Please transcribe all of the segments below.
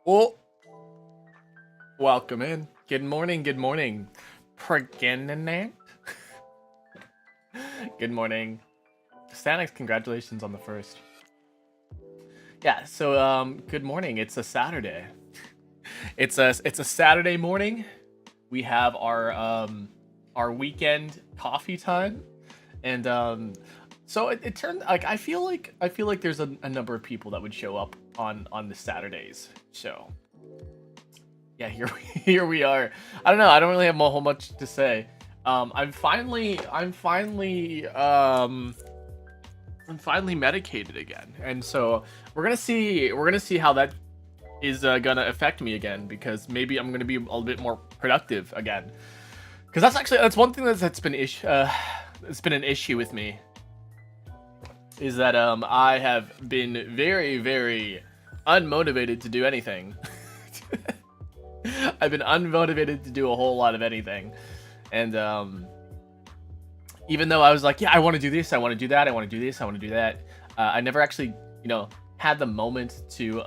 Oh, welcome in. Good morning. Good morning. Pregnant. Good morning. Stanix, congratulations on the first. Yeah. So good morning. It's a Saturday. It's a Saturday morning. We have our weekend coffee time, and so it turned like I feel like there's a number of people that would show up on the Saturdays. So yeah, here we are. I don't know. I don't really have a whole much to say. I'm finally medicated again, and so we're gonna see how that is gonna affect me again, because maybe I'm gonna be a little bit more productive again. Because that's one thing that's been it's been an issue with me, is that I have been very, very unmotivated to do anything. I've been unmotivated to do a whole lot of anything, and even though I was like, yeah, I want to do this, I want to do that, I want to do this, I want to do that, I never actually, had the moment to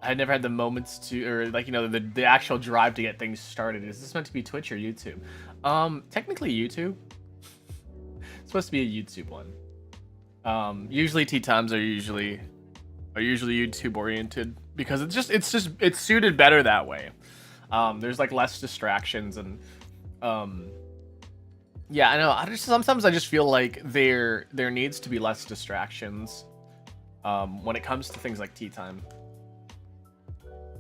I never had the moments to, or like, the actual drive to get things started. Is this meant to be Twitch or YouTube? Technically YouTube. It's supposed to be a YouTube one. Usually tea times are usually YouTube oriented, because it's suited better that way. There's like less distractions, and yeah, I know. Sometimes I just feel like there needs to be less distractions when it comes to things like tea time.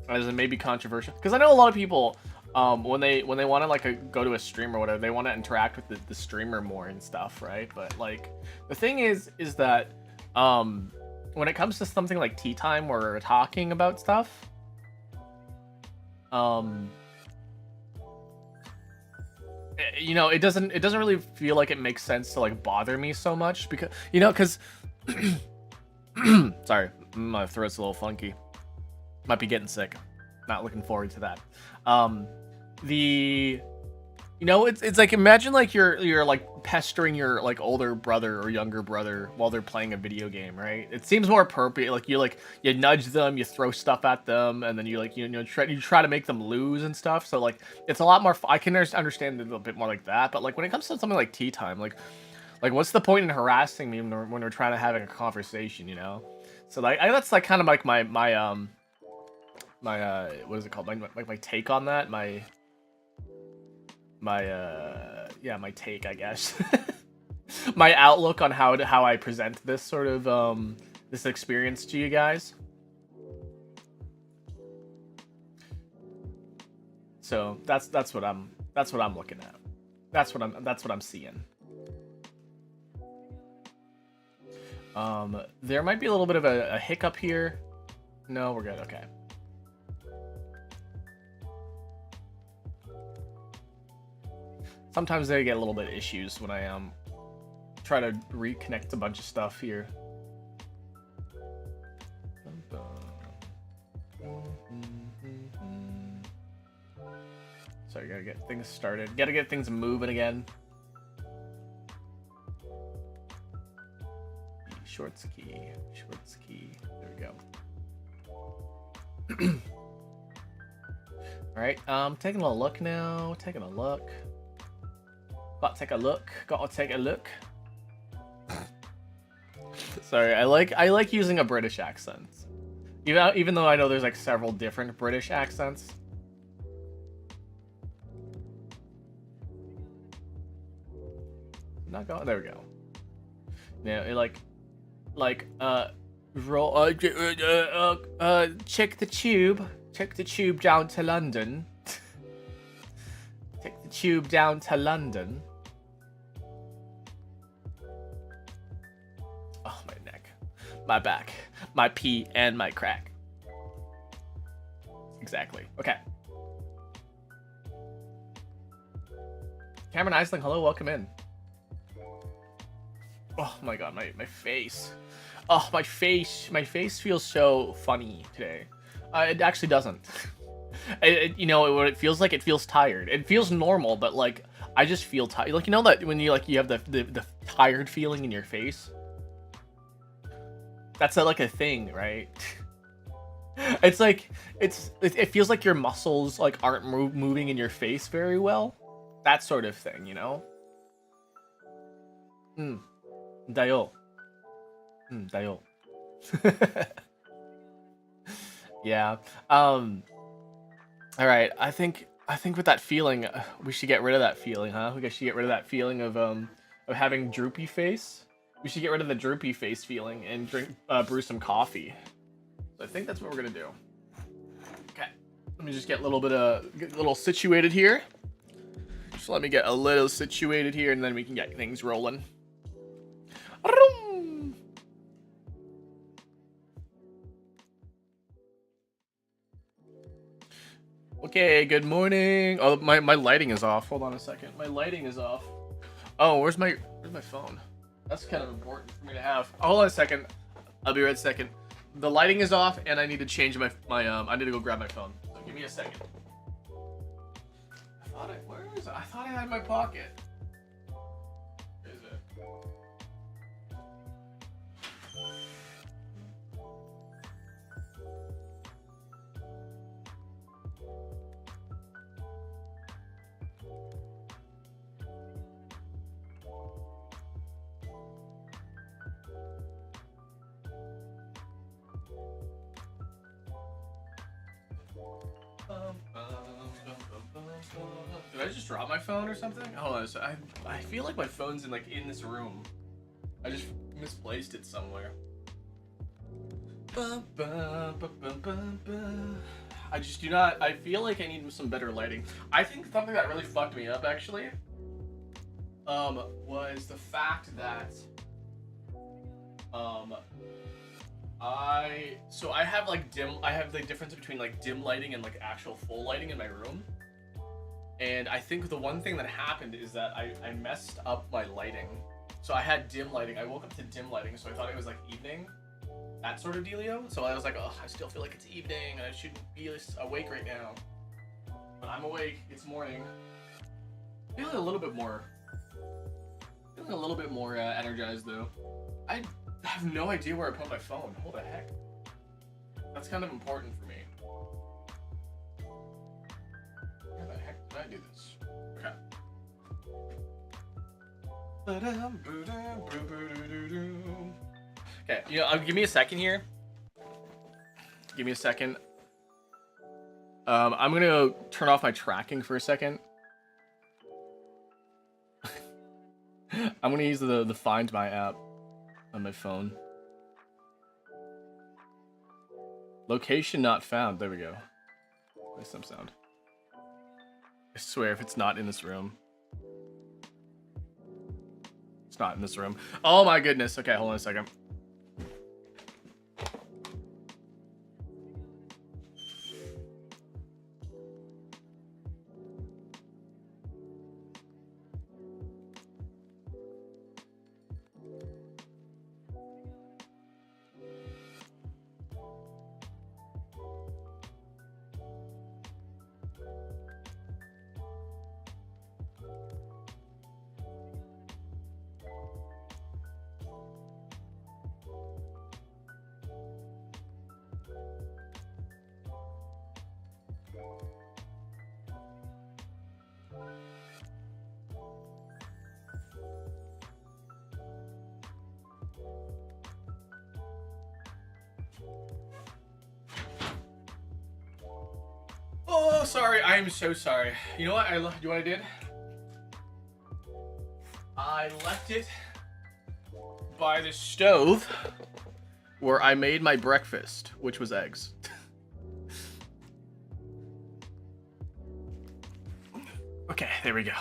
As it may be controversial, because I know a lot of people, when they want to like go to a stream or whatever, they want to interact with the streamer more and stuff, right? But like the thing is that when it comes to something like tea time where we're talking about stuff, it doesn't really feel like it makes sense to like bother me so much, because sorry, my throat's a little funky. Might be getting sick. Not looking forward to that. It's like, imagine like you're like pestering your like older brother or younger brother while they're playing a video game, right? It seems more appropriate. Like you nudge them, you throw stuff at them, and then you try to make them lose and stuff. So like it's a lot more. I can understand it a little bit more like that. But like when it comes to something like tea time, like what's the point in harassing me when we're trying to have a conversation, So like that's like kind of like my what is it called? My take on that. My take, I guess. My outlook on how I present this sort of this experience to you guys. So that's what I'm looking at. That's what I'm seeing. There might be a little bit of a hiccup here. No, we're good. Okay. Sometimes they get a little bit of issues when I try to reconnect a bunch of stuff here. So I gotta get things started. Gotta get things moving again. Shorts key. Shorts key. There we go. Alright, taking a look now. Taking a look. Gotta take a look. Gotta take a look. Sorry, I like using a British accent. Even though I know there's like several different British accents. Not going. There we go. Yeah, roll. Check the tube. Check the tube down to London. Take the tube down to London. Oh, my neck, my back, my pee, and my crack. Exactly. Okay. Cameron Isling, hello, welcome in. Oh my god, my face. Oh, my face feels so funny today. It actually doesn't. You know what it feels like? It feels tired. It feels normal, but like I just feel tired. Like, you know that when you have the tired feeling in your face? That's like a thing, right? It's like it feels like your muscles like aren't moving in your face very well. That sort of thing, you know? Dayo. Dayo. Yeah. All right. I think with that feeling, we should get rid of that feeling, huh? We should get rid of that feeling of having droopy face. We should get rid of the droopy face feeling and brew some coffee. So I think that's what we're gonna do. Okay. Let me just get a little situated here. Just let me get a little situated here, and then we can get things rolling. Okay, good morning. Oh, my lighting is off. Hold on a second. My lighting is off. Oh, where's my phone? That's kind of important for me to have. Oh, hold on a second. I'll be right a second. The lighting is off, and I need to change my I need to go grab my phone. So give me a second. Where is it? I thought I had my pocket. Where is it? Did I just drop my phone or something? Hold on, so I feel like my phone's in this room. I just misplaced it somewhere. I just do not. I feel like I need some better lighting. I think something that really fucked me up actually was the fact that I have the difference between dim lighting and actual full lighting in my room. And I think the one thing that happened is that I messed up my lighting. So I had dim lighting. I woke up to dim lighting, so I thought it was evening, that sort of dealio. So I was like, oh, I still feel like it's evening, and I shouldn't be awake right now. But I'm awake. It's morning. Feeling a little bit more energized though. I have no idea where I put my phone. What the heck? That's kind of important for me. Where the heck did I do this? Okay. Okay, give me a second here. Give me a second. I'm gonna turn off my tracking for a second. I'm gonna use the Find My app on my phone. Location not found. There we go. Play some sound. I swear, if it's not in this room. It's not in this room. Oh my goodness. Okay, hold on a second. Oh, sorry. I am so sorry. You know what? You know what I did? I left it by the stove where I made my breakfast, which was eggs. Okay, there we go.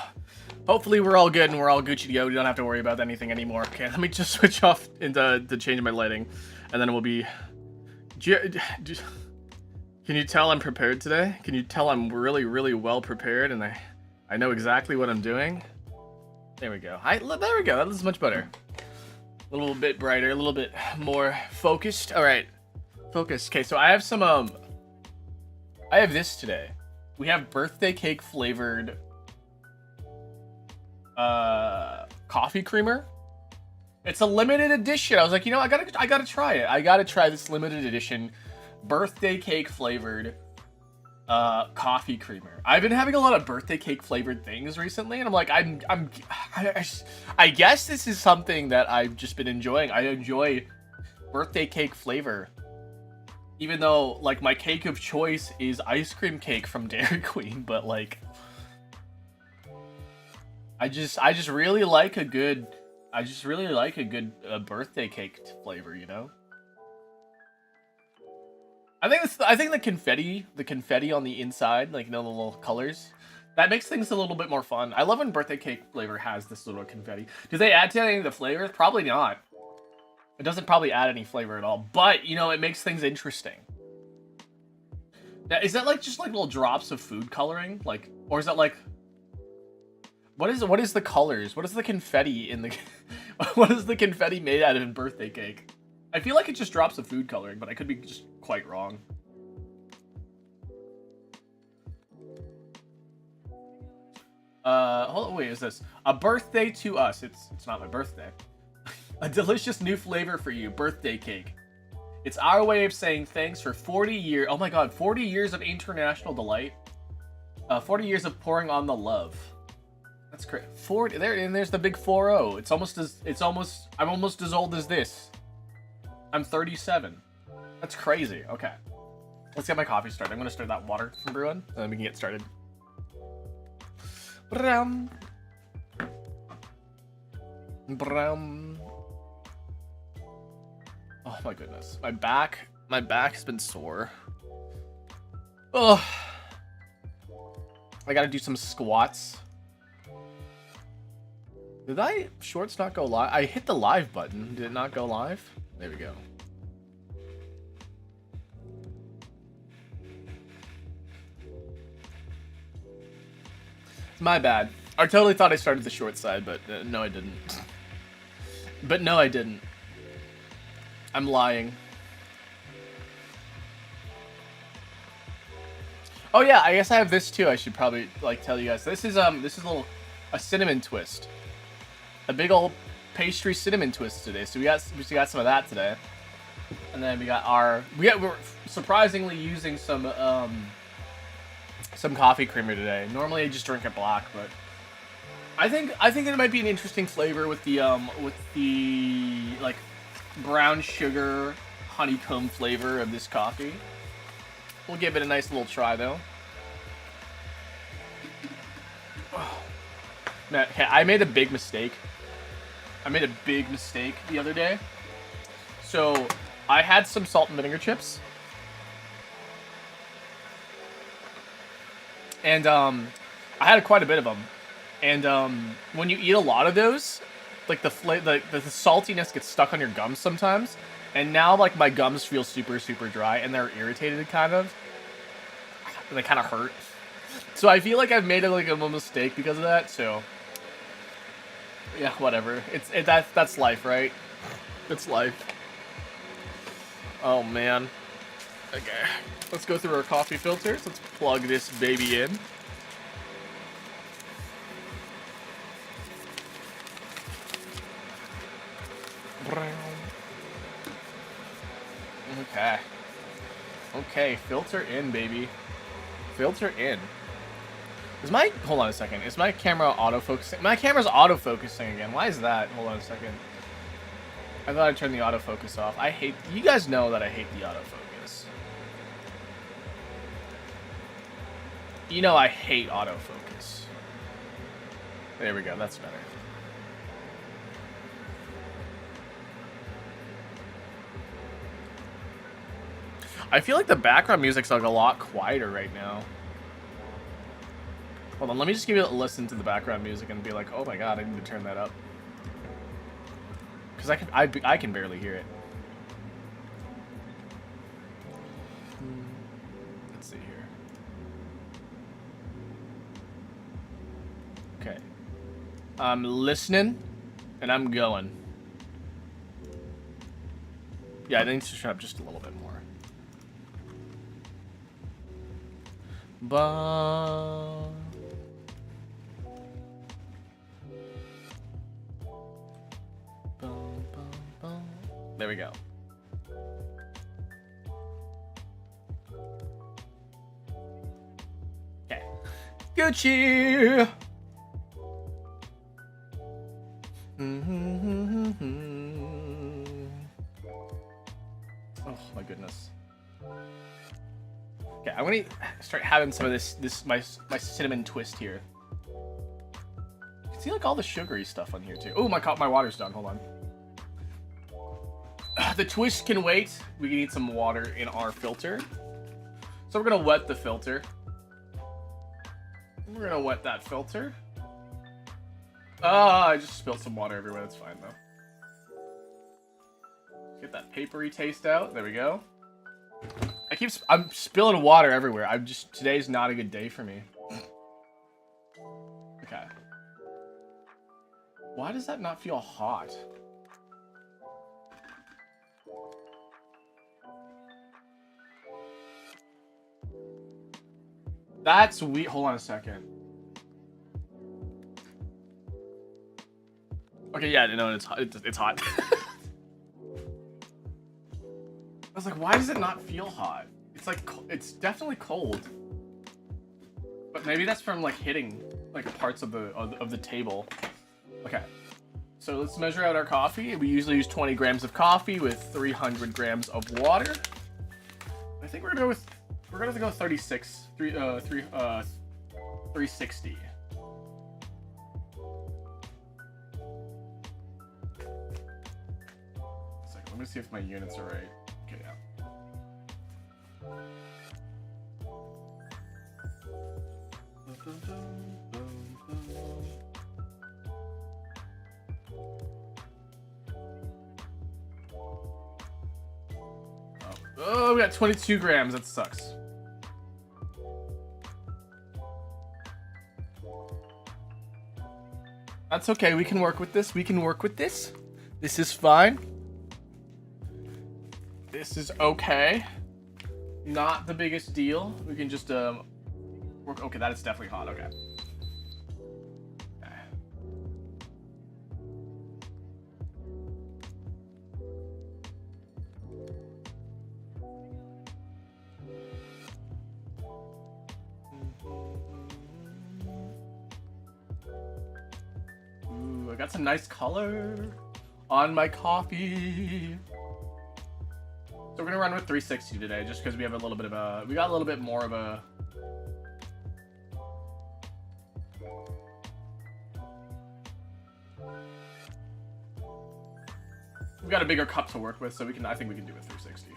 Hopefully we're all good and we're all Gucci to go. We don't have to worry about anything anymore. Okay, let me just switch off to change my lighting, and then we'll be... Can you tell I'm prepared today? Can you tell I'm really, really well prepared and I know exactly what I'm doing? There we go. There we go. That is much better. A little bit brighter, a little bit more focused. All right, focus. Okay, so I have some I have this today. We have birthday cake flavored coffee creamer. It's a limited edition. I was like, you know, I gotta try it. I gotta try this limited edition birthday cake flavored coffee creamer. I've been having a lot of birthday cake flavored things recently, and I'm like, I guess this is something that I've just been enjoying. I enjoy birthday cake flavor, even though like my cake of choice is ice cream cake from Dairy Queen, but like I just really like a good birthday cake flavor, you know. I think the confetti on the inside, like, you know, the little colors, that makes things a little bit more fun. I love when birthday cake flavor has this little confetti. Do they add to any of the flavors? Probably not. It doesn't probably add any flavor at all, but you know, it makes things interesting. Now, is that like just like little drops of food coloring, like, or is that like, what is the colors? What is the confetti in the what is the confetti made out of in birthday cake? I feel like it just drops of food coloring, but I could be just quite wrong. Hold on, wait, is this a birthday to us? It's not my birthday. A delicious new flavor for you, birthday cake. It's our way of saying thanks for 40 years. Oh my god, 40 years of international delight. 40 years of pouring on the love. That's great. 40 there, and there's the big 4-0. I'm almost as old as this. I'm 37. That's crazy. Okay. Let's get my coffee started. I'm gonna start that water from brewing, and then we can get started. Brum. Brum. Oh my goodness. My back has been sore. Oh. I gotta do some squats. Did shorts not go live? I hit the live button. Did it not go live? There we go. My bad. I totally thought I started the short side, but no, I didn't. But no, I didn't. I'm lying. Oh yeah, I guess I have this too. I should probably like tell you guys. This is a cinnamon twist. A big old pastry cinnamon twist today. So we got some of that today. And then we're surprisingly using some coffee creamer today. Normally I just drink it black, but I think it might be an interesting flavor with the like brown sugar honeycomb flavor of this coffee. We'll give it a nice little try though. Man, I made a big mistake. The other day. So I had some salt and vinegar chips. And I had quite a bit of them. And when you eat a lot of those, like the saltiness gets stuck on your gums sometimes. And now like my gums feel super, super dry and they're irritated kind of. And they kind of hurt. So I feel like I've made like a mistake because of that, so yeah, whatever. That's life, right? It's life. Oh man. Okay. Let's go through our coffee filters. Let's plug this baby in. Okay. Okay, filter in, baby. Filter in. Hold on a second. Is my camera autofocusing? My camera's autofocusing again. Why is that? Hold on a second. I thought I turned the autofocus off. You guys know that I hate the autofocus. You know I hate autofocus. There we go, that's better. I feel like the background music's like a lot quieter right now. Hold on, let me just give you a listen to the background music and be like, oh my god, I need to turn that up. Because I can barely hear it. Let's see here. Okay. I'm listening, and I'm going. Yeah, I need to turn up just a little bit more. There we go. Okay. Gucci! Oh my goodness. Okay, I'm gonna start having some of my cinnamon twist here. You can see like all the sugary stuff on here too. Oh, my water's done. Hold on. The twist can wait. We need some water in our filter, so we're gonna wet the filter. We're gonna wet that filter. I just spilled some water everywhere. That's fine though. Get that papery taste out. There we go. I'm spilling water everywhere. Today's not a good day for me. Okay. Why does that not feel hot? That's weird. Hold on a second. Okay, yeah, no, it's hot. It's hot. I was like, why does it not feel hot? It's like, it's definitely cold. But maybe that's from like hitting like parts of the table. Okay. So let's measure out our coffee. We usually use 20 grams of coffee with 300 grams of water. I think we're gonna go 360. Second, let me see if my units are right. Okay, yeah. Oh, we got 22 grams. That sucks. That's okay. We can work with this. This is fine. This is okay. Not the biggest deal. We can just work. Okay, that is definitely hot. Okay. Ooh, I got some nice color on my coffee. So we're gonna run with 360 today, just because we have a little bit of a, we got a little bit more of a. We got a bigger cup to work with, so I think we can do a 360.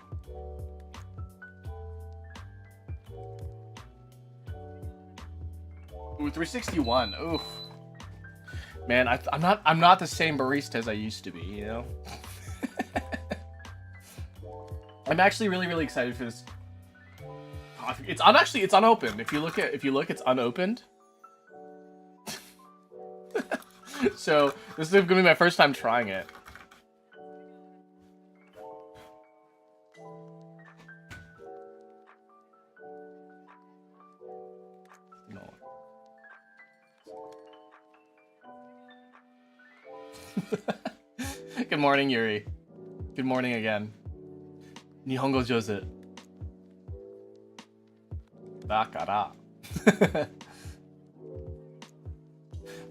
Ooh, 361. Ooh. Man, I'm not the same barista as I used to be, you know? I'm actually really excited for this coffee. It's unopened. If you look, it's unopened. So this is gonna be my first time trying it. No. Good morning, Yuri. Good morning again. Nihongo jozu. Dakara.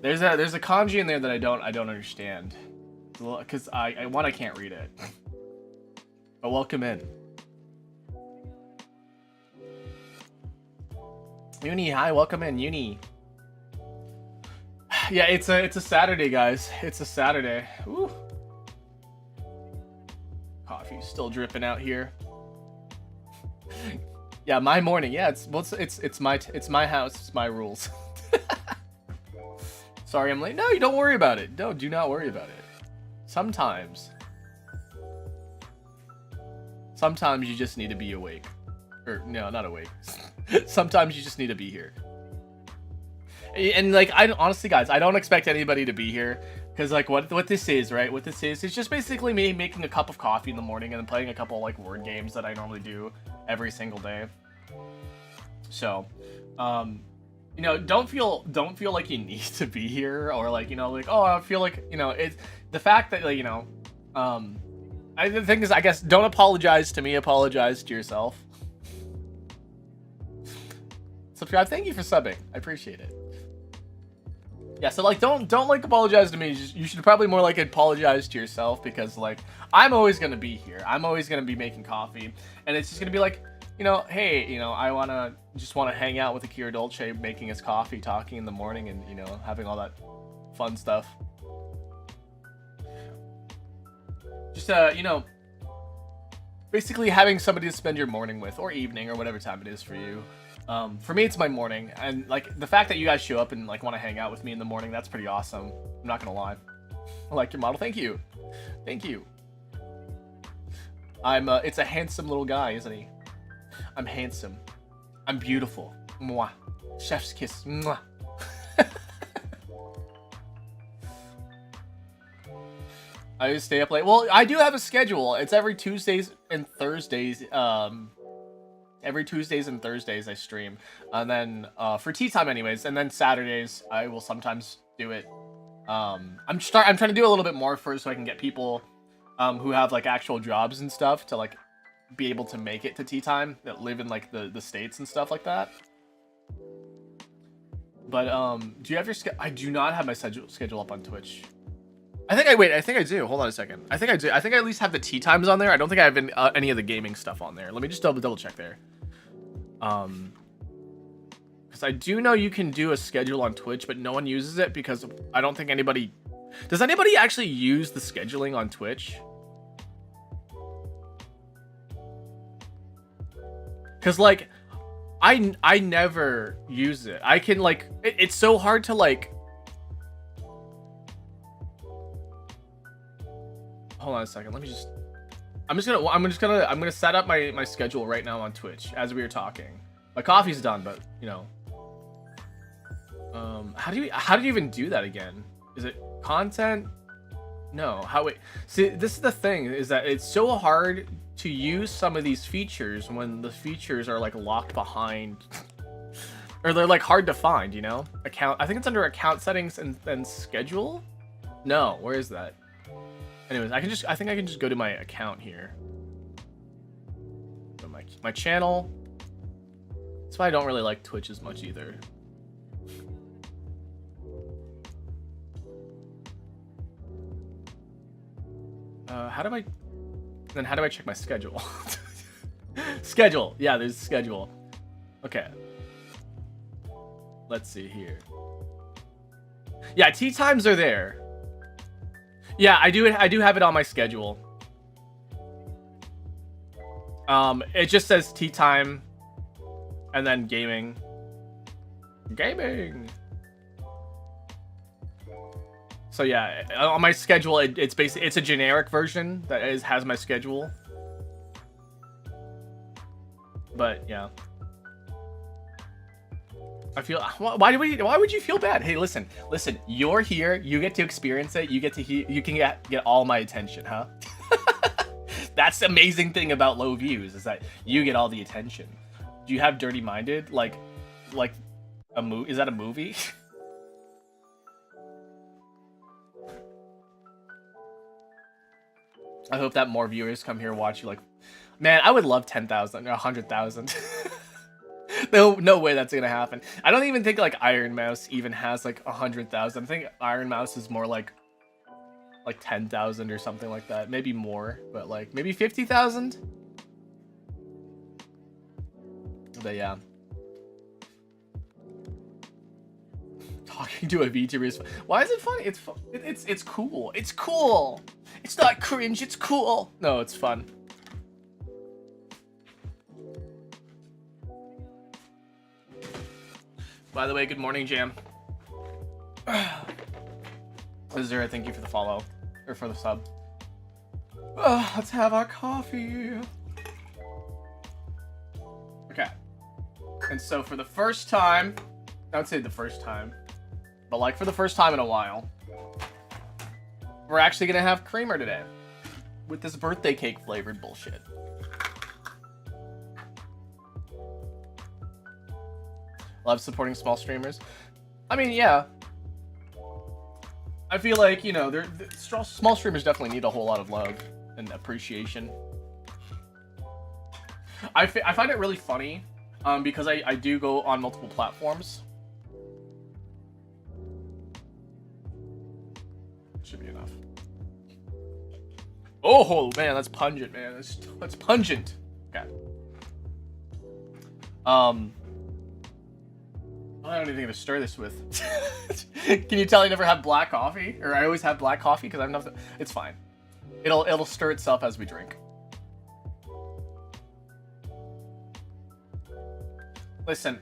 There's a kanji in there that I don't understand. Cause I can't read it. But welcome in. Uni, hi, welcome in, Uni. Yeah, it's a Saturday, guys. It's a Saturday. Ooh. Coffee still dripping out here. Yeah, my morning. Yeah, it's my house. It's my rules. Sorry, I'm late. No, you don't worry about it. No, do not worry about it. Sometimes you just need to be awake. Or no, not awake. Sometimes you just need to be here. And like, honestly, guys, I don't expect anybody to be here, because like what this is, right? What this is, it's just basically me making a cup of coffee in the morning and then playing a couple like word games that I normally do every single day. So, you know, don't feel like you need to be here, or like, you know, like, oh, I feel like, you know, it's the fact that, like, you know, the thing is, I guess, don't apologize to me, apologize to yourself. Subscribe, thank you for subbing, I appreciate it. Yeah, so like, don't like apologize to me. You should probably more like apologize to yourself, because like, I'm always gonna be here. I'm always gonna be making coffee, and it's just gonna be like, you know, hey, you know, I just wanna hang out with Akira Dolce, making his coffee, talking in the morning, and you know, having all that fun stuff. Just you know, basically having somebody to spend your morning with, or evening, or whatever time it is for you. For me, it's my morning, and like the fact that you guys show up and like want to hang out with me in the morning, that's pretty awesome. I'm not gonna lie. I like your model. Thank you. Thank you. It's a handsome little guy, isn't he? I'm handsome. I'm beautiful. Mwah. Chef's kiss. Mwah. I just stay up late. Well, I do have a schedule. It's every Tuesdays and Thursdays. Every Tuesdays and Thursdays I stream, and then for tea time anyways, and then Saturdays I will sometimes do it. I'm trying to do a little bit more first, so I can get people who have like actual jobs and stuff to like be able to make it to tea time, that live in like the States and stuff like that. But do you have your I do not have my schedule up on Twitch. I think I do. Hold on a second. I think I do. I think I at least have the tea times on there. I don't think I have any of the gaming stuff on there. Let me just double check there. Because I do know you can do a schedule on Twitch, but no one uses it because I don't think anybody... Does anybody actually use the scheduling on Twitch? Because, like, I never use it. I can, like... It's so hard to, like... Hold on a second. Let me just... I'm gonna set up my schedule right now on Twitch as we are talking. My coffee's done, but you know. How do you even do that again? Is it content? No. Wait. See, this is the thing, is that it's so hard to use some of these features when the features are like locked behind, or they're like hard to find. You know, account. I think it's under account settings and then schedule. No, where is that? Anyways, I think I can just go to my account here. So my channel. That's why I don't really like Twitch as much either. How do I check my schedule? Schedule. Yeah, there's schedule. Okay. Let's see here. Yeah, tea times are there. Yeah, I do have it on my schedule. It just says tea time and then gaming. So yeah, on my schedule it's basically, it's a generic version that has my schedule. But yeah. I feel, why would you feel bad? Hey, listen, you're here, you get to experience it, you get to you can get all my attention, huh? That's the amazing thing about low views, is that you get all the attention. Do you have Dirty Minded? Like a movie? Is that a movie? I hope that more viewers come here and watch you. Like, man, I would love 10,000 or 100,000. No way that's gonna happen. I don't even think like Iron Mouse even has like 100,000. I think Iron Mouse is more like 10,000 or something like that. Maybe more, but like maybe 50,000. But yeah. Talking to a VTuber is fun. Why is it funny? It's fun. It's cool. It's cool. It's not cringe. It's cool. No, it's fun. By the way, good morning, Jam. Zara, thank you for the follow or for the sub. Let's have our coffee. Okay. And so for the first time, I would say the first time, but like for the first time in a while, we're actually gonna have creamer today with this birthday cake flavored bullshit. Love supporting small streamers. I mean, yeah. I feel like, you know, small streamers definitely need a whole lot of love and appreciation. I find it really funny because I do go on multiple platforms. Should be enough. Oh man, that's pungent, man. That's pungent. Okay. I don't have anything to stir this with. Can you tell I never have black coffee? Or I always have black coffee because I'm not. It's fine. It'll stir itself as we drink. Listen,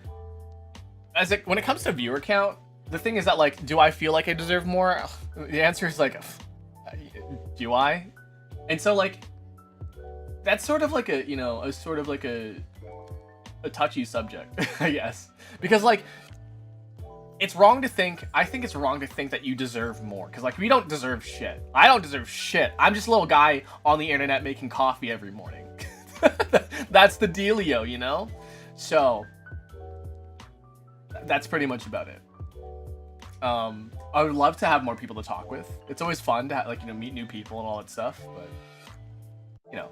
when it comes to viewer count, the thing is that, like, do I feel like I deserve more? The answer is like, do I? And so, like, that's sort of like a, you know, a touchy subject, I guess, because like, it's wrong to think. I think it's wrong to think that you deserve more, because like we don't deserve shit. I don't deserve shit. I'm just a little guy on the internet making coffee every morning. That's the dealio, you know. So that's pretty much about it. I would love to have more people to talk with. It's always fun to like, you know, meet new people and all that stuff, but you know.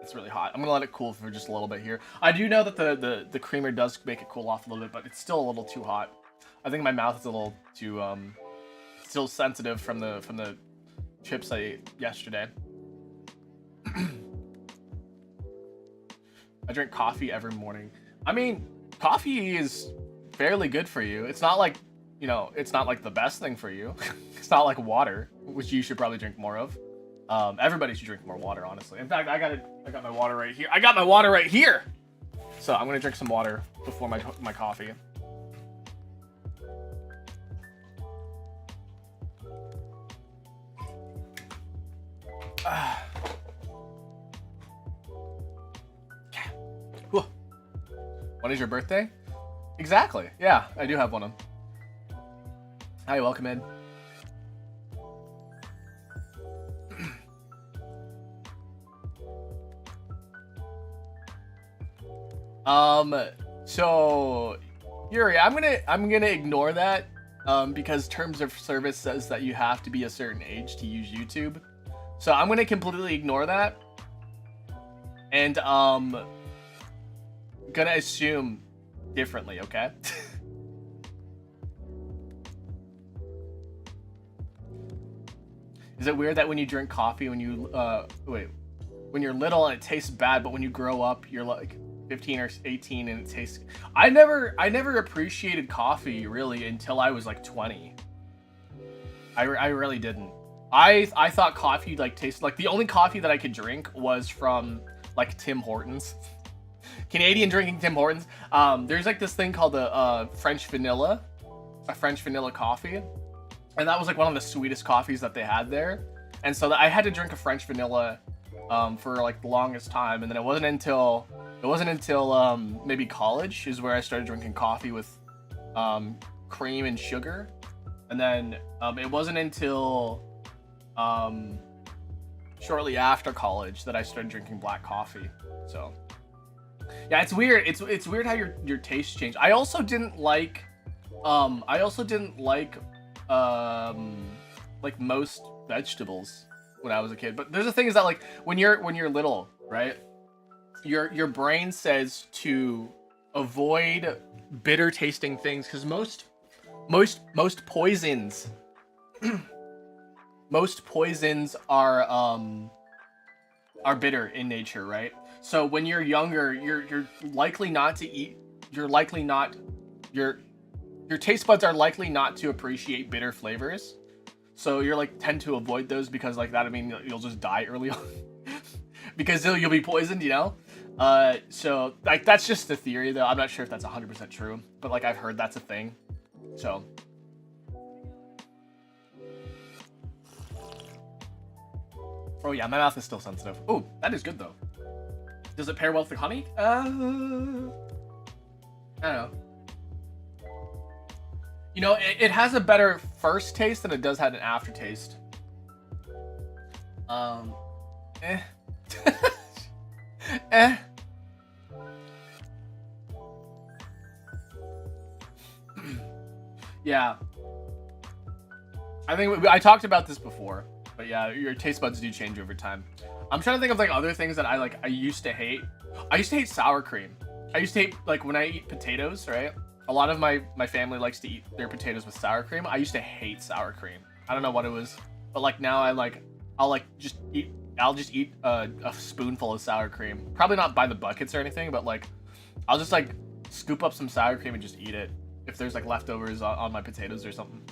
It's really hot. I'm gonna let it cool for just a little bit here. I do know that the creamer does make it cool off a little bit, but it's still a little too hot. I think my mouth is a little too still sensitive from the chips I ate yesterday. I drink coffee every morning. I mean, coffee is fairly good for you. It's not like, you know, it's not like the best thing for you. It's not like water, which you should probably drink more of. Everybody should drink more water, honestly. In fact, I got my water right here. I got my water right here. So I'm gonna drink some water before my coffee. When is your birthday? Exactly. Yeah, I do have one of them. Hi, welcome in. So Yuri, I'm gonna ignore that because terms of service says that you have to be a certain age to use YouTube. So I'm gonna completely ignore that, and gonna assume differently. Okay. Is it weird that when you drink coffee, when you when you're little and it tastes bad, but when you grow up, you're like 15 or 18 and it tastes... I never appreciated coffee really until I was like 20. I really didn't. I thought coffee like tasted like... The only coffee that I could drink was from like Tim Hortons. Canadian drinking Tim Hortons. There's like this thing called a French vanilla coffee, and that was like one of the sweetest coffees that they had there. And so I had to drink a French vanilla for like the longest time, and then it wasn't until maybe college is where I started drinking coffee with cream and sugar, and then it wasn't until shortly after college that I started drinking black coffee. So yeah, it's weird. It's weird how your tastes change. I also didn't like like most vegetables when I was a kid. But there's the thing is that like when you're little, right? Your brain says to avoid bitter tasting things because most poisons most poisons are bitter in nature, right? So when you're younger, you're likely not to eat. You're likely not your taste buds are likely not to appreciate bitter flavors. So you're like tend to avoid those because like that I mean you'll just die early on because you'll be poisoned, you know. So like that's just the theory though. I'm not sure if that's 100% true, but like I've heard that's a thing. So. Oh yeah, my mouth is still sensitive. Oh, that is good though. Does it pair well with honey? I don't know. You know, it has a better first taste than it does have an aftertaste. Eh. Eh. Yeah. I think I talked about this before, but yeah, your taste buds do change over time. I'm trying to think of like other things that I used to hate. I used to hate sour cream. I used to hate like when I eat potatoes, right? A lot of my family likes to eat their potatoes with sour cream. I used to hate sour cream. I don't know what it was, but like now I'll just eat a spoonful of sour cream. Probably not by the buckets or anything, but like I'll just like scoop up some sour cream and just eat it if there's like leftovers on my potatoes or something.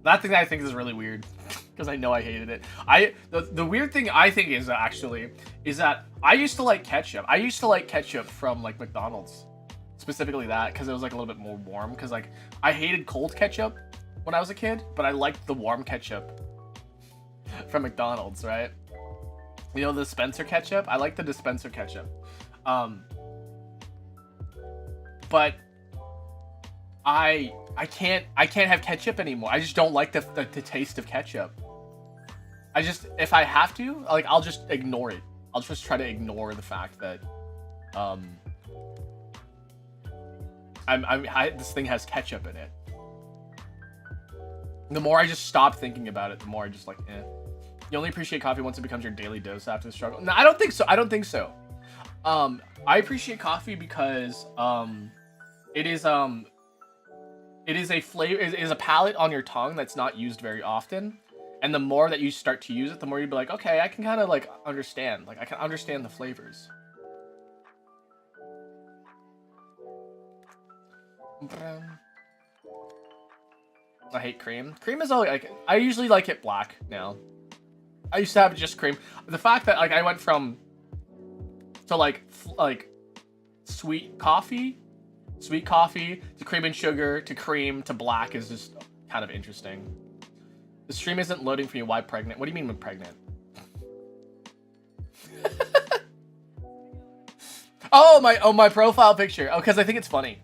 That thing I think is really weird because I know I hated it. The weird thing I think is that I used to like ketchup. I used to like ketchup from like McDonald's, specifically that because it was like a little bit more warm. Because like I hated cold ketchup when I was a kid, but I liked the warm ketchup from McDonald's, right? You know the dispenser ketchup? I like the dispenser ketchup, but I can't have ketchup anymore. I just don't like the taste of ketchup. If I have to, like I'll just ignore it. I'll just try to ignore the fact that this thing has ketchup in it. The more I just stop thinking about it, the more I just like You only appreciate coffee once it becomes your daily dose after the struggle. No, I don't think so. I appreciate coffee because it is a flavor, it is a palate on your tongue that's not used very often. And the more that you start to use it, the more you'd be like, okay, I can kind of like understand. Like I can understand the flavors. I hate cream. Cream is all like I usually like it black now. I used to have just cream. The fact that like I went from to like sweet coffee to cream and sugar to cream to black is just kind of interesting. The stream isn't loading for you. Why pregnant? What do you mean with pregnant? my profile picture. Oh, because I think it's funny.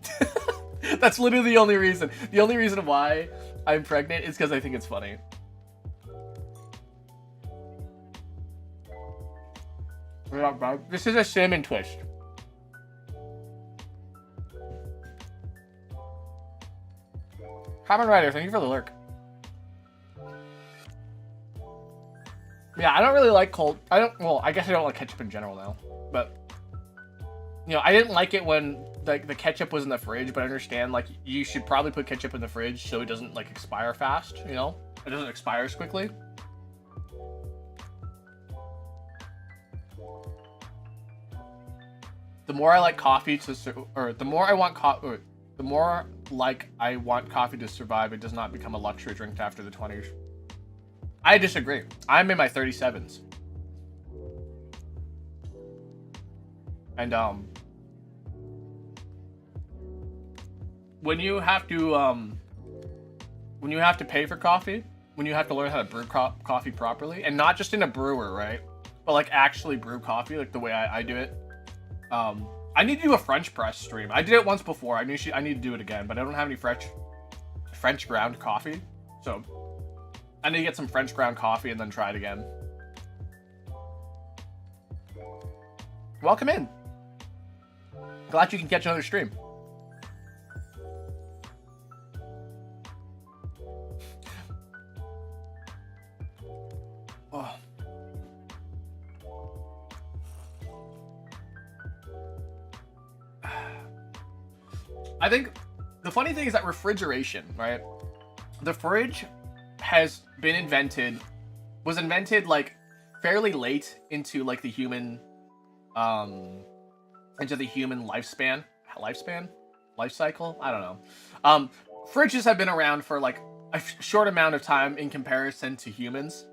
That's literally the only reason. The only reason why I'm pregnant is because I think it's funny. This is a cinnamon twist. Common Rider, thank you for the lurk. Yeah, I don't really like cold. Well, I guess I don't like ketchup in general now. But, you know, I didn't like it when the ketchup was in the fridge, but I understand, like, you should probably put ketchup in the fridge so it doesn't, like, expire fast, you know? It doesn't expire as quickly. The more I like coffee the more I want the more like I want coffee to survive, it does not become a luxury drink after the 20s. I disagree. I'm in my 37s. And when you have to pay for coffee, when you have to learn how to brew coffee properly, and not just in a brewer, right? But like actually brew coffee, like the way I do it. I need to do a French press stream. I did it once before. I need to do it again, but I don't have any French ground coffee. So I need to get some French ground coffee and then try it again. Welcome in. Glad you can catch another stream. Oh. I think the funny thing is that refrigeration, right? The fridge has been invented, was invented like fairly late into like the human lifespan, life cycle. I don't know. Fridges have been around for like a short amount of time in comparison to humans,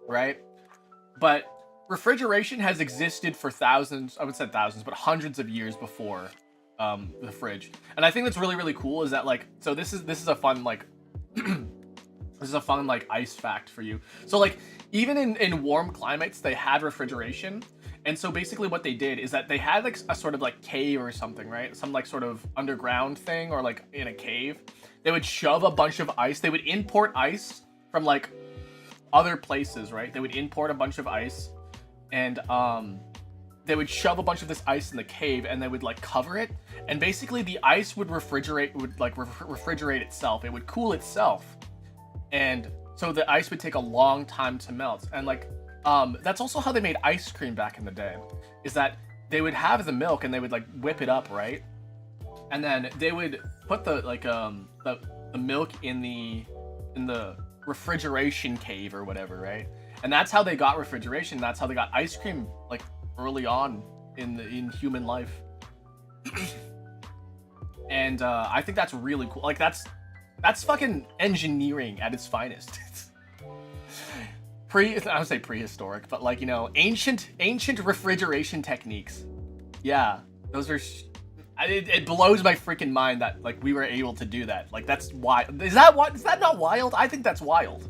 right? But refrigeration has existed for thousands, I would say thousands, but hundreds of years before the fridge. And I think that's really, really cool is that like, so this is a fun like this is a fun like ice fact for you. So like even in warm climates they had refrigeration. And so basically what they did is that they had like a sort of like cave or something, right? Some like sort of underground thing or like in a cave. They would shove a bunch of ice. They would import ice from like other places, right? They would import a bunch of ice and they would shove a bunch of this ice in the cave and they would like cover it. And basically the ice would refrigerate itself. It would cool itself. And so the ice would take a long time to melt. And like, that's also how they made ice cream back in the day, is that they would have the milk and they would like whip it up, right? And then they would put the like the milk in the refrigeration cave or whatever, right? And that's how they got refrigeration. That's how they got ice cream like early on in human life. And I think that's really cool. Like that's fucking engineering at its finest. I would say prehistoric, but like, you know, ancient refrigeration techniques. Yeah, those are. It blows my freaking mind that like we were able to do that. Like that's wild. Is that not wild? I think that's wild.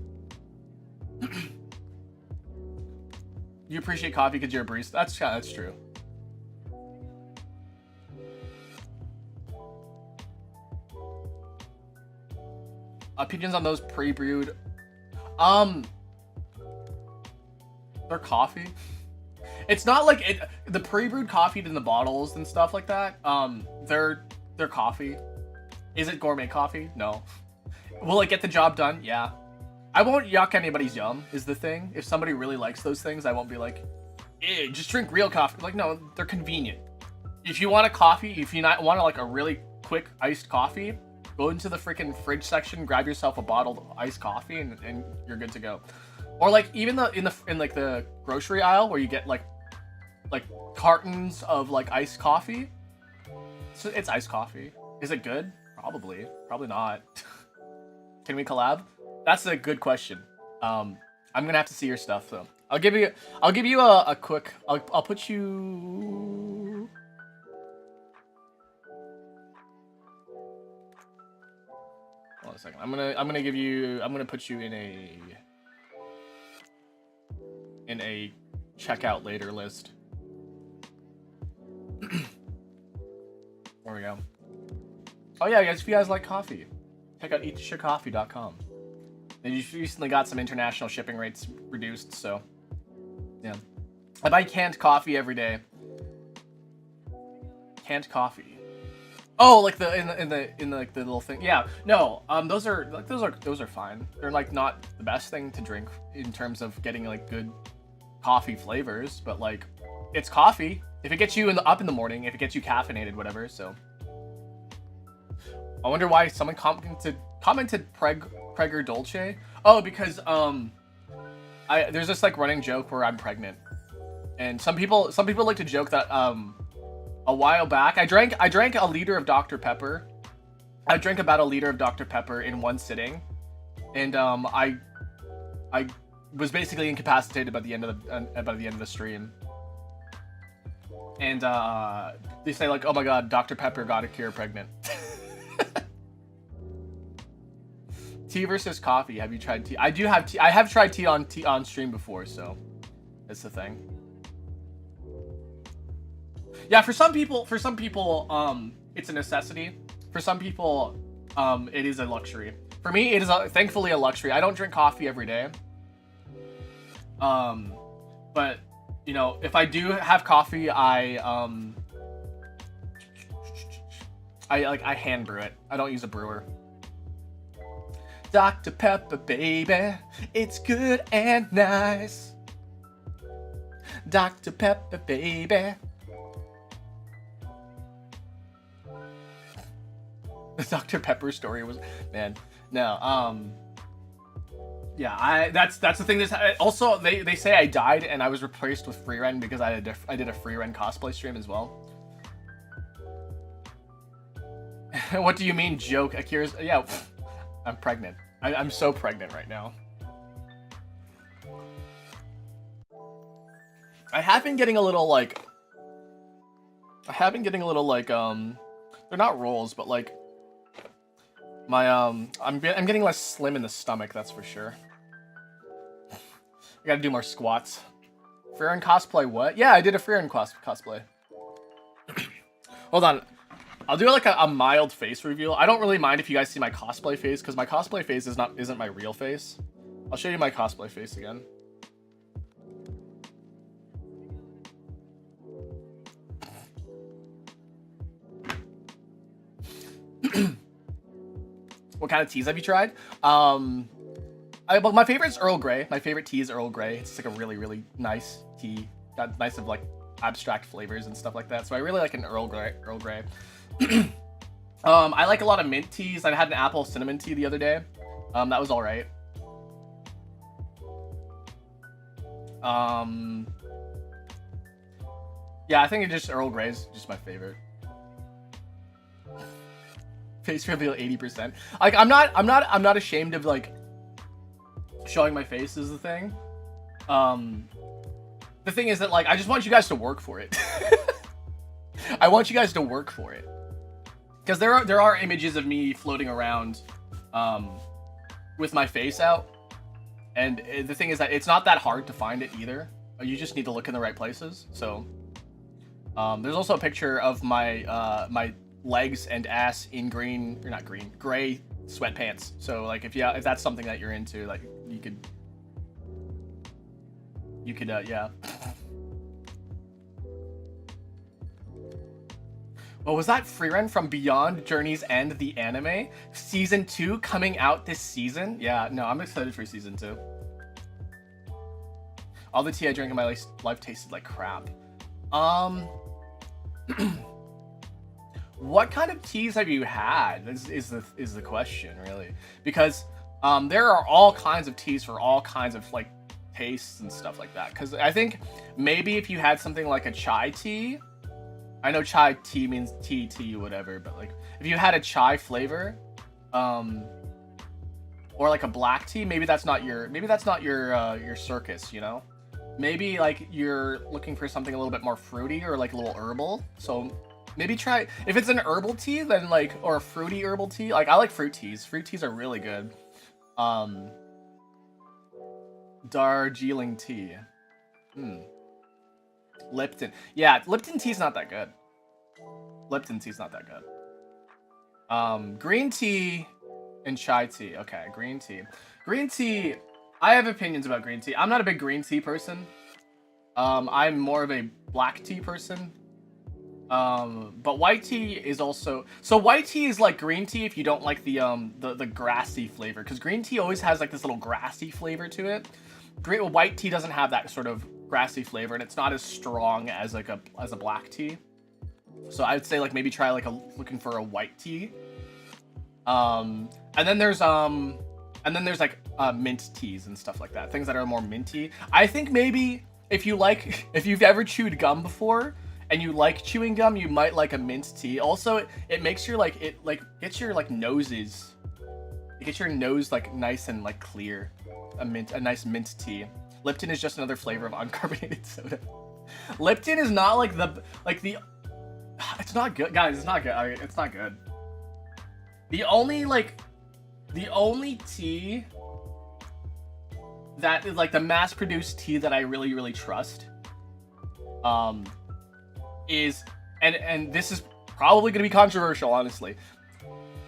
You appreciate coffee because you're a barista. That's true. Opinions on those pre-brewed? They're coffee. It's not like the pre-brewed coffee in the bottles and stuff like that. They're coffee. Is it gourmet coffee? No. Will it get the job done? Yeah. I won't yuck anybody's yum, is the thing. If somebody really likes those things, I won't be like, just drink real coffee. Like, no, they're convenient. If you want a coffee, if you not want like a really quick iced coffee, go into the freaking fridge section, grab yourself a bottle of iced coffee, and you're good to go. Or like even in like the grocery aisle where you get like cartons of like iced coffee. So it's iced coffee. Is it good? Probably not. Can we collab? That's a good question. I'm gonna have to see your stuff though. I'll give you a quick. I'll put you. Hold on a second. I'm gonna put you in a checkout later list. There we go. Oh yeah, guys, if you guys like coffee, check out eatshitcoffee.com. They just recently got some international shipping rates reduced, so yeah. I buy canned coffee every day. Canned coffee. Oh, like in the like the little thing. Yeah. No. Those are fine. They're like not the best thing to drink in terms of getting like good coffee flavors, but like it's coffee. If it gets you up in the morning, if it gets you caffeinated, whatever. So I wonder why someone commented Pregger Dolce. Oh, because there's this like running joke where I'm pregnant, and some people like to joke that a while back I drank a liter of Dr. Pepper. I drank about a liter of Dr. Pepper in one sitting, and I was basically incapacitated by the end of the stream. And they say like, oh my god, Dr. Pepper got a cure pregnant. Tea versus coffee. Have you tried tea? I do have tea. I have tried tea on stream before, so it's the thing. Yeah, for some people, it's a necessity. For some people, it is a luxury. For me, it is thankfully a luxury. I don't drink coffee every day. But you know, if I do have coffee, I hand brew it. I don't use a brewer. Dr. Pepper, baby, it's good and nice. Dr. Pepper, baby. The Dr. Pepper story was, man, no, Yeah, that's the thing. Also, they say I died and I was replaced with Freeren because I did a Freeren cosplay stream as well. What do you mean, joke? Akira's... Yeah, I'm pregnant. I'm so pregnant right now. I have been getting a little, like... They're not rolls, but, like... I'm getting less slim in the stomach, that's for sure. I gotta do more squats. Freeren cosplay what? Yeah, I did a Freeren cosplay. Hold on. I'll do like a mild face reveal. I don't really mind if you guys see my cosplay face, because my cosplay face isn't my real face. I'll show you my cosplay face again. What kind of teas have you tried? My favorite is Earl Grey. My favorite tea is Earl Grey. It's like a really, really nice tea. Got nice of like abstract flavors and stuff like that. So I really like an Earl Grey. I like a lot of mint teas. I had an apple cinnamon tea the other day. That was all right. Yeah, I think just Earl Grey's just my favorite. Face reveal 80%. Like I'm not ashamed of like showing my face is the thing. The thing is that like I just want you guys to work for it. I want you guys to work for it. Because there are images of me floating around with my face out. And the thing is that it's not that hard to find it either. You just need to look in the right places. So there's also a picture of my my legs and ass in gray sweatpants. So like if that's something that you're into, like you could yeah. Well, was that Freeren from Beyond Journey's End, the anime? Season 2 coming out this season? Yeah, no, I'm excited for season 2. All the tea I drank in my life tasted like crap. What kind of teas have you had? Is the question, really? Because there are all kinds of teas for all kinds of like tastes and stuff like that. Because I think maybe if you had something like a chai tea, I know chai tea means tea, whatever, but like if you had a chai flavor, or like a black tea, maybe that's not your circus, you know? Maybe like you're looking for something a little bit more fruity or like a little herbal. So maybe try, if it's an herbal tea, then like, or a fruity herbal tea. Like I like fruit teas. Fruit teas are really good. Darjeeling tea. Lipton. Yeah, Lipton tea's not that good. Green tea and chai tea. Okay, green tea. Green tea, I have opinions about green tea. I'm not a big green tea person. I'm more of a black tea person. But white tea is also... So white tea is like green tea if you don't like the grassy flavor. Because green tea always has like this little grassy flavor to it. White tea doesn't have that sort of grassy flavor, and it's not as strong as like a black tea. So I'd say like maybe try like looking for a white tea. And then there's like mint teas and stuff like that. Things that are more minty. I think maybe if you've ever chewed gum before and you like chewing gum, you might like a mint tea. Also, it makes your gets your like noses. It gets your nose like nice and like clear. A nice mint tea. Lipton is just another flavor of uncarbonated soda. Lipton is not like the it's not good, guys. It's not good. It's not good. The only tea that is like the mass-produced tea that I really trust is, and this is probably gonna be controversial, honestly.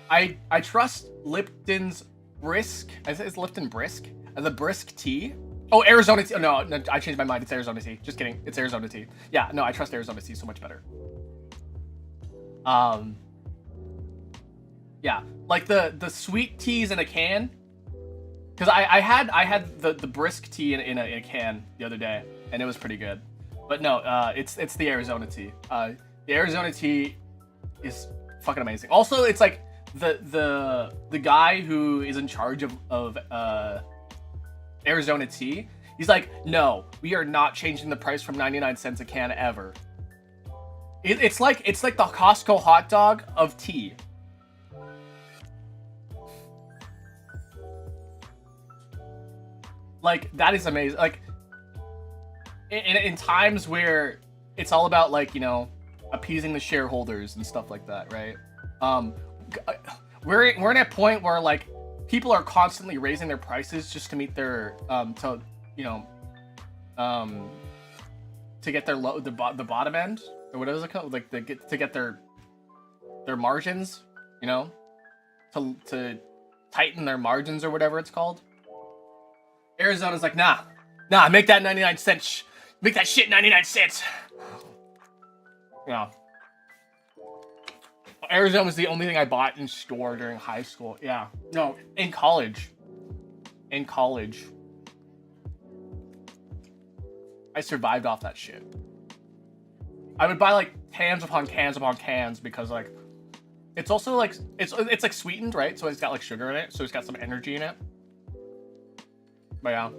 I trust Lipton's Brisk. Is Lipton Brisk? The Brisk tea. Oh, Arizona tea. No, I changed my mind. It's Arizona tea. Just kidding. It's Arizona tea. Yeah, no, I trust Arizona tea so much better. Yeah, like the sweet teas in a can. Because I had the Brisk tea in a can the other day, and it was pretty good. But no, it's the Arizona tea. The Arizona tea is fucking amazing. Also, it's like the guy who is in charge of Arizona tea. He's like, no, we are not changing the price from 99 cents a can ever. It's like the Costco hot dog of tea. Like, that is amazing. Like, in times where it's all about, like, you know, appeasing the shareholders and stuff like that, right? We're in a point where, like, people are constantly raising their prices just to meet their to get their the bottom end, or what is it called? Like, to get their margins, you know, to tighten their margins or whatever it's called. Arizona's like, nah, make that 99 cents, make that shit 99 cents. Yeah. Arizona was the only thing I bought in store during high school. Yeah. No, in college. I survived off that shit. I would buy like cans upon cans upon cans because like it's also like it's like sweetened, right? So it's got like sugar in it, so it's got some energy in it. But yeah.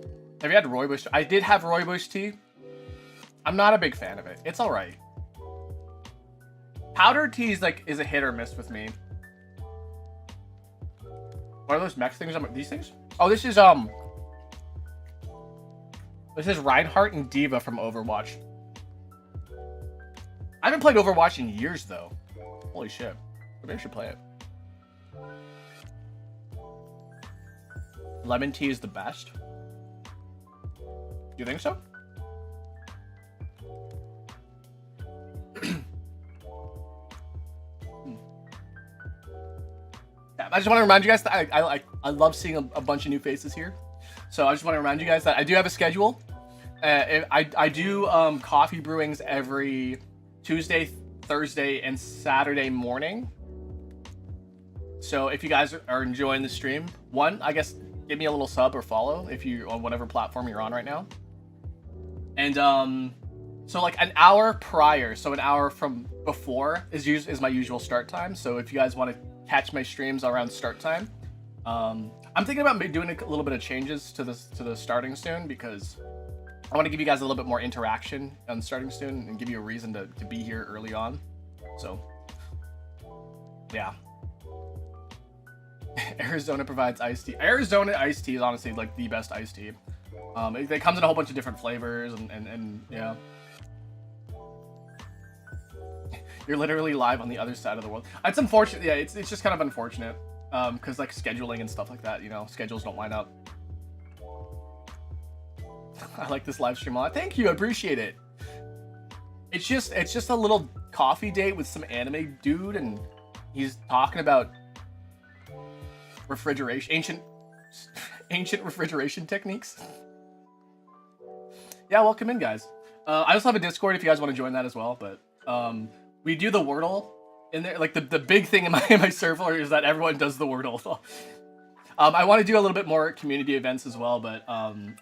Have you had rooibos? I did have rooibos tea. I'm not a big fan of it. It's alright. Powdered tea is like a hit or miss with me. What are those mech things? These things? Oh, this is Reinhardt and Diva from Overwatch. I haven't played Overwatch in years though. Holy shit. Maybe I should play it. Lemon tea is the best. You think so? I just want to remind you guys that I love seeing a bunch of new faces here. So I just want to remind you guys that I do have a schedule. I do coffee brewings every Tuesday, Thursday, and Saturday morning. So if you guys are enjoying the stream, I guess give me a little sub or follow if you on whatever platform you're on right now. And so like an hour prior, so an hour from before is my usual start time. So if you guys want to catch my streams around start time, I'm thinking about doing a little bit of changes to the starting soon because I want to give you guys a little bit more interaction on starting soon and give you a reason to be here early on. So yeah. Arizona provides iced tea. Arizona iced tea is honestly like the best iced tea. It comes in a whole bunch of different flavors and yeah. You're literally live on the other side of the world. It's unfortunate. Yeah, it's just kind of unfortunate. Because like scheduling and stuff like that, you know, schedules don't line up. I like this live stream a lot. Thank you, I appreciate it. It's just a little coffee date with some anime dude, and he's talking about refrigeration, ancient refrigeration techniques. Yeah, welcome in, guys. I also have a Discord if you guys want to join that as well. But we do the Wordle in there. Like the big thing in my server is that everyone does the Wordle. I want to do a little bit more community events as well, but I'm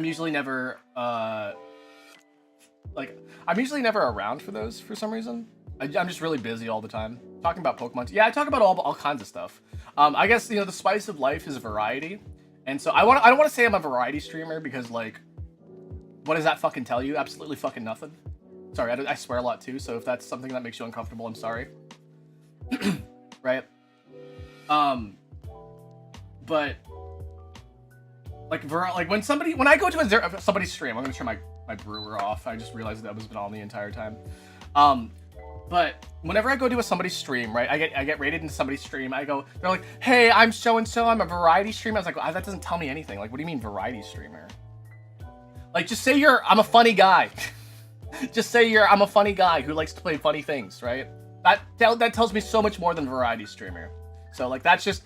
usually never around for those for some reason. I'm just really busy all the time talking about Pokemon. Yeah, I talk about all kinds of stuff. I guess, you know, the spice of life is variety, and so I don't want to say I'm a variety streamer because, like, what does that fucking tell you? Absolutely fucking nothing. Sorry, I swear a lot too, so if that's something that makes you uncomfortable, I'm sorry. Right? But like when I go to somebody's stream, I'm gonna turn my brewer off. I just realized that was been on the entire time. But whenever I go to somebody's stream, right, I get rated into somebody's stream. They're like, hey, I'm so and so. I'm a variety streamer. I was like, well, that doesn't tell me anything. Like, what do you mean variety streamer? Like, just say I'm a funny guy. Just say I'm a funny guy who likes to play funny things, right? That tells me so much more than variety streamer. So like that's just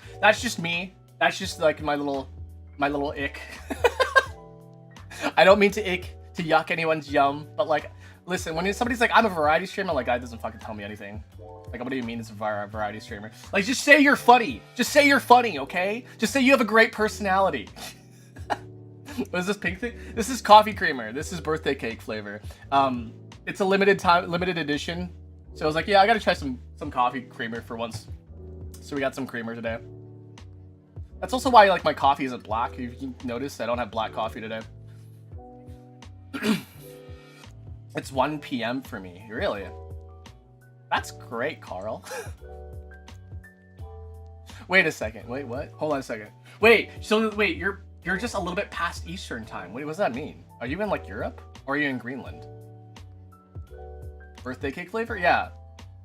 me. That's just like my little ick. I don't mean to yuck anyone's yum, but like, listen, when somebody's like, I'm a variety streamer, I'm like, that doesn't fucking tell me anything. Like, what do you mean it's a variety streamer? Like, just say you're funny. Just say you're funny, okay? Just say you have a great personality. What is this pink thing? This is coffee creamer. This is birthday cake flavor. It's a limited edition. So I was like, yeah, I gotta try some coffee creamer for once. So we got some creamer today. That's also why like my coffee isn't black. You can notice I don't have black coffee today. It's 1 p.m. for me. Really? That's great, Carl. Wait a second. Wait, what? Hold on a second. Wait, so wait, you're just a little bit past Eastern time. Wait, what does that mean? Are you in like Europe? Or are you in Greenland? Birthday cake flavor? Yeah.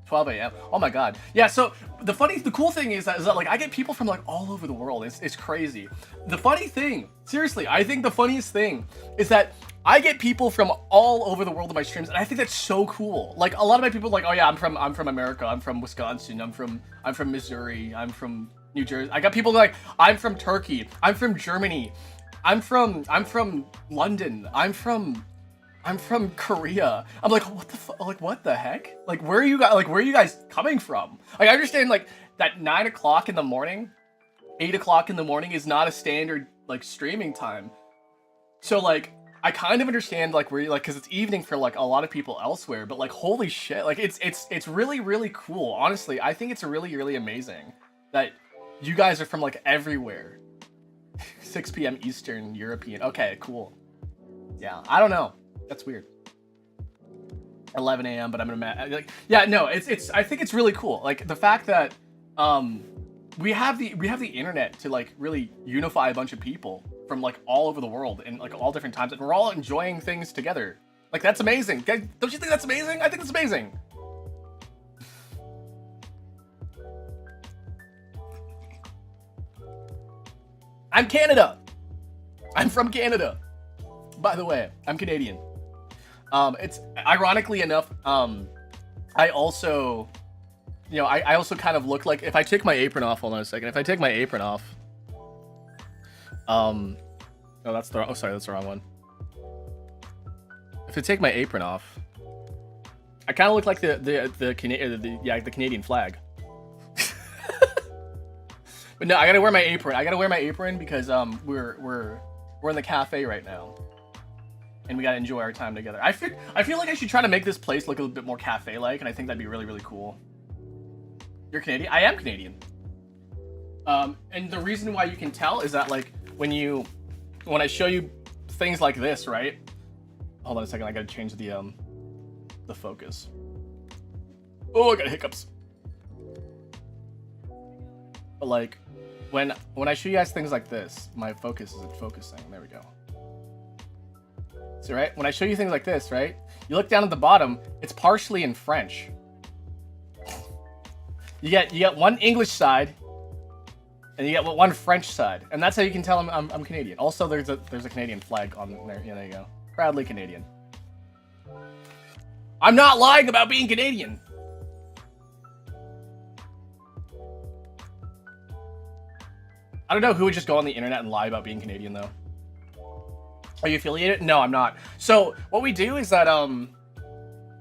12 a.m. Oh my god. Yeah, so the cool thing is that like I get people from like all over the world. It's crazy. The funny thing, seriously, I think the funniest thing is that I get people from all over the world in my streams, and I think that's so cool. Like a lot of my people are like, oh yeah, I'm from America, I'm from Wisconsin, I'm from Missouri, I'm from New Jersey. I got people like, I'm from Turkey, I'm from Germany, I'm from London, I'm from Korea. I'm like, what the heck? Like, where are you guys coming from? Like, I understand like that 9 o'clock in the morning, 8 o'clock in the morning is not a standard like streaming time. So like, I kind of understand like where you like, cause it's evening for like a lot of people elsewhere, but like, holy shit, like it's really, really cool. Honestly, I think it's really, really amazing that you guys are from like everywhere. 6 p.m. Eastern European. Okay, cool. Yeah, I don't know. That's weird. 11 a.m. but I'm gonna like, yeah, no, it's I think it's really cool. Like the fact that we have the internet to like really unify a bunch of people from like all over the world and like all different times, and we're all enjoying things together. Like that's amazing. Don't you think that's amazing? I think it's amazing. I'm Canada. I'm from Canada. By the way, I'm Canadian. It's ironically enough, I also, you know, I also kind of look like, if I take my apron off, hold on a second. If I take my apron off, oh, that's the, oh, sorry, that's the wrong one. If I take my apron off, I kind of look like the Canadian flag. But no, I gotta wear my apron. I gotta wear my apron because we're in the cafe right now, and we gotta enjoy our time together. I feel like I should try to make this place look a little bit more cafe-like, and I think that'd be really, really cool. You're Canadian? I am Canadian. And the reason why you can tell is that like when I show you things like this, right? Hold on a second. I gotta change the focus. Oh, I got hiccups. But like, when I show you guys things like this, my focus isn't focusing. There we go. So right, when I show you things like this, right, you look down at the bottom, it's partially in French. You get one English side, and you get one French side, and that's how you can tell I'm Canadian. Also, there's a Canadian flag on there. Yeah, there you go. Proudly Canadian. I'm not lying about being Canadian. I don't know who would just go on the internet and lie about being Canadian, though. Are you affiliated? No, I'm not. So what we do is that oh,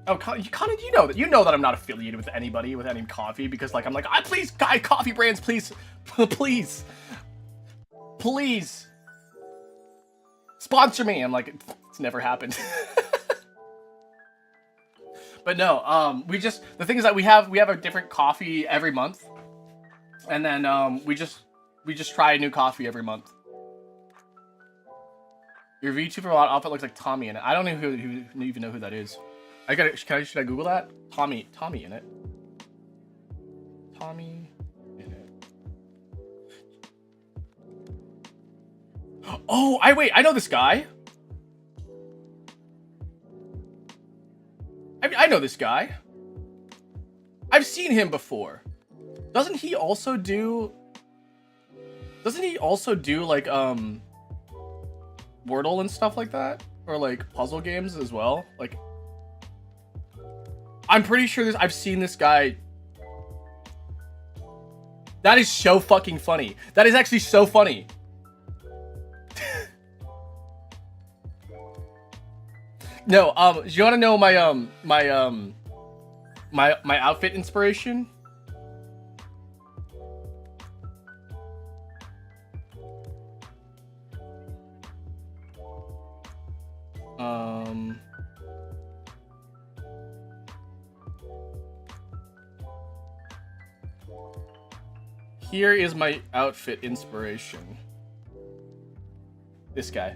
Connor, you know that I'm not affiliated with anybody with any coffee, because like I'm like, please, coffee brands, please, please, please sponsor me. I'm like, it's never happened. But no, the thing is that we have a different coffee every month, and then we just try a new coffee every month. Your VTuber outfit looks like Tommy in it. I don't even know who that is. Should I Google that? Tommy in it. Tommy in it. Oh, I know this guy. I know this guy. I've seen him before. Doesn't he also do like Wordle and stuff like that, or like puzzle games as well? Like, I'm pretty sure I've seen this guy. That is so fucking funny. That is actually so funny. No, do you want to know my outfit inspiration? Here is my outfit inspiration. This guy.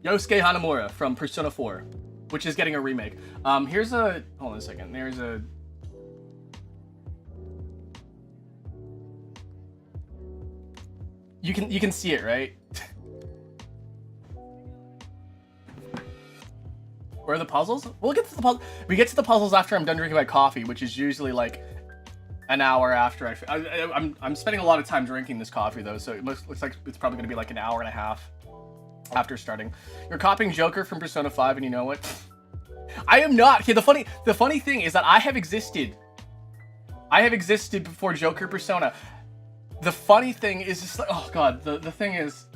Yosuke Hanamura from Persona 4, which is getting a remake. Here's a... Hold on a second. There's a... You can see it, right? Where are the puzzles? We'll get to the puzzles. We get to the puzzles after I'm done drinking my coffee, which is usually like an hour after I'm spending a lot of time drinking this coffee though, so it looks like it's probably gonna be like an hour and a half after starting. You're copying Joker from Persona 5, and you know what? I am not. Okay, the funny thing is that I have existed before Joker Persona. The funny thing is just like, oh god, the thing is,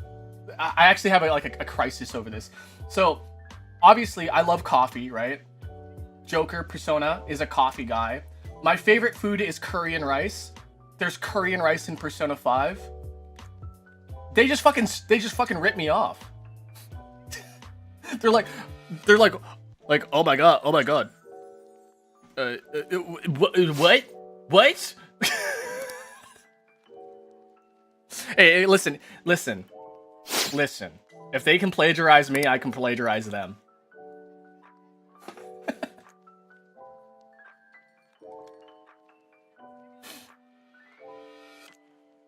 I actually have a crisis over this. So obviously I love coffee, right? Joker Persona is a coffee guy. My favorite food is curry and rice. There's curry and rice in Persona 5. They just fucking rip me off. they're like, oh my god. What? Hey, listen. If they can plagiarize me, I can plagiarize them.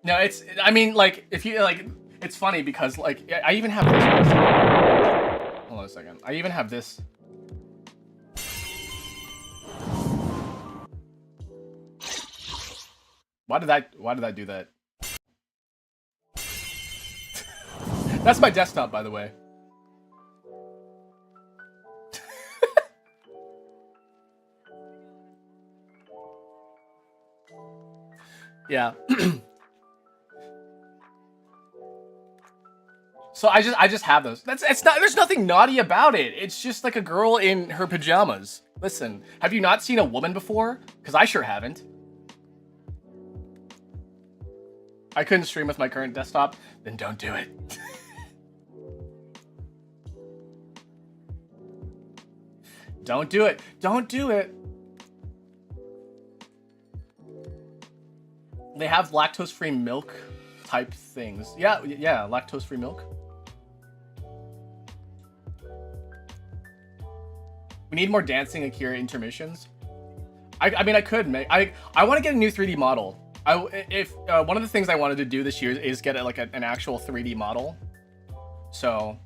No, I mean, like, if you, like, it's funny because, like, I even have this. Hold on a second. I even have this. Why did I do that? That's my desktop, by the way. Yeah. So I just have those. There's nothing naughty about it. It's just like a girl in her pajamas. Listen, have you not seen a woman before? Because I sure haven't. I couldn't stream with my current desktop. Then don't do it. Don't do it. Don't do it. They have lactose-free milk type things. Yeah, lactose-free milk. We need more dancing Akira intermissions. I mean, I could make... I want to get a new 3D model. One of the things I wanted to do this year is get an actual 3D model. So,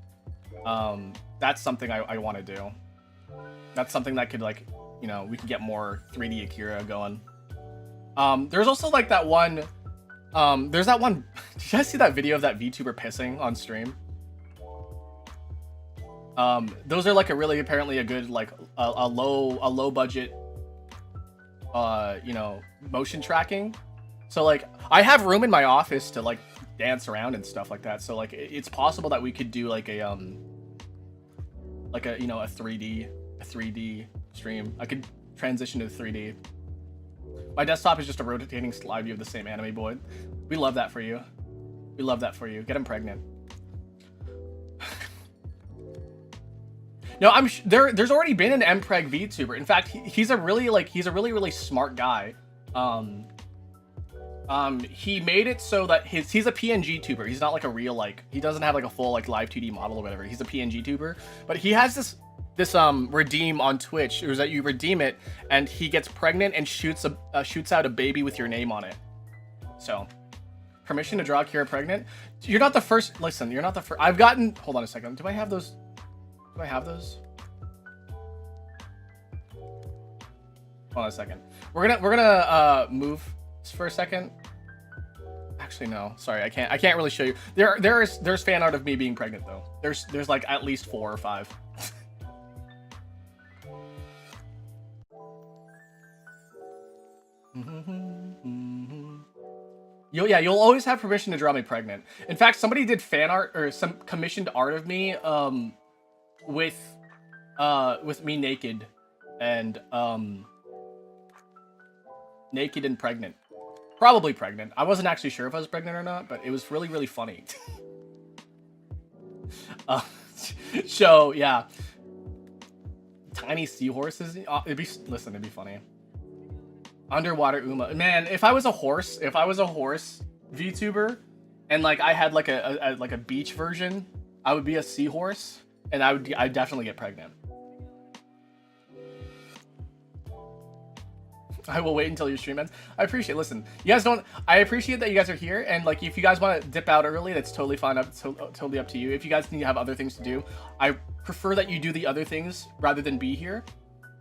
that's something I want to do. That's something that could, like, you know, we could get more 3D Akira going. There's also like that one, there's that one, did you guys see that video of that VTuber pissing on stream? Those are like apparently a good, like, a low budget, you know, motion tracking. So like, I have room in my office to like dance around and stuff like that. So like, it's possible that we could do like a, you know, a 3D stream. I could transition to 3D. My desktop is just a rotating slide view of the same anime boy. We love that for you. We love that for you. Get him pregnant. No, there's already been an mpreg VTuber. In fact, he's a really smart guy. He made it so that he's a PNG tuber. He's not like a real, like, he doesn't have like a full like live 2D model or whatever. He's a PNG tuber, but he has this redeem on Twitch. It was that you redeem it and he gets pregnant and shoots out a baby with your name on it. So, permission to draw Kira pregnant. You're not the first. Listen, you're not the first. I've gotten. Hold on a second. Do I have those? Do I have those? Hold on a second. We're gonna move for a second. Actually, no. Sorry, I can't really show you. There's fan art of me being pregnant though. There's like at least 4 or 5. You'll always have permission to draw me pregnant. In fact, somebody did fan art or some commissioned art of me with me naked and pregnant. Probably pregnant. I wasn't actually sure if I was pregnant or not, but it was really, really funny. So yeah, tiny seahorses. It'd be funny. Underwater Uma. Man, if I was a horse VTuber, and like I had like a beach version, I would be a seahorse, and I'd definitely get pregnant. I will wait until your stream ends. I appreciate. Listen, you guys don't. I appreciate that you guys are here, and like if you guys want to dip out early, that's totally fine. Totally up to you. If you guys need to have other things to do, I prefer that you do the other things rather than be here.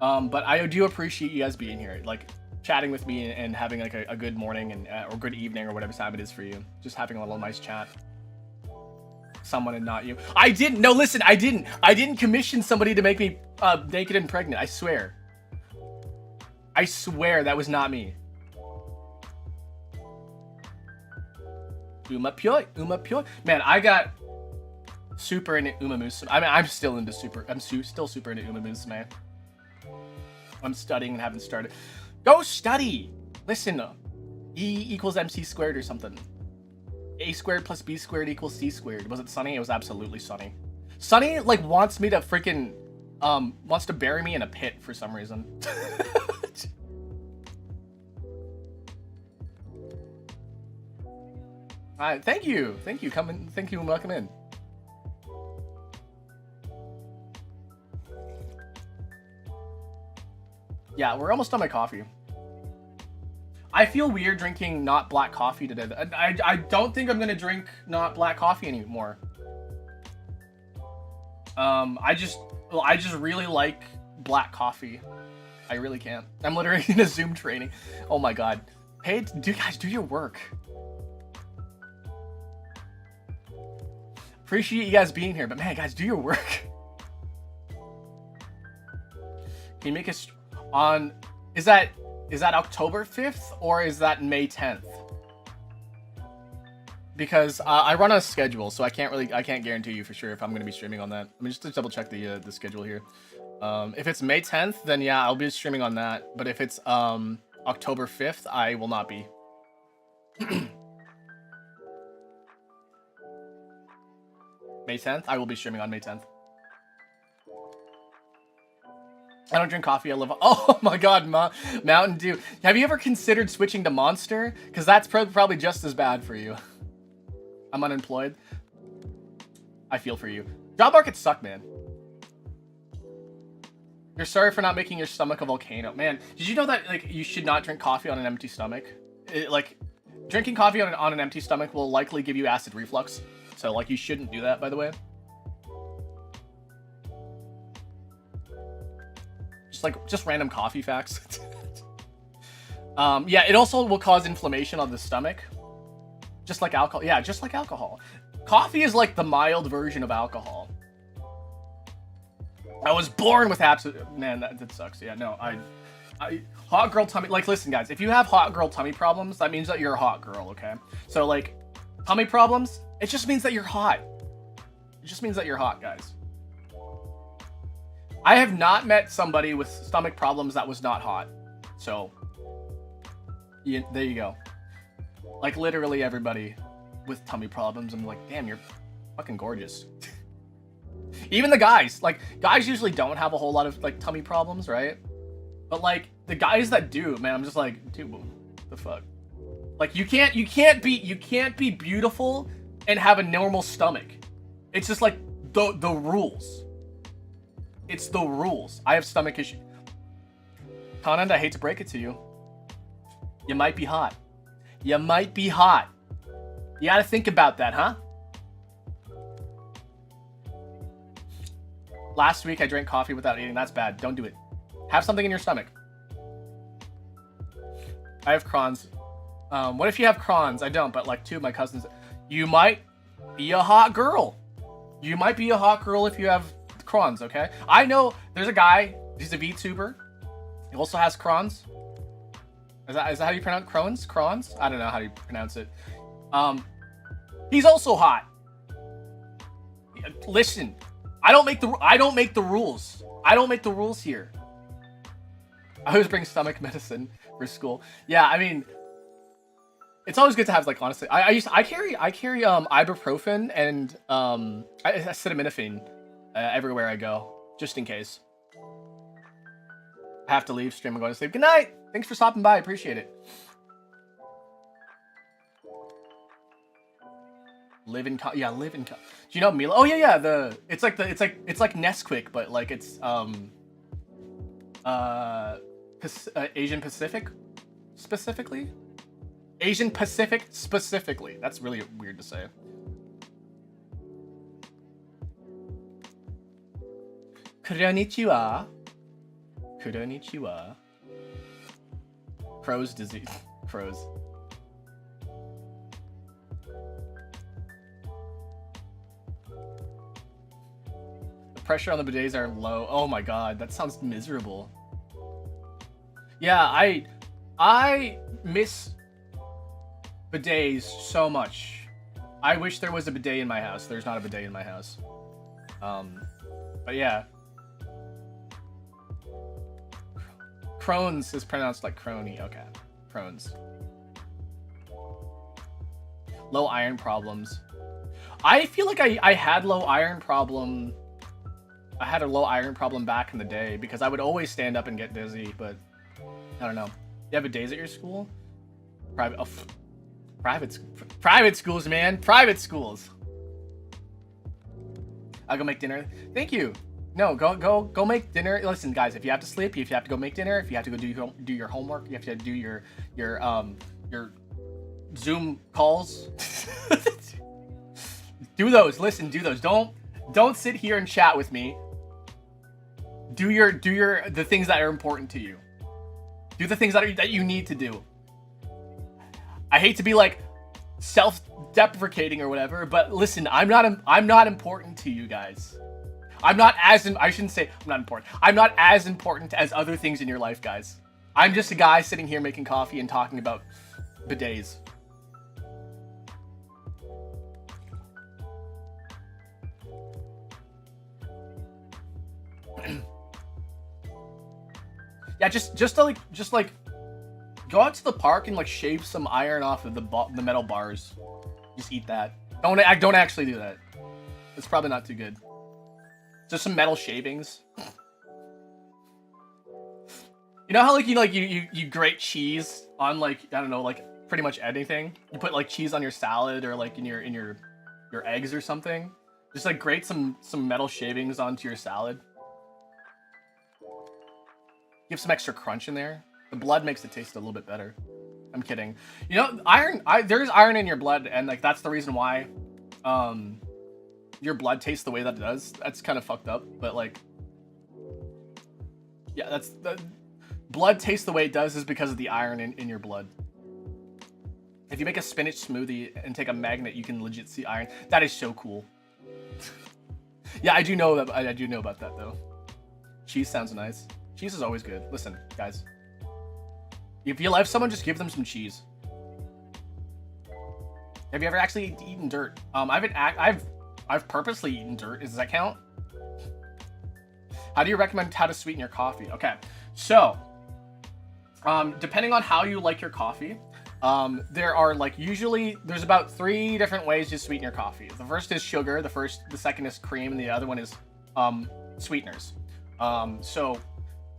But I do appreciate you guys being here, like chatting with me and having like a good morning and or good evening or whatever time it is for you. Just having a little nice chat. Someone and not you. I didn't. No, listen. I didn't commission somebody to make me naked and pregnant. I swear. I swear that was not me. Uma Pyo. Man, I got super into Uma Musume. I mean, I'm still into still super into Uma Musume. I'm studying and haven't started. Go study. Listen, E equals MC squared or something. A squared plus B squared equals C squared. Was it Sunny? It was absolutely Sunny. Sunny like wants me to freaking wants to bury me in a pit for some reason. Alright, thank you. Come in. Thank you and welcome in. Yeah, we're almost done my coffee. I feel weird drinking not black coffee today. I don't think I'm gonna drink not black coffee anymore. I just really like black coffee. I really can't. I'm literally in a Zoom training. Oh my god. Hey, guys, do your work. Appreciate you guys being here, but man, guys, do your work. Can you make us on? Is that October 5th or is that May 10th? Because I run on a schedule, so I can't guarantee you for sure if I'm gonna be streaming on that. Let me just double check the schedule here. If it's May 10th, then yeah, I'll be streaming on that. But if it's October 5th, I will not be. May 10th? I will be streaming on May 10th. I don't drink coffee, I live on... Oh my god, Mountain Dew. Have you ever considered switching to Monster? Because that's probably just as bad for you. I'm unemployed. I feel for you. Job markets suck, man. You're sorry for not making your stomach a volcano. Man, did you know that like you should not drink coffee on an empty stomach? Drinking coffee on an empty stomach will likely give you acid reflux. So, like, you shouldn't do that, by the way. Just random coffee facts. Yeah, it also will cause inflammation on the stomach. Just like alcohol. Yeah, just like alcohol. Coffee is like the mild version of alcohol. I was born with absolute... Man, that sucks. Yeah, no, hot girl tummy... Like, listen, guys, if you have hot girl tummy problems, that means that you're a hot girl, okay? So, like, tummy problems... It just means that you're hot. It just means that you're hot, guys. I have not met somebody with stomach problems that was not hot. So, yeah, there you go. Like, literally everybody with tummy problems, I'm like, damn, you're fucking gorgeous. Even the guys. Like, guys usually don't have a whole lot of, like, tummy problems, right? But, like, the guys that do, man, I'm just like, dude, what the fuck? Like, you can't be beautiful and have a normal stomach. It's just like the rules. It's the rules. I have stomach issues. Conant, I hate to break it to you. You might be hot. You might be hot. You gotta think about that, huh? Last week I drank coffee without eating. That's bad. Don't do it. Have something in your stomach. I have Crohn's. What if you have Crohn's? I don't, but like two of my cousins... You might be a hot girl. You might be a hot girl if you have Crohn's, okay? I know there's a guy, he's a VTuber. He also has Crohn's. Is that how you pronounce Crohn's? Crohn's? I don't know how you pronounce it. He's also hot. Listen, I don't make the rules. I don't make the rules here. I always bring stomach medicine for school. Yeah, I mean, it's always good to have, like, honestly, I carry ibuprofen and acetaminophen everywhere I go, just in case. I have to leave stream and go to sleep. Good night. Thanks for stopping by. Appreciate it. Live in Do you know Mila? Oh yeah. It's like Nesquik, but like it's Asian Pacific specifically. Asian Pacific specifically. That's really weird to say. Konnichiwa. Konnichiwa. Crow's disease. Crows. The pressure on the bidets are low. Oh my god, that sounds miserable. Yeah, I miss bidets so much. I wish there was a bidet in my house. There's not a bidet in my house. But yeah. Crohn's is pronounced like crony. Okay. Crohn's. Low iron problems. I feel like I had low iron problem. I had a low iron problem back in the day because I would always stand up and get dizzy, but I don't know. You have bidets at your school? Private schools, man. Private schools. I'll go make dinner. Thank you. No, go make dinner. Listen, guys, if you have to sleep, if you have to go make dinner, if you have to go do your homework, you have to do your Zoom calls. Do those. Listen, do those. Don't sit here and chat with me. Do the things that are important to you. Do the things that you need to do. I hate to be like self-deprecating or whatever, but listen, I'm not important to you guys. I shouldn't say I'm not important. I'm not as important as other things in your life, guys. I'm just a guy sitting here making coffee and talking about bidets. Yeah, just like go out to the park and like shave some iron off of the metal bars. Just eat that. Don't actually do that. It's probably not too good. Just some metal shavings. You know how like you grate cheese on like, I don't know, like pretty much anything. You put like cheese on your salad or like in your eggs or something. Just like grate some metal shavings onto your salad. Give some extra crunch in there. The blood makes it taste a little bit better. I'm kidding. You know, there's iron in your blood, and like that's the reason why your blood tastes the way that it does. That's kind of fucked up, but like, yeah, that's the blood tastes the way it does is because of the iron in your blood. If you make a spinach smoothie and take a magnet, you can legit see iron. That is so cool. Yeah, I do know that. I do know about that though. Cheese sounds nice. Cheese is always good. Listen, guys. If you love someone, just give them some cheese. Have you ever actually eaten dirt? I've purposely eaten dirt. Does that count? How do you recommend how to sweeten your coffee? Okay, so depending on how you like your coffee, there are like there's about 3 different ways to sweeten your coffee. The first is sugar. The second is cream, and the other one is sweeteners. So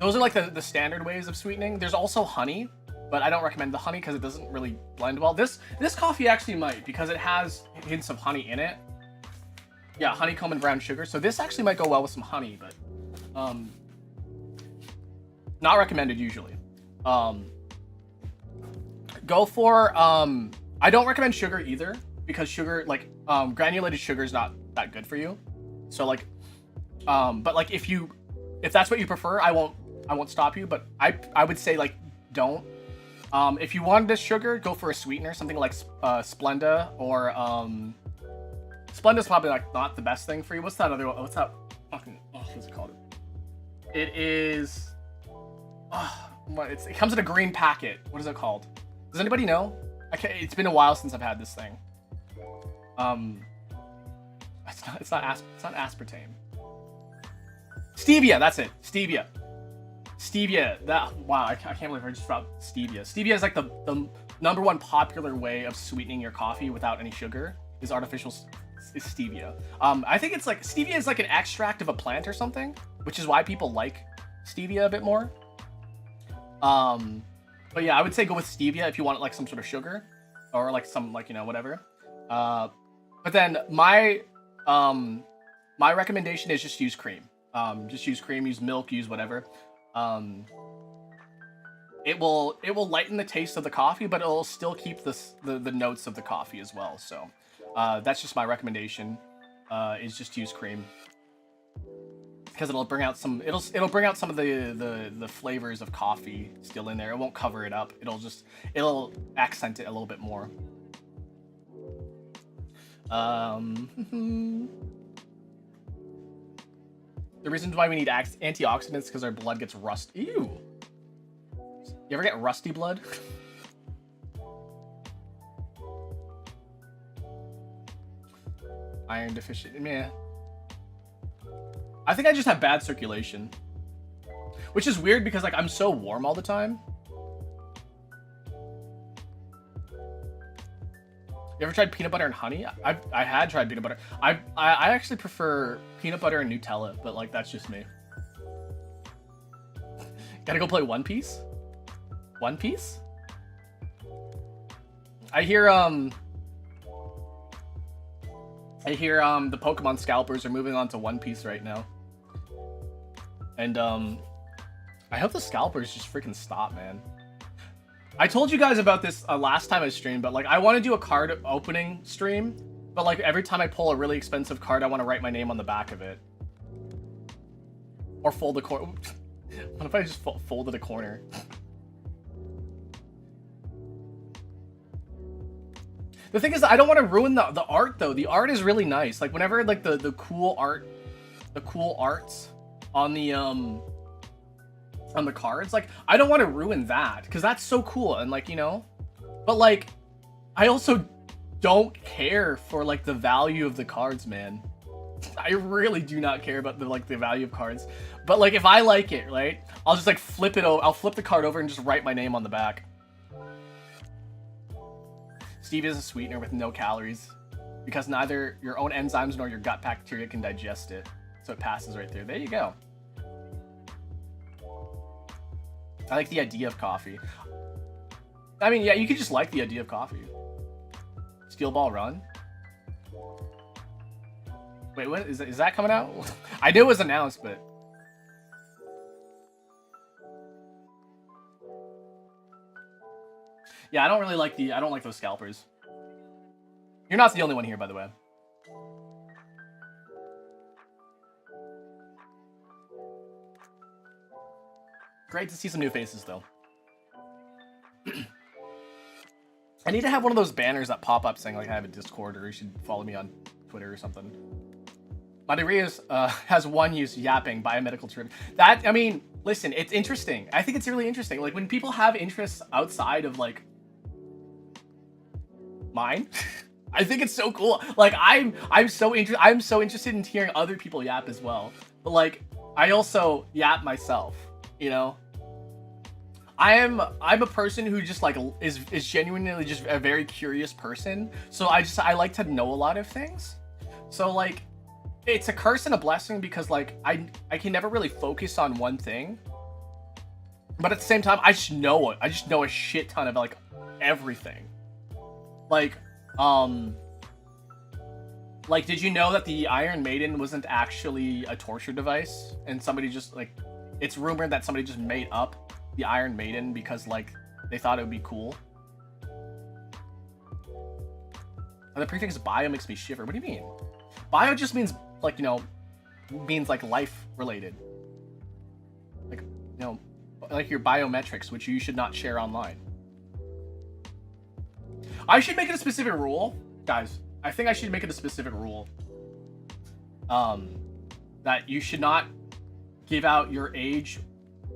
those are like the standard ways of sweetening. There's also honey, but I don't recommend the honey because it doesn't really blend well. This coffee actually might, because it has hints of honey in it. Yeah, honeycomb and brown sugar. So this actually might go well with some honey, but not recommended usually. Go for I don't recommend sugar either, because sugar, like granulated sugar, is not that good for you. So like but like if that's what you prefer, I won't stop you, but I would say like don't. If you wanted this sugar, go for a sweetener, something like Splenda, or Splenda's probably like not the best thing for you. What's that other one? What's that fucking, what's it called? It is it comes in a green packet. What is it called? Does anybody know? It's been a while since I've had this thing. It's not aspartame. Stevia, that's it. Stevia. Wow, I can't believe I just dropped stevia. Stevia is like the #1 popular way of sweetening your coffee without any sugar. Is stevia. I think it's like stevia is like an extract of a plant or something, which is why people like stevia a bit more. But yeah, I would say go with stevia if you want like some sort of sugar, or like some like, you know, whatever. But then my recommendation is just use cream. Just use cream, use milk, use whatever. It will lighten the taste of the coffee, but it'll still keep the notes of the coffee as well. So that's just my recommendation. Is just use cream, because it'll bring out some of the flavors of coffee still in there. It won't cover it up. It'll accent it a little bit more. The reasons why we need antioxidants because our blood gets rusty. Ew. You ever get rusty blood? Iron deficient. Meh. I think I just have bad circulation, which is weird because like I'm so warm all the time. You ever tried peanut butter and honey? I had tried peanut butter. I actually prefer peanut butter and Nutella, but like that's just me. Gotta go play One Piece? One Piece? I hear the Pokemon scalpers are moving on to One Piece right now. And I hope the scalpers just freaking stop, man. I told you guys about this last time I streamed, but like I want to do a card opening stream, but like every time I pull a really expensive card, I want to write my name on the back of it. Or fold the corner. What if I just folded a corner? The thing is, I don't want to ruin the art though. The art is really nice. Like whenever like the cool arts on the cards, like I don't want to ruin that because that's so cool and like, you know, but like I also don't care for like the value of the cards, man. I really do not care about the value of cards, but like if I like it, right, I'll just like flip it over. I'll flip the card over and just write my name on the back. Stevia is a sweetener with no calories because neither your own enzymes nor your gut bacteria can digest it, so it passes right through. There you go. I like the idea of coffee. I mean, yeah, you could just like the idea of coffee. Steel Ball Run? Wait, what is that coming out? I knew it was announced, but yeah, I don't really like I don't like those scalpers. You're not the only one here, by the way. Great to see some new faces, though. I need to have one of those banners that pop up saying, like, I have a Discord, or you should follow me on Twitter or something. Madarias has one use, yapping, biomedical trip. That, I mean, listen, it's interesting. I think it's really interesting. Like, when people have interests outside of, like, mine, I think it's so cool. Like, I'm so interested in hearing other people yap as well. But, like, I also yap myself. You know, I'm a person who just like is genuinely just a very curious person. So I like to know a lot of things. So like, it's a curse and a blessing because like I can never really focus on one thing. But at the same time, I just know a shit ton of like everything. Like did you know that the Iron Maiden wasn't actually a torture device, and somebody just like, it's rumored that somebody just made up the Iron Maiden because, like, they thought it would be cool. And the prefix bio makes me shiver. What do you mean? Bio just means, like, you know, means, like, life-related. Like, you know, like your biometrics, which you should not share online. I should make it a specific rule. Guys, I think I should make it a specific rule. That you should not give out your age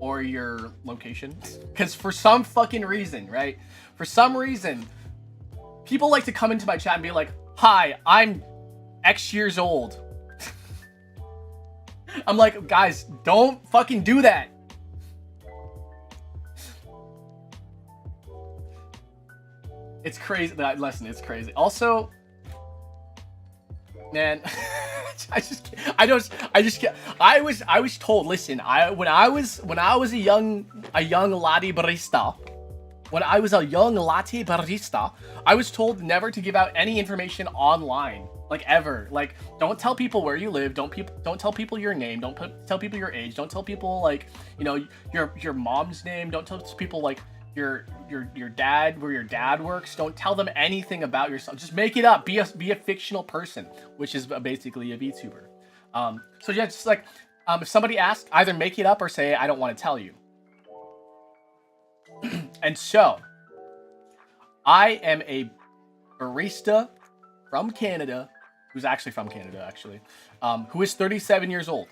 or your location, because for some fucking reason, right? For some reason, people like to come into my chat and be like, "Hi, I'm X years old." I'm like, guys, don't fucking do that. It's crazy. Listen, it's crazy. Also, man. I was told, listen, when I was a young laddie barista, when I was a young latte barista, I was told never to give out any information online, like ever. Like, don't tell people where you live. Don't tell people your name. Don't tell people your age. Don't tell people like, you know, your mom's name. Don't tell people like your dad, where your dad works. Don't tell them anything about yourself. Just make it up. Be a fictional person, which is basically a VTuber. So yeah, just like if somebody asks, either make it up or say I don't want to tell you. And so, I am a barista from Canada, who's actually from Canada, actually, who is 37 years old.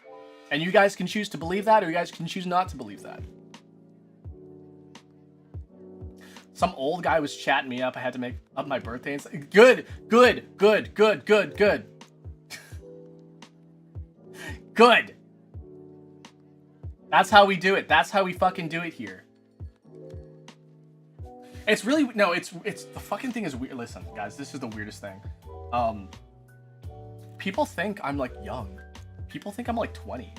And you guys can choose to believe that, or you guys can choose not to believe that. Some old guy was chatting me up. I had to make up my birthday. And say, good. Good. That's how we do it. That's how we fucking do it here. It's really, no, it's the fucking thing is weird. Listen, guys, this is the weirdest thing. People think I'm like young. People think I'm like 20.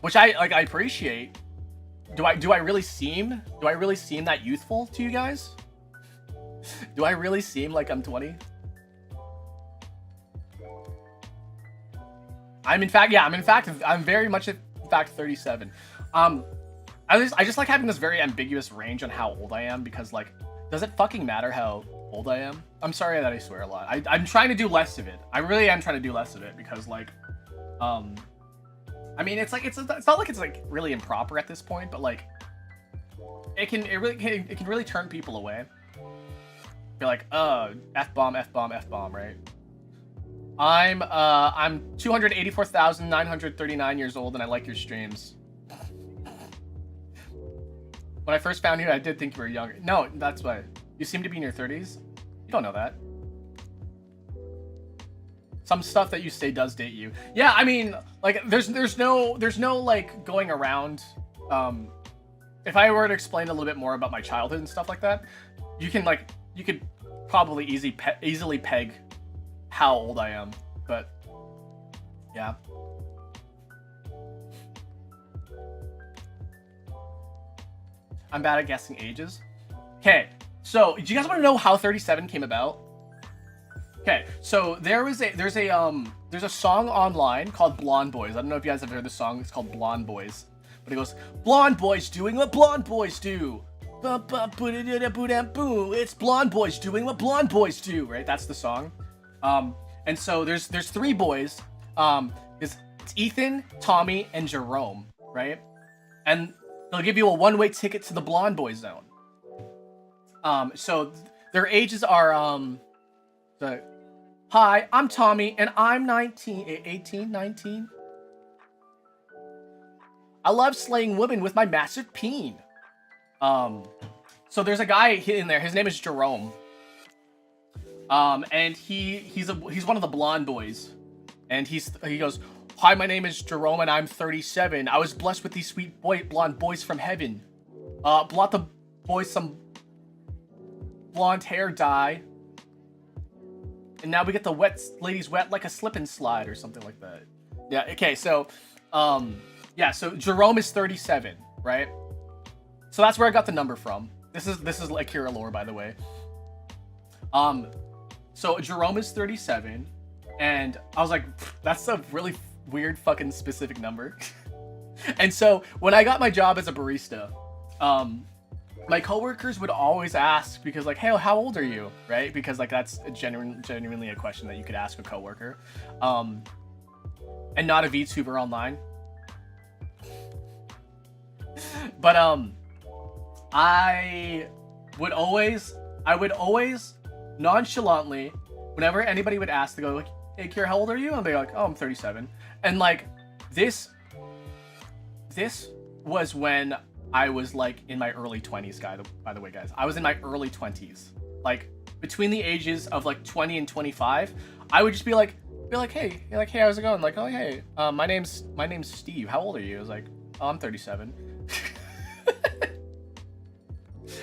Which I appreciate. Do I really seem that youthful to you guys? Do I really seem like I'm 20? I'm very much in fact 37. I just like having this very ambiguous range on how old I am, because like, does it fucking matter how old I am? I'm sorry that I swear a lot. I'm trying to do less of it. I really am trying to do less of it, because like, I mean, it's not like it's like really improper at this point, but like, it can really turn people away. Be like, F-bomb, right? I'm 284,939 years old, and I like your streams. When I first found you, I did think you were younger. No, that's why. You seem to be in your 30s. You don't know that. Some stuff that you say does date you. Yeah, I mean, like, there's no like going around. If I were to explain a little bit more about my childhood and stuff like that, you could probably easily peg how old I am. But yeah. I'm bad at guessing ages. Okay, so do you guys want to know how 37 came about? Okay, so there's a song online called Blonde Boys. I don't know if you guys have heard the song. It's called Blonde Boys. But it goes, blonde boys doing what blonde boys do. It's blonde boys doing what blonde boys do, right? That's the song. And so there's three boys. It's Ethan, Tommy, and Jerome, right? And they'll give you a one-way ticket to the Blonde Boys zone. So their ages are hi, I'm Tommy, and I'm 18, 19. I love slaying women with my massive peen. So there's a guy in there. His name is Jerome. And he's one of the Blonde Boys, and he goes, hi, my name is Jerome, and I'm 37. I was blessed with these sweet blonde boys from heaven. Brought the boys some blonde hair dye, and now we get the ladies wet like a slip and slide or something like that. Yeah. Okay. So, yeah. So Jerome is 37, right? So that's where I got the number from. This is Akira lore, by the way. So Jerome is 37, and I was like, that's a really weird fucking specific number. And so when I got my job as a barista, my coworkers would always ask, because like, hey, how old are you, right? Because like that's genuinely a question that you could ask a coworker, and not a VTuber online. But I would always nonchalantly, whenever anybody would ask, they go like, hey Kira, how old are you? And they're like, oh, I'm 37. And like, this was when I was like in my early 20s, by the way, guys. I was in my early 20s. Like, between the ages of like 20 and 25, I would just be like, hey, how's it going? Like, oh, hey, my name's Steve. How old are you? I was like, oh, I'm 37.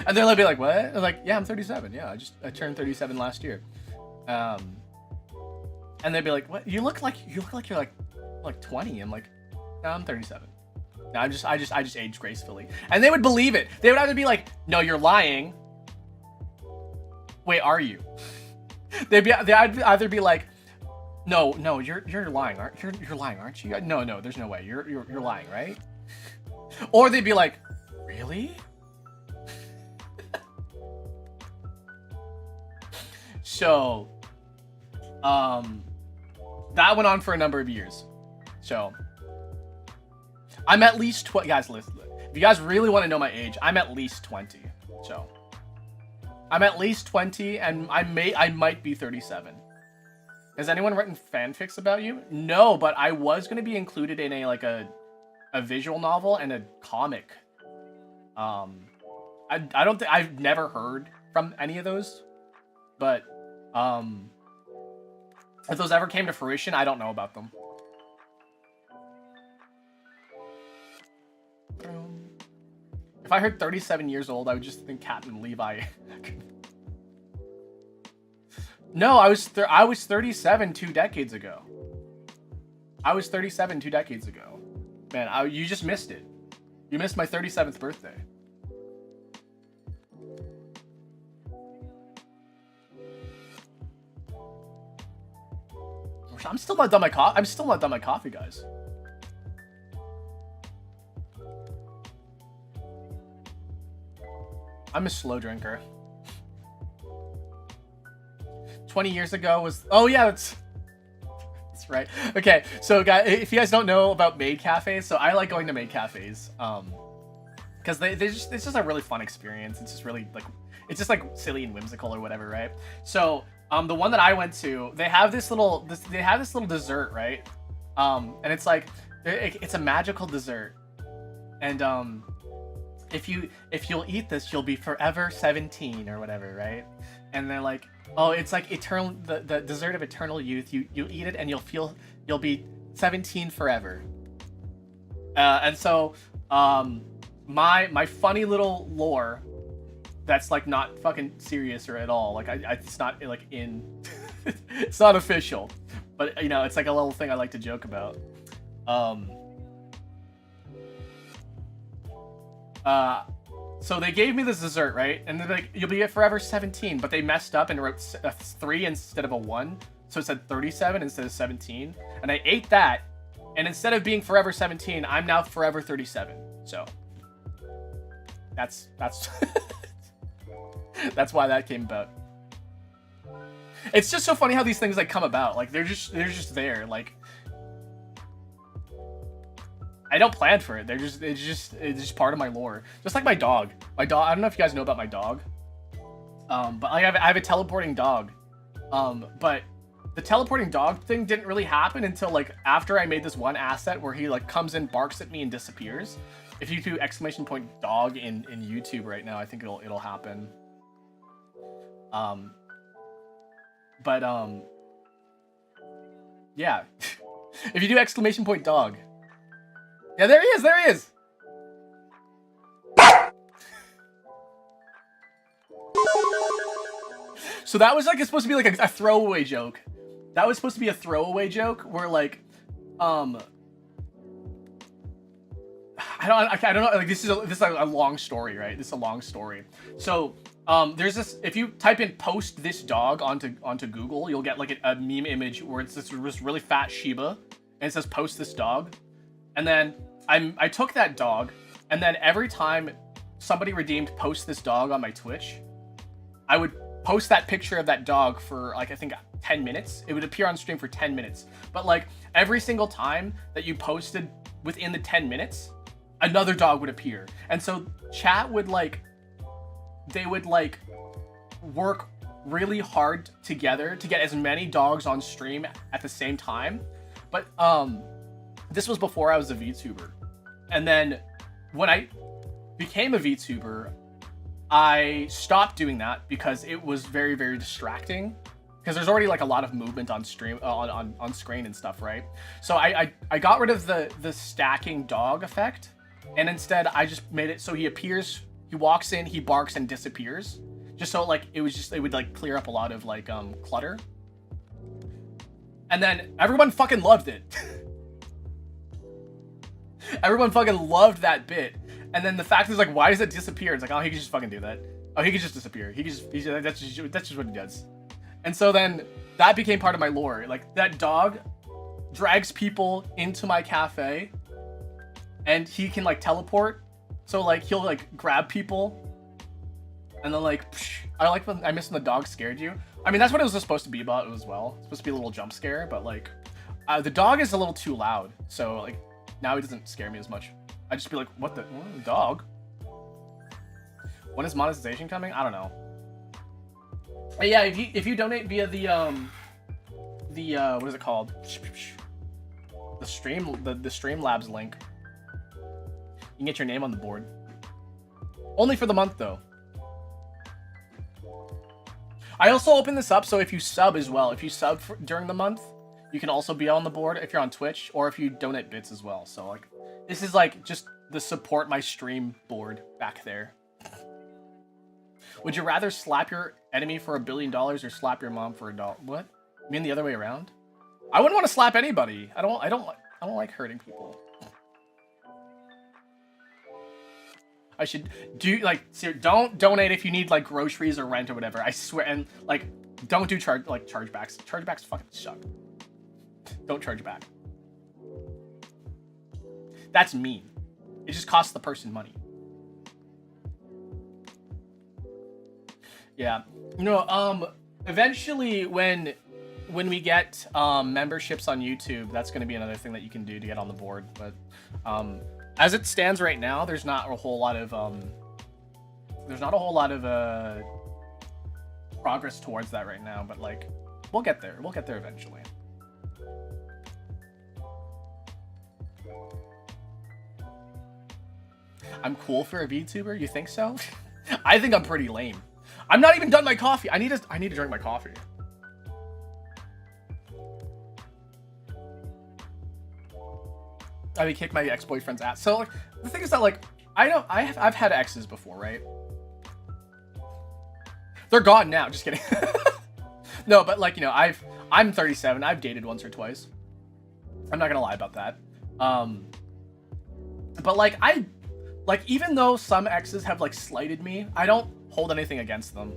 And they'll be like, what? I was like, yeah, I'm 37. Yeah, I turned 37 last year. And they'd be like, what? You look like you're like 20. I'm like, no, I'm 37. No, I just aged gracefully. And they would believe it. They would either be like, no, you're lying. Wait, are you? They'd either be like, no, you're lying, you're lying, aren't you? No, there's no way. You're lying, right? Or they'd be like, really? So, that went on for a number of years. So, I'm at least 20. Guys, listen. If you guys really want to know my age, I'm at least 20. So, I'm at least 20, and I might be 37. Has anyone written fanfics about you? No, but I was gonna be included in a visual novel and a comic. I don't think I've never heard from any of those, but if those ever came to fruition, I don't know about them. If I heard 37 years old, I would just think Captain Levi. No, I was 37 2 decades ago. I was 37 2 decades ago. Man, you just missed it. You missed my 37th birthday. I'm still not done my coffee, guys. I'm a slow drinker. 20 years ago was... Oh, yeah, that's right. Okay, so guys, if you guys don't know about maid cafes, so I like going to maid cafes. Because it's just a really fun experience. It's just really, like... It's just, like, silly and whimsical or whatever, right? So, the one that I went to, they have this little dessert, right? And it's like... It's a magical dessert. And, if you'll eat this, you'll be forever 17 or whatever, right? And they're like, oh, it's like eternal, the dessert of eternal youth. You eat it and you'll be 17 forever. And so, my funny little lore, that's like not fucking serious or at all. Like it's not like it's not official, but you know, it's like a little thing I like to joke about. So they gave me this dessert, right? And they're like, you'll be forever 17, but they messed up and wrote a 3 instead of a 1. So it said 37 instead of 17. And I ate that, and instead of being forever 17, I'm now forever 37. So that's that's why that came about. It's just so funny how these things like come about. Like they're just there. Like I don't plan for it. It's just part of my lore. Just like my dog. I don't know if you guys know about my dog. But I have a teleporting dog. But the teleporting dog thing didn't really happen until like after I made this one asset where he like comes in, barks at me, and disappears. If you do !dog in YouTube right now, I think it'll happen. Yeah. If you do !dog. Yeah, there he is! So that was like, it's supposed to be like a throwaway joke. That was supposed to be a throwaway joke where like, I don't know, like this is a long story, right? This is a long story. So, there's this, if you type in post this dog onto Google, you'll get like a meme image where it's this really fat Shiba, and it says post this dog. And then I took that dog, and then every time somebody redeemed post this dog on my Twitch, I would post that picture of that dog for like, I think 10 minutes. It would appear on stream for 10 minutes. But like every single time that you posted within the 10 minutes, another dog would appear. And so chat would like, they would like work really hard together to get as many dogs on stream at the same time. But this was before I was a VTuber. And then when I became a VTuber, I stopped doing that because it was very, very distracting. Because there's already like a lot of movement on stream, on screen and stuff, right? So I got rid of the stacking dog effect, and instead I just made it so he appears, he walks in, he barks and disappears, just so like it would like clear up a lot of like clutter. And then everyone fucking loved it. Everyone fucking loved that bit. And then the fact is, like, why does it disappear? It's like, oh, he could just fucking do that. Oh, he could just disappear. That's just what he does. And so then that became part of my lore. Like, that dog drags people into my cafe, and he can, like, teleport. So, like, he'll, like, grab people, and then, like, psh, I miss when the dog scared you. I mean, that's what it was supposed to be about as well. It's supposed to be a little jump scare, but, like, the dog is a little too loud. So, like, now he doesn't scare me as much. I just be like, what the dog? When is monetization coming? I don't know. But yeah, if you donate via the what is it called? The Streamlabs link, you can get your name on the board. Only for the month though. I also opened this up so if you sub as well, if you sub during the month, you can also be on the board if you're on Twitch or if you donate bits as well. So like, this is like just the support my stream board back there. Would you rather slap your enemy for $1 billion or slap your mom for $1? What? You mean the other way around? I wouldn't want to slap anybody. I don't like hurting people. I should do like don't donate if you need like groceries or rent or whatever. I swear, and like don't do chargebacks. Chargebacks fucking suck. Don't charge back. That's mean. It just costs the person money. Yeah. You know, eventually when we get memberships on YouTube, that's going to be another thing that you can do to get on the board. But as it stands right now, there's not a whole lot of progress towards that right now. But like, we'll get there. We'll get there eventually. I'm cool for a VTuber? You think so? I think I'm pretty lame. I'm not even done my coffee. I need to drink my coffee. I mean, kick my ex-boyfriend's ass. So like, the thing is that like, I've had exes before, right? They're gone now. Just kidding. No, but like, you know, I'm 37. I've dated once or twice. I'm not gonna lie about that. But like even though some exes have like slighted me, I don't hold anything against them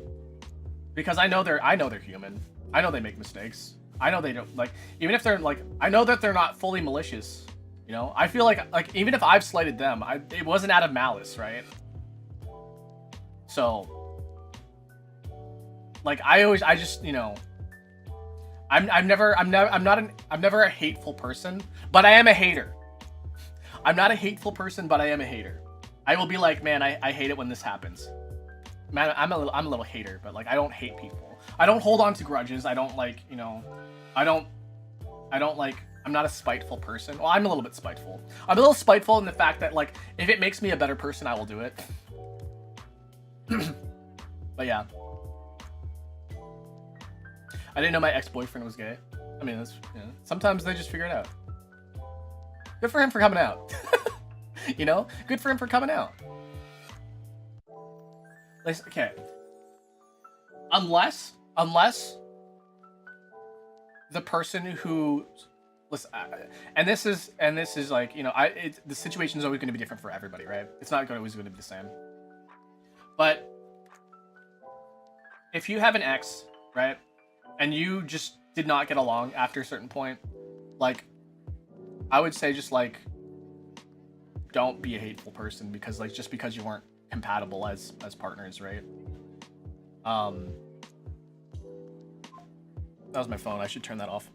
because I know they're human. I know they make mistakes. I know they don't like, even if they're like, I know that they're not fully malicious. You know, I feel like even if I've slighted them, it wasn't out of malice, right? So like I just, you know, I'm never a hateful person, but I am a hater. I'm not a hateful person, but I am a hater. I will be like, man, I hate it when this happens. Man, I'm a little hater, but like I don't hate people. I don't hold on to grudges. I don't like, you know, I don't like, I'm not a spiteful person. Well, I'm a little bit spiteful. I'm a little spiteful in the fact that like, if it makes me a better person, I will do it. But yeah. I didn't know my ex-boyfriend was gay. I mean, that's, you know, sometimes they just figure it out. Good for him for coming out. You know? Good for him for coming out. Okay. Unless the person who, listen, and this is like, you know, the situation is always going to be different for everybody, right? It's not always going to be the same. But if you have an ex, right, and you just did not get along after a certain point, like, I would say just like, don't be a hateful person because like, just because you weren't compatible as partners, right? That was my phone. I should turn that off.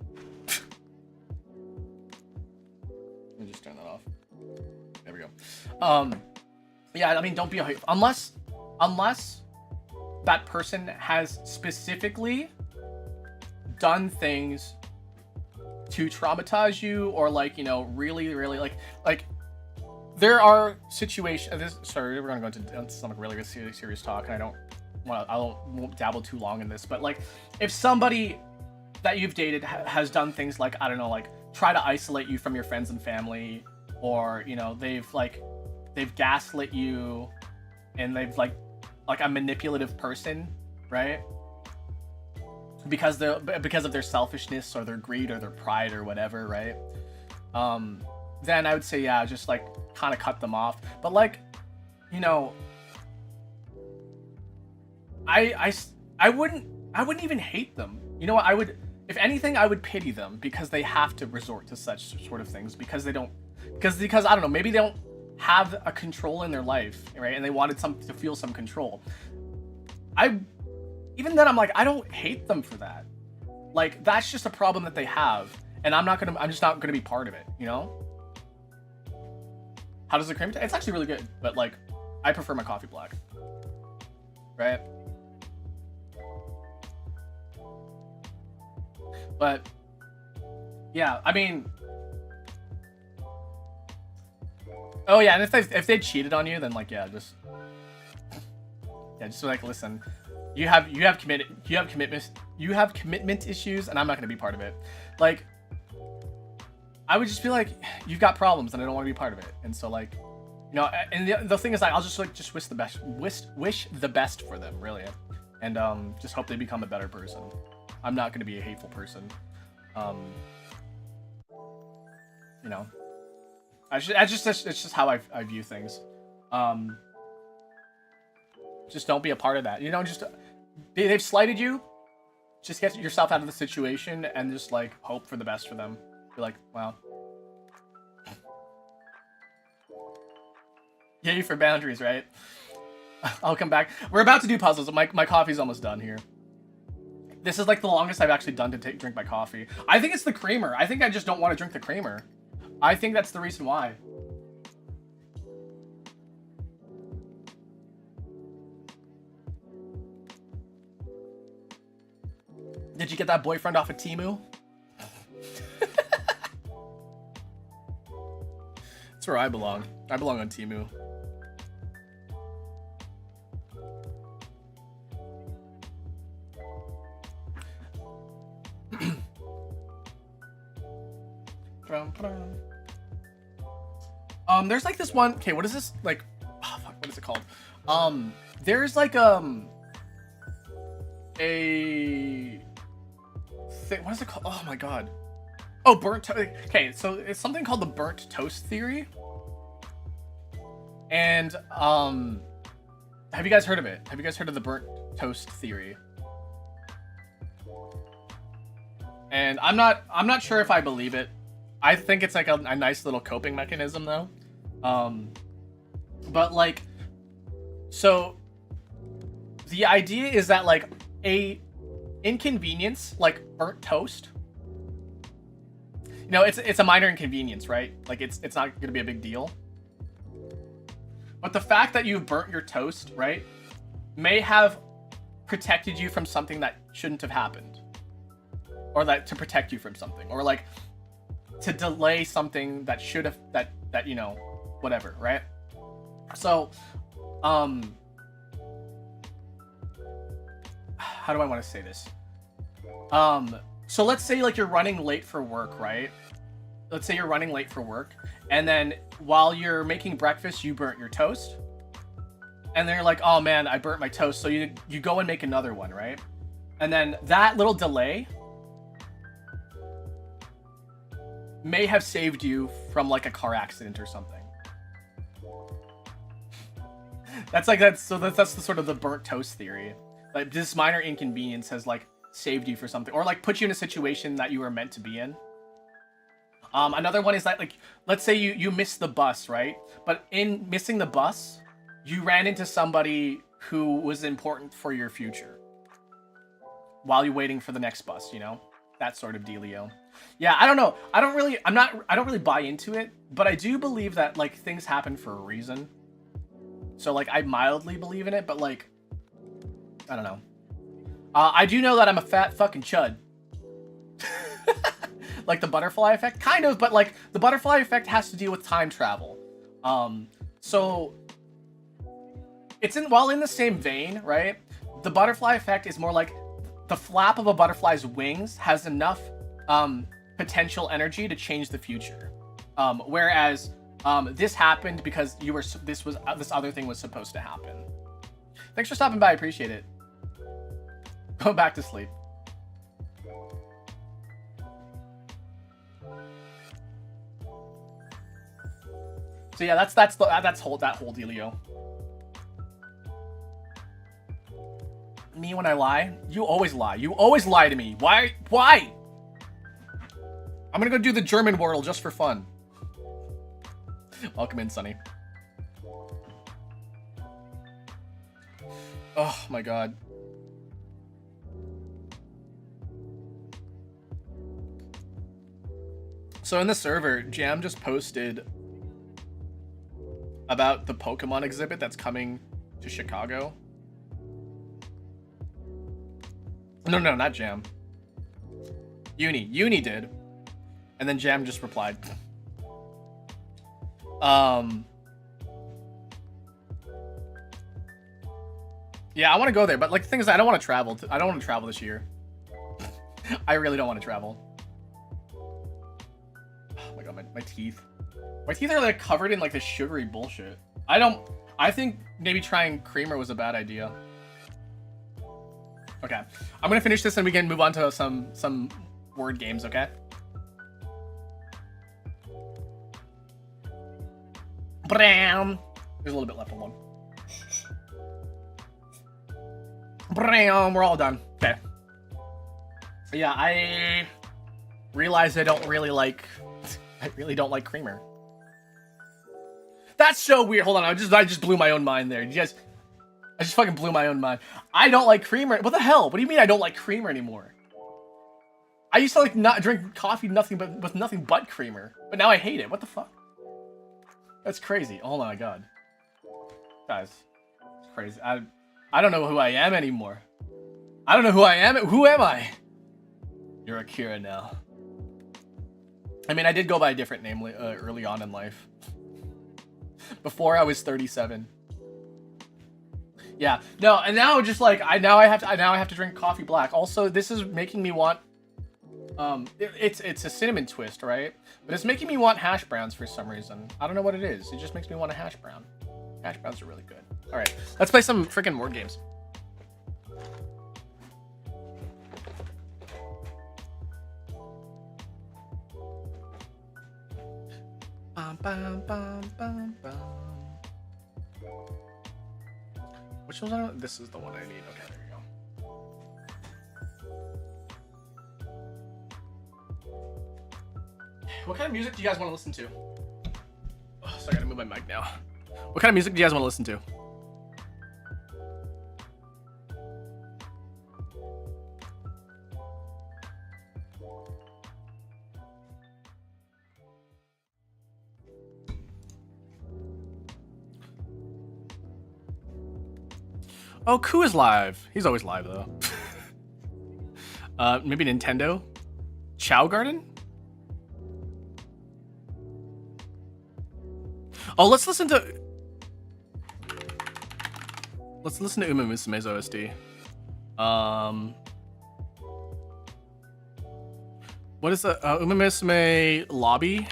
Let me just turn that off. There we go. Yeah, I mean, don't be a hateful, unless that person has specifically done things to traumatize you, or like, you know, really like there are situations. Sorry, we're gonna go into some really serious talk, and I won't dabble too long in this, but like, if somebody that you've dated has done things like, I don't know, like try to isolate you from your friends and family, or, you know, they've gaslit you, and they've like a manipulative person, right? Because of their selfishness or their greed or their pride or whatever, right? then I would say, yeah, just like kind of cut them off. But like, you know, I wouldn't even hate them. You know what? I would, if anything, I would pity them because they have to resort to such sort of things because they don't, because I don't know, maybe they don't have a control in their life, right? And they wanted to feel some control. Even then I'm like, I don't hate them for that. Like, that's just a problem that they have, and I'm just not gonna be part of it, you know? How does the cream taste? It's actually really good, but like, I prefer my coffee black. Right? But yeah, I mean, oh yeah, and if they cheated on you, then like, yeah, just like, listen, you have commitment issues, and I'm not gonna be part of it. Like, I would just be like, you've got problems, and I don't want to be part of it. And so like, you know, and the thing is, like, I'll just like wish the best for them, really, and just hope they become a better person. I'm not gonna be a hateful person. You know, it's just how I view things. Just don't be a part of that. You know, just they've slighted you. Just get yourself out of the situation and just like hope for the best for them. Be like, wow. Yay for boundaries, right? I'll come back. We're about to do puzzles. My coffee's almost done here. This is like the longest I've actually done to drink my coffee. I think it's the creamer. I think I just don't want to drink the creamer. I think that's the reason why. Did you get that boyfriend off of Temu? That's where I belong. I belong on Temu. There's like this one. Okay, what is this? Like, oh, fuck, what is it called? There's like a thing. What is it called? Oh my god. Oh, burnt toast. Okay, so it's something called the burnt toast theory. And have you guys heard of it? Have you guys heard of the burnt toast theory? And I'm not sure if I believe it. I think it's like a nice little coping mechanism though. But like, so the idea is that like a inconvenience like burnt toast, you know, it's a minor inconvenience, right? Like it's not gonna be a big deal. But the fact that you've burnt your toast, right, may have protected you from something that shouldn't have happened. Or that to protect you from something. Or like to delay something that should have, that you know, whatever, right? So, how do I want to say this? So let's say like you're running late for work, right? Let's say you're running late for work, and then while you're making breakfast, you burnt your toast. And then you're like, oh man, I burnt my toast. So you go and make another one, right? And then that little delay may have saved you from like a car accident or something. That's the sort of the burnt toast theory. Like this minor inconvenience has like saved you for something, or like put you in a situation that you were meant to be in. Another one is that like, let's say you missed the bus, right? But in missing the bus, you ran into somebody who was important for your future while you're waiting for the next bus, you know? That sort of dealio. Yeah, I don't know. I don't really buy into it, but I do believe that like things happen for a reason. So like I mildly believe in it, but like I don't know. I do know that I'm a fat fucking chud. Like the butterfly effect, kind of, but like the butterfly effect has to deal with time travel. So it's while in the same vein, right? The butterfly effect is more like the flap of a butterfly's wings has enough potential energy to change the future. Whereas this happened because this other thing was supposed to happen. Thanks for stopping by, I appreciate it. Go back to sleep. So yeah, that's that whole dealio. Me when I lie? You always lie. You always lie to me. Why? Why? I'm gonna go do the German Wordle just for fun. Welcome in, Sonny. Oh my god. So in the server, Jam just posted about the Pokemon exhibit that's coming to Chicago. No, not Jam. Uni did. And then Jam just replied. Yeah, I want to go there, but like the thing is I don't want to travel. I don't want to travel this year. I really don't want to travel. Oh my god, my teeth. My teeth are like covered in like this sugary bullshit. I think maybe trying creamer was a bad idea. Okay, I'm gonna finish this and we can move on to some word games, okay? Bram. There's a little bit left on one. Bram. We're all done. Okay. So yeah, I realized I really don't like creamer. That's so weird. Hold on, I just blew my own mind there. You guys, I just fucking blew my own mind. I don't like creamer. What the hell? What do you mean I don't like creamer anymore? I used to like not drink coffee with nothing but creamer, but now I hate it. What the fuck? That's crazy. Oh my god. Guys, it's crazy. I don't know who I am anymore. I don't know who I am. Who am I? You're Akira now. I mean, I did go by a different name early on in life. Before I was 37. Yeah. No, and now just like now I have to drink coffee black. Also, this is making me want it's a cinnamon twist, right? But it's making me want hash browns for some reason. I don't know what it is. It just makes me want a hash brown. Hash browns are really good. All right, let's play some freaking word games. Bum, bum, bum, bum, bum. Which one? This is the one I need. Okay, there you go. What kind of music do you guys want to listen to? Oh, so I gotta move my mic now. What kind of music do you guys want to listen to? Oh, Ku is live. He's always live though. Maybe Nintendo? Chow Garden? Oh, let's listen to Uma Musume's OST. What is the Uma Musume Lobby?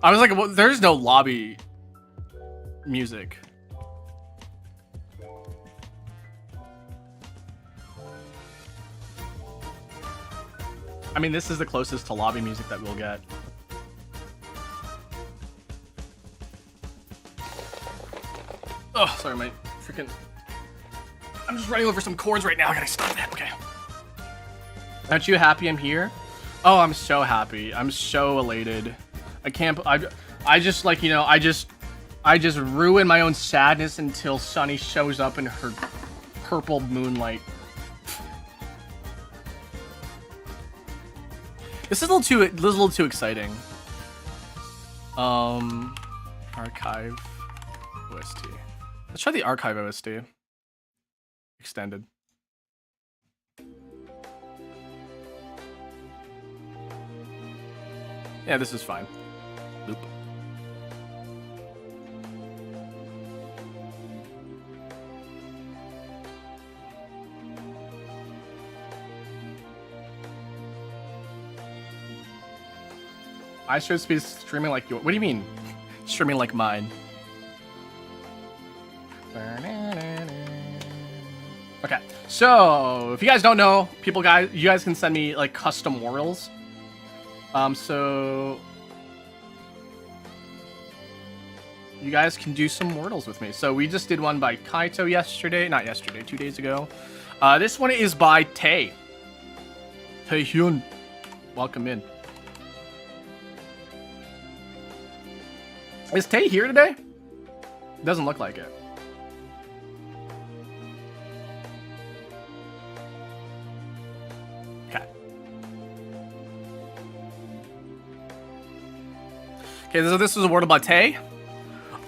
I was like, well, there's no lobby music. I mean, this is the closest to lobby music that we'll get. Oh, sorry, my freaking... I'm just running over some chords right now. I gotta stop that. Okay. Aren't you happy I'm here? Oh, I'm so happy. I'm so elated. I can't... I just, like, you know, I just ruin my own sadness until Sunny shows up in her purple moonlight. This is a little too exciting. Archive OST. Let's try the archive OST. Extended. Yeah, this is fine. Loop. I should be streaming like your. What do you mean? Streaming like mine? Okay, so if you guys don't know, you guys can send me like custom Wordles. So you guys can do some Wordles with me. So we just did one by Kaito not yesterday, 2 days ago. This one is by Tae Hyun. Welcome in. Is Tae here today? Doesn't look like it. Okay. Okay, so this is a Wordle by Tae.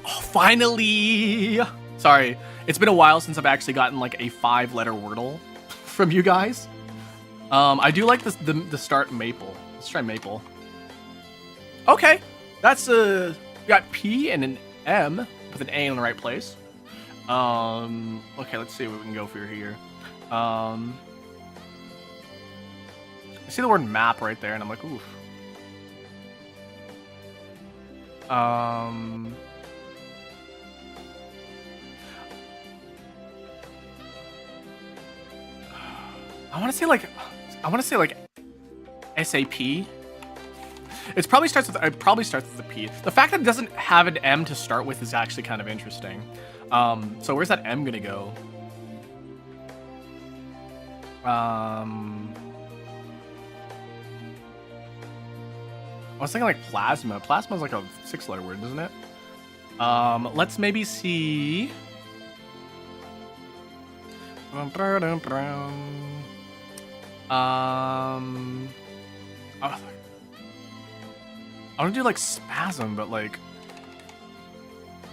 Oh, finally! Sorry, it's been a while since I've actually gotten like a 5-letter Wordle from you guys. I do like the start Maple. Let's try Maple. Okay, that's we got P and an M with an A in the right place. Okay, let's see what we can go for here. I see the word map right there, and I'm like, oof. I want to say like SAP. It probably starts with a P. The fact that it doesn't have an M to start with is actually kind of interesting. So where's that M gonna go? I was thinking like plasma. Plasma is like a 6-letter word, isn't it? Let's maybe see. Oh, I want to do like spasm, but like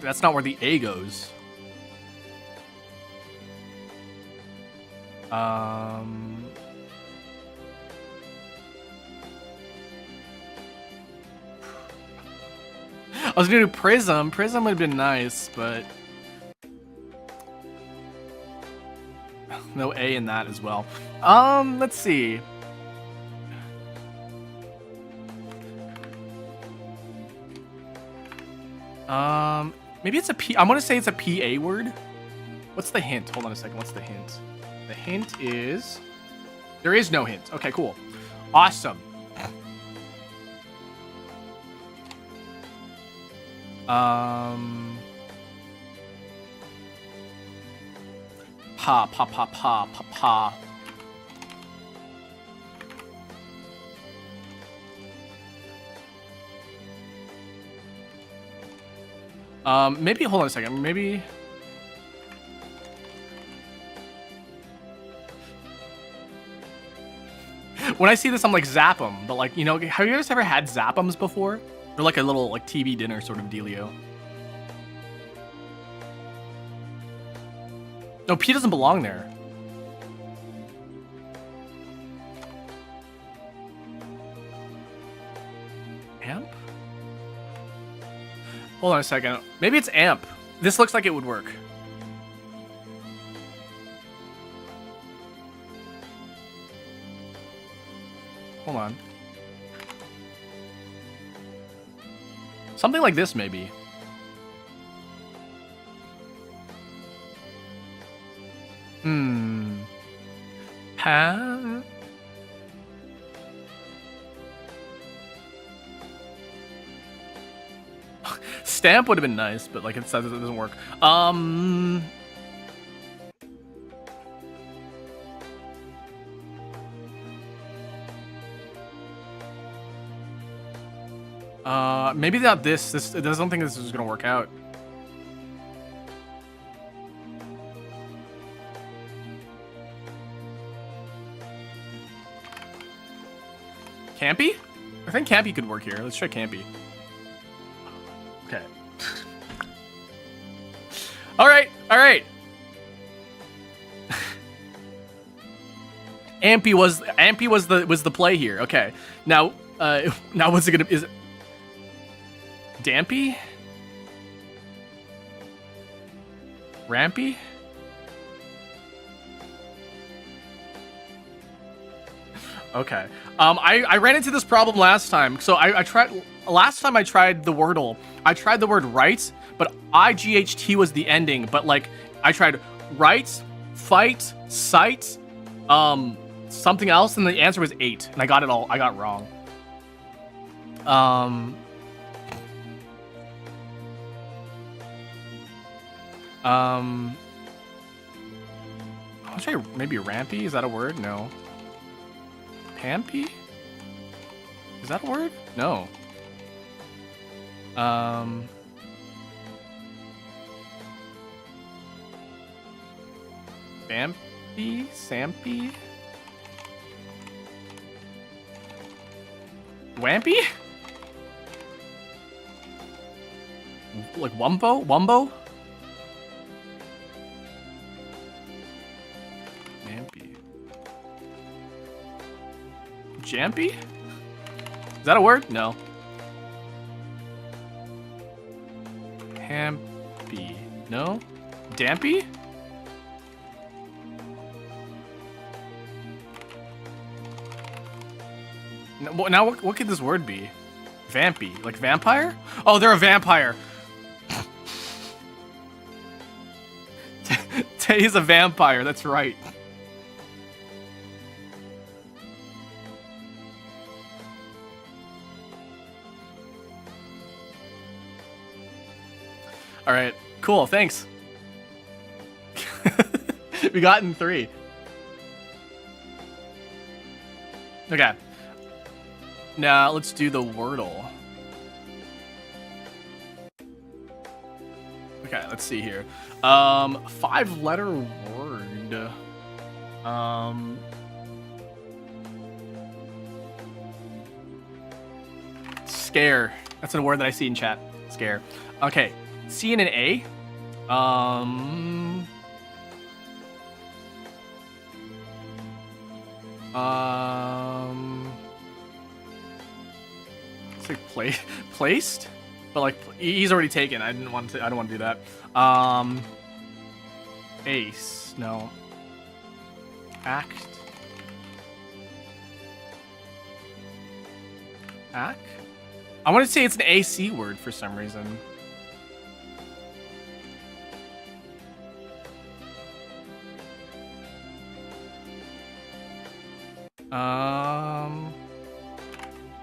that's not where the A goes. I was gonna do prism. Prism would have been nice, but no A in that as well. Let's see. Maybe it's a P. I'm gonna say it's a PA word. What's the hint? Hold on a second. What's the hint? The hint is there is no hint. Okay, cool. Awesome. Pa. Maybe hold on a second. Maybe when I see this, I'm like zap 'em. But like, you know, have you guys ever had Zap-'ems before? They're like a little like TV dinner sort of dealio. No, P doesn't belong there. Amp? Hold on a second. Maybe it's amp. This looks like it would work. Hold on. Something like this, maybe. Huh? Stamp would have been nice, but like it says it doesn't work. Maybe not this. I don't think this is gonna work out. Campy? I think Campy could work here. Let's try Campy. Okay. All right. Ampy was the play here. Okay. Now what's it gonna is it Dampy? Rampy? Okay. I ran into this problem last time. So last time I tried the Wordle. I tried the word right, but IGHT was the ending. But like I tried right, fight, sight, something else, and the answer was 8, and I got it all. I got it wrong. I'll try maybe rampy. Is that a word? No. Pampy? Is that a word? No. Vampy? Sampy? Wampy? Like Wumbo? Wumbo? Vampy. Jampy? Is that a word? No. Hampy. No? Dampy? Now, what could this word be? Vampy. Like vampire? Oh, they're a vampire. Tay's a vampire, that's right. Alright, cool, thanks. We got in 3. Okay. Now, let's do the Wordle. Okay, let's see here. 5-letter word. Scare. That's a word that I see in chat. Scare. Okay. C and an A. It's like placed, but like he's already taken. I don't want to do that. Ace. No. Act. Act. I want to say it's an AC word for some reason.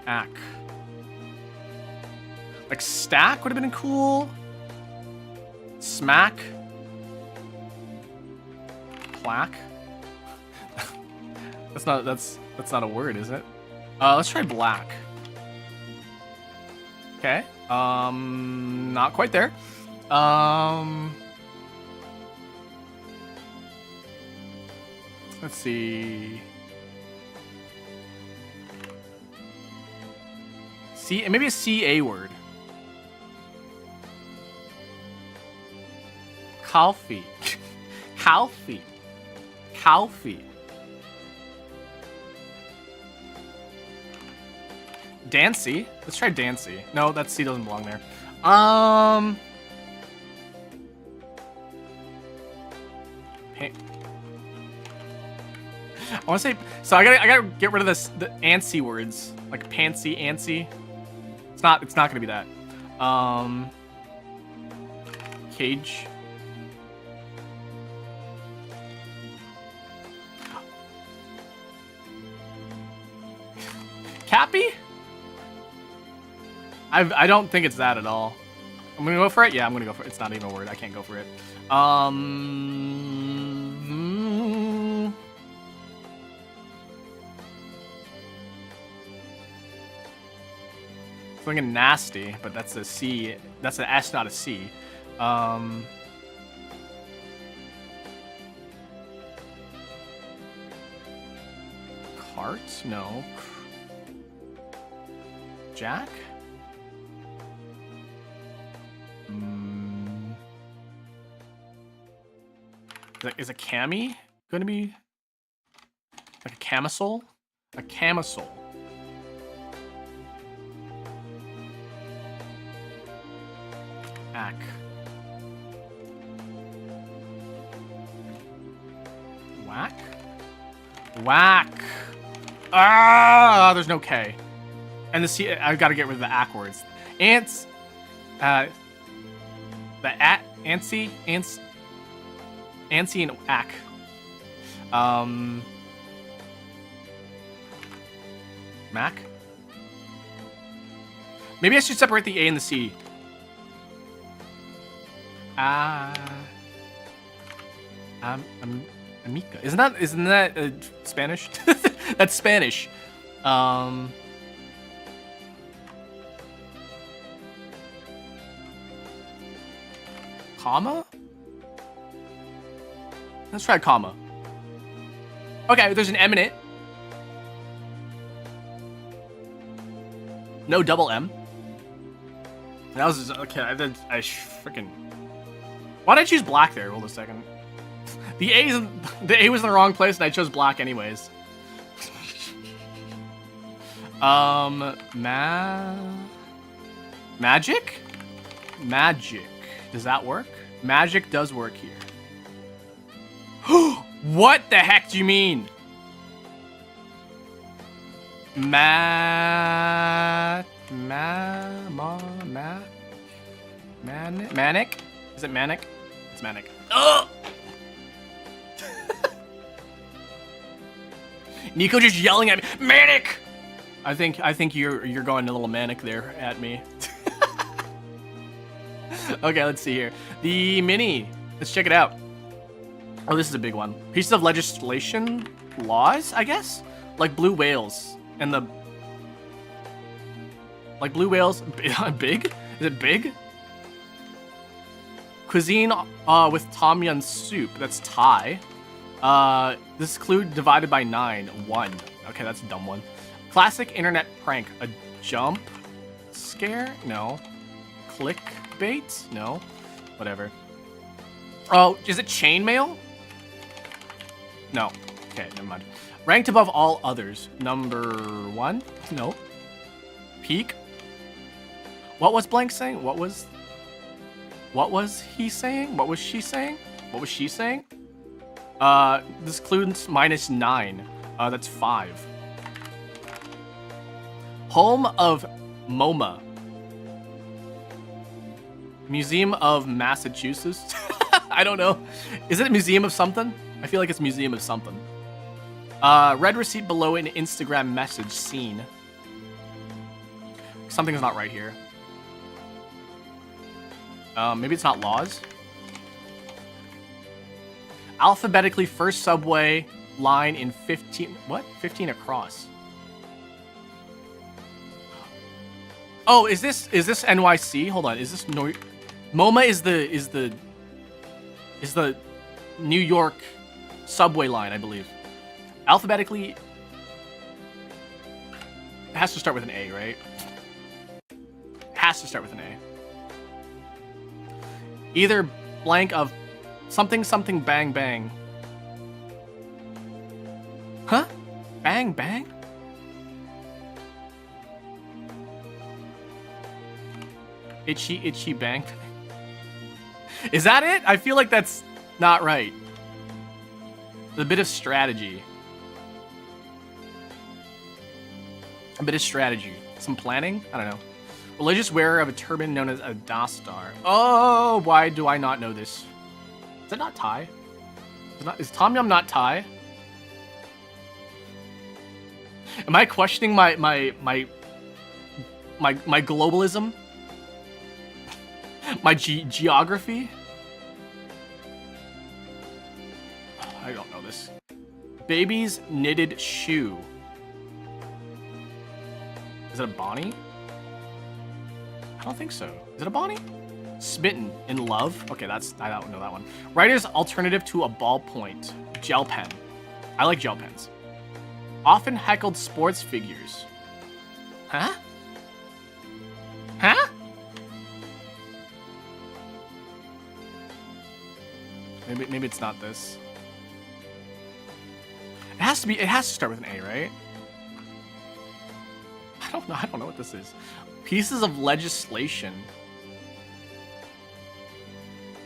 Ack. Like stack would have been cool. Smack. Plaque. that's not a word, is it? Let's try black. Okay. Not quite there. Let's see. C, maybe a CA word. Calfee. Calfee. Calfee. Dancy. Let's try Dancy. No, that C doesn't belong there. I want to say, so I gotta get rid of the antsy words, like pantsy, antsy. It's not gonna be that. Cage. Cappy? I don't think it's that at all. I'm gonna go for it. Yeah, I'm gonna go for it. It's not even a word. I can't go for it. Something nasty, but that's a C. That's an S, not a C. Cart? No. Jack? Is a cami gonna be like a camisole? A camisole. Ack. Whack? Whack. Ah, there's no K. And the C, I've got to get rid of the ack words. Ants. The at, antsy, ants. Antsy and ack. Mac? Maybe I should separate the A and the C. Amica. Isn't that Spanish? That's Spanish. Comma? Let's try comma. Okay, there's an M in it. No double M. That was just, okay. I freaking. Why did I choose black there? Hold a second. The A was in the wrong place, and I chose black anyways. Magic? Magic. Does that work? Magic does work here. What the heck do you mean? Manic? Is it manic? It's manic. Ugh! Nico just yelling at me. Manic! I think you're going a little manic there at me. Okay, let's see here. The mini. Let's check it out. Oh, this is a big one. Pieces of legislation, laws, I guess? Like blue whales and the... Like blue whales, big? Is it big? Cuisine with tom yum soup. That's Thai. This clue divided by 9. 1. Okay, that's a dumb one. Classic internet prank. A jump scare? No. Clickbait? No. Whatever. Oh, is it chainmail? No. Okay, never mind. Ranked above all others. Number 1? No. Peak? What was blank saying? What was he saying? What was she saying? What was she saying? This includes -9. That's 5. Home of MoMA. Museum of Massachusetts? I don't know. Is it a museum of something? I feel like it's museum of something. Red receipt below an Instagram message seen. Something's not right here. Maybe it's not laws. Alphabetically first subway line in 15... What? 15 across. Oh, is this NYC? Hold on. Is this MoMA is the New York subway line, I believe. Alphabetically, it has to start with an A, right? Has to start with an A. Either blank of something something bang bang. Huh? Bang bang? Itchy itchy bang. Is that it? I feel like that's not right. A bit of strategy. A bit of strategy. Some planning? I don't know. Religious wearer of a turban known as a dastar. Oh, why do I not know this? Is it not Thai? Is Tom Yum not Thai? Am I questioning my globalism? My geography? I don't know this. Baby's knitted shoe. Is it a Bonnie? I don't think so. Is it a Bonnie? Smitten in love? Okay, I don't know that one. Writer's alternative to a ballpoint. Gel pen. I like gel pens. Often heckled sports figures. Huh? Huh? Maybe it's not this. It has to start with an A, right? I don't know what this is. Pieces of legislation.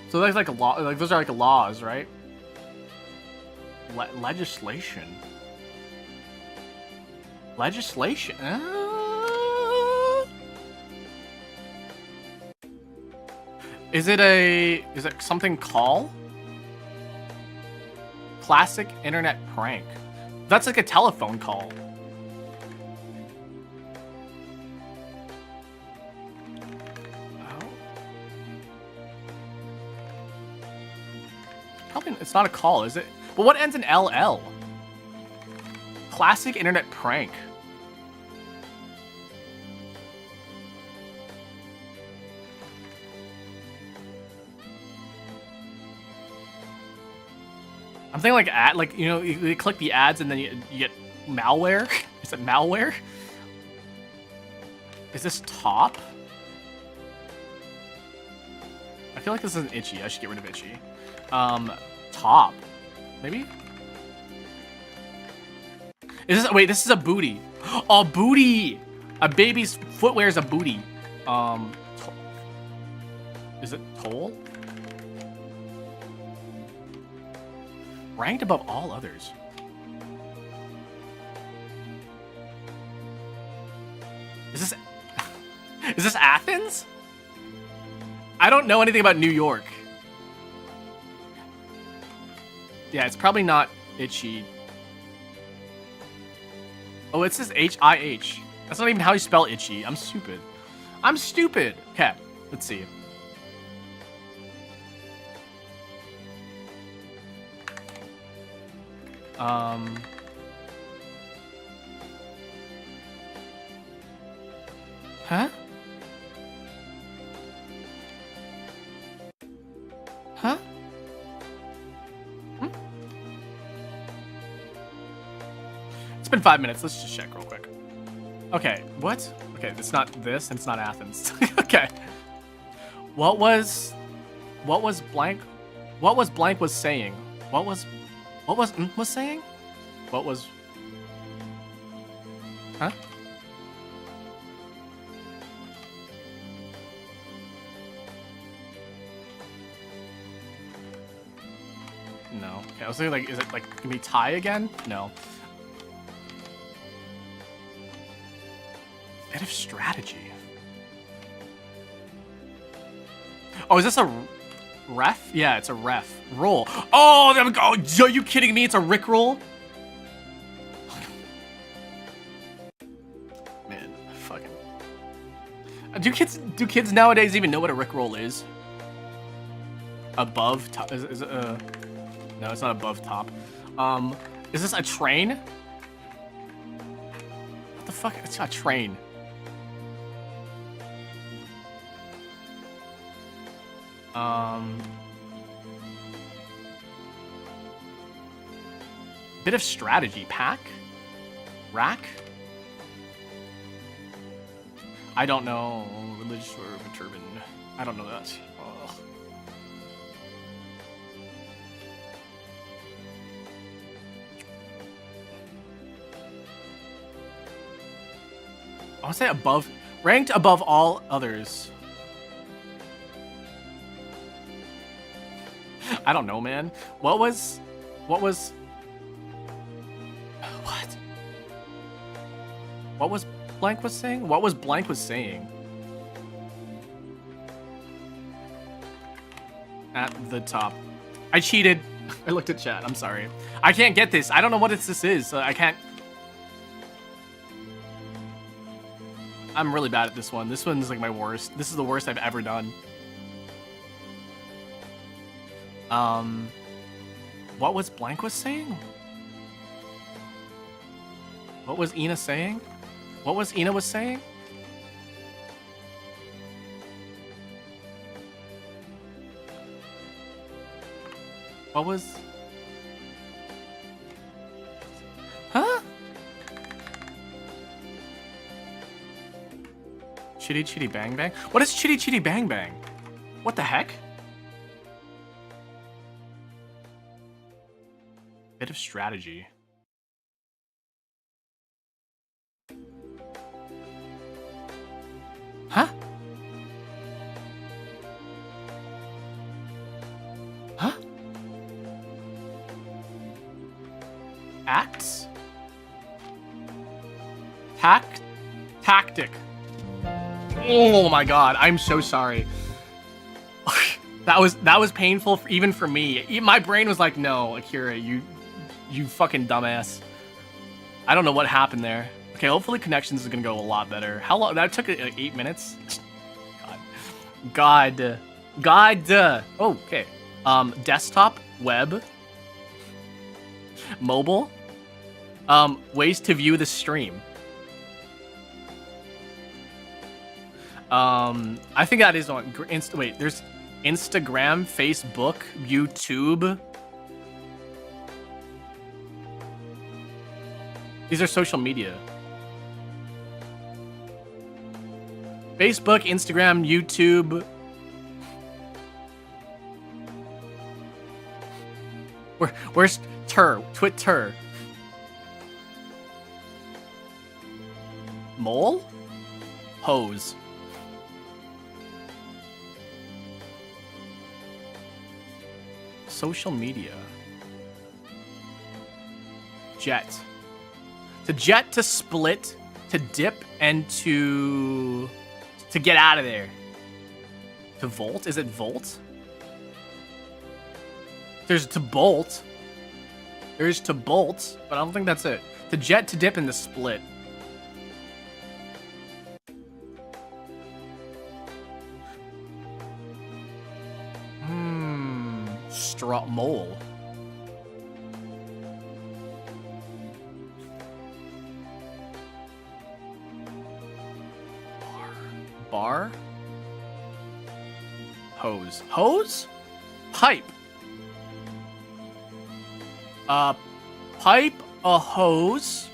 So there's like a law, like those are like laws, right? Legislation. Legislation. Is it something call? Classic internet prank. That's like a telephone call. Oh. Probably it's not a call, is it? But what ends in LL? Classic internet prank. I'm thinking like ad, like, you know, you click the ads and then you get malware. Is it malware? Is this top? I feel like this isn't itchy. I should get rid of itchy. Top, maybe. Is this? Wait, this is a booty. Oh, booty. A baby's footwear is a booty. Is it toll? Ranked above all others. Is this Athens? I don't know anything about New York. Yeah, it's probably not itchy. Oh, it says H-I-H. That's not even how you spell itchy. I'm stupid. I'm stupid. Okay, let's see. Huh? Huh? Hmm? It's been 5 minutes. Let's just check real quick. Okay, what? Okay, it's not this, and it's not Athens. Okay. What was blank? What was blank was saying? What was saying? What was? Huh? No. Okay, I was thinking like, is it like can we tie again? No. Bit of strategy. Oh, is this a ref? Yeah, it's a ref. Roll. Oh, there we go. Are you kidding me? It's a Rickroll? Man, fucking. Do kids nowadays even know what a Rickroll is? Above top? Is it no, it's not above top. Is this a train? What the fuck? It's not a train. Bit of strategy. Pack? Rack? I don't know. Religious or a turban. I don't know that. Ugh. I want to say above, ranked above all others. I don't know, man. What was blank was saying? What was blank was saying? At the top. I cheated. I looked at chat. I'm sorry. I can't get this. I don't know what this is. So I can't. I'm really bad at this one. This one's like my worst. This is the worst I've ever done. What was blank was saying? What was Ina saying? What was Ina was saying? What was? Huh? Chitty Chitty Bang Bang? What is Chitty Chitty Bang Bang? What the heck? Bit of strategy. Huh? Huh? Acts? Tactic. Oh my god, I'm so sorry. That was painful even for me. My brain was like, no, Akira, you fucking dumbass. I don't know what happened there. Okay, hopefully connections is gonna go a lot better. How long? That took 8 minutes. God. Oh, okay. Desktop, web, mobile. Ways to view the stream. I think that is on wait, there's Instagram, Facebook, YouTube. These are social media. Facebook, Instagram, YouTube. Where's Twitter? Mole? Hose. Social media. Jet. To jet, to split, to dip, and to get out of there. To volt? Is it volt? There's to bolt. There's to bolt, but I don't think that's it. To jet, to dip, and to split. Straw mole. Bar. Hose. Hose? Pipe. Pipe, a hose,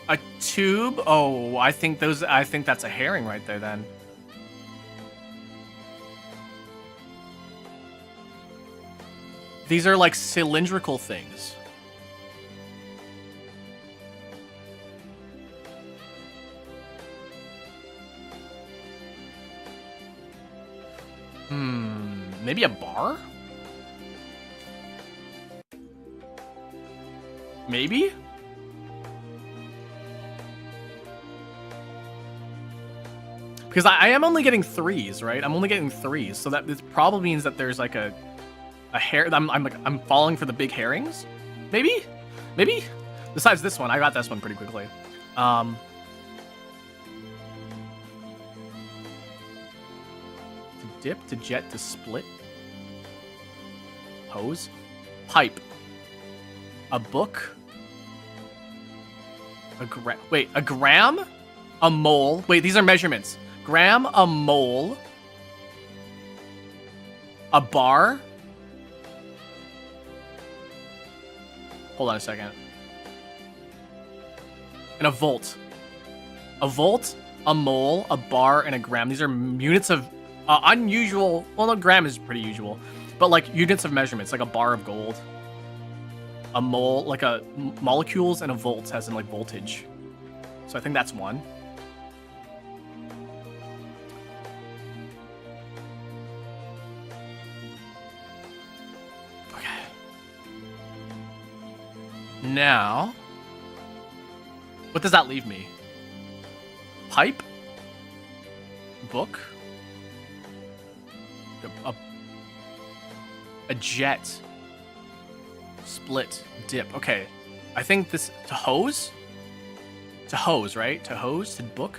a tube. Oh, I think that's a herring right there then. These are like cylindrical things. Maybe a bar? Maybe? Because I am only getting 3s, right? I'm only getting 3s, so that this probably means that there's like a hair. I'm falling for the big herrings. Maybe. Besides this one, I got this one pretty quickly. To dip, to jet, to split. Hose, pipe. A book. Wait, a gram, a mole. Wait, these are measurements. Gram, a mole, a bar. Hold on a second. And a volt. A volt, a mole, a bar, and a gram. These are units of unusual. Well, no, gram is pretty usual, but like units of measurements, like a bar of gold. A mole, like a molecules, and a volt as in like voltage. So I think that's one. Okay. Now, what does that leave me? Pipe? Book? A jet. Split, dip. Okay, I think this to hose. To hose, right? To hose, to book,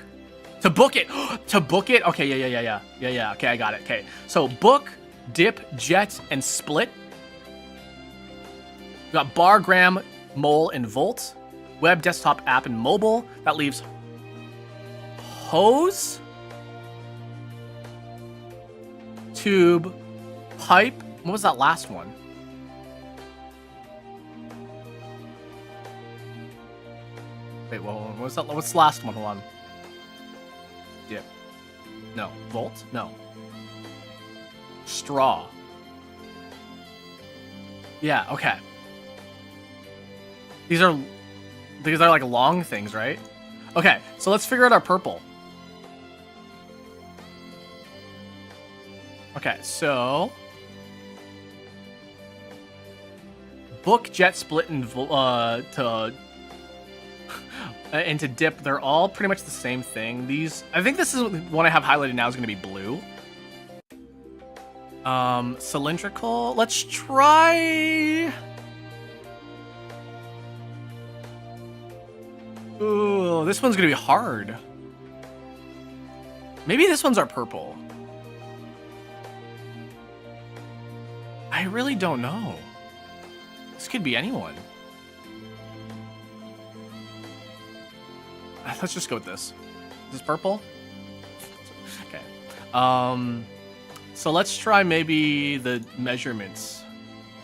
to book it, to book it. Okay, yeah. Okay, I got it. Okay, so book, dip, jet, and split. We got bar, gram, mole, and volt. Web, desktop, app, and mobile. That leaves hose, tube, pipe. What was that last one? Wait, well, what was that? What's the last one? Hold on. Dip. No. Volt? No. Straw. Yeah, okay. These are like long things, right? Okay, so let's figure out our purple. Okay, so book, jet, split, and to dip, they're all pretty much the same thing. These, I think this is one I have highlighted now is going to be blue. Cylindrical. Let's try. Ooh, this one's gonna be hard. Maybe this one's our purple. I really don't know. This could be anyone. Let's just go with this. Is this purple? Okay. So let's try maybe the measurements.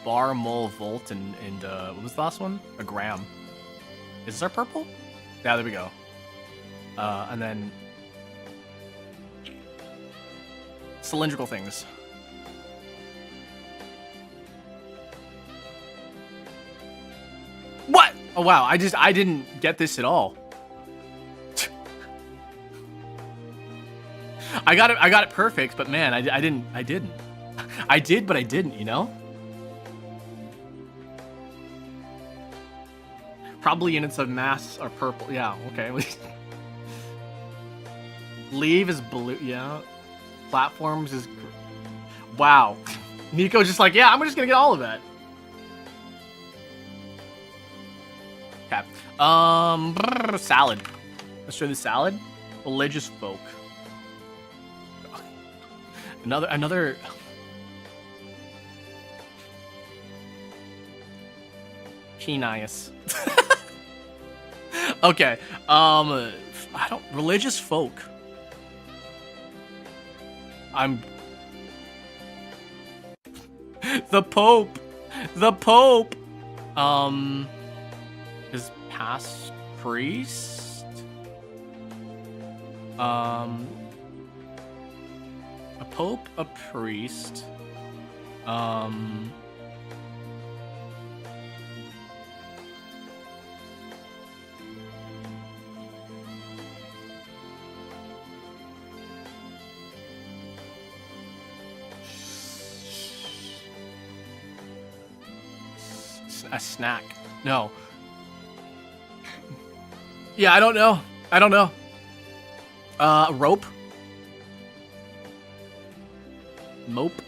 Bar, mole, volt, and what was the last one? A gram. Is this our purple? Yeah, there we go. And then cylindrical things. What? Oh wow, I didn't get this at all. I got it perfect, but man, I didn't. I did, but I didn't, you know? Probably units of mass are purple. Yeah, okay. Leave is blue, yeah. Platforms is... Wow. Nico's just like, yeah, I'm just gonna get all of that. Okay. Salad. Let's try the salad. Religious folk. Another... Genius. Okay. Religious folk. The Pope. The Pope. Is past priest. A pope, a priest. A snack. No. Yeah, I don't know. I don't know. Rope. Mope.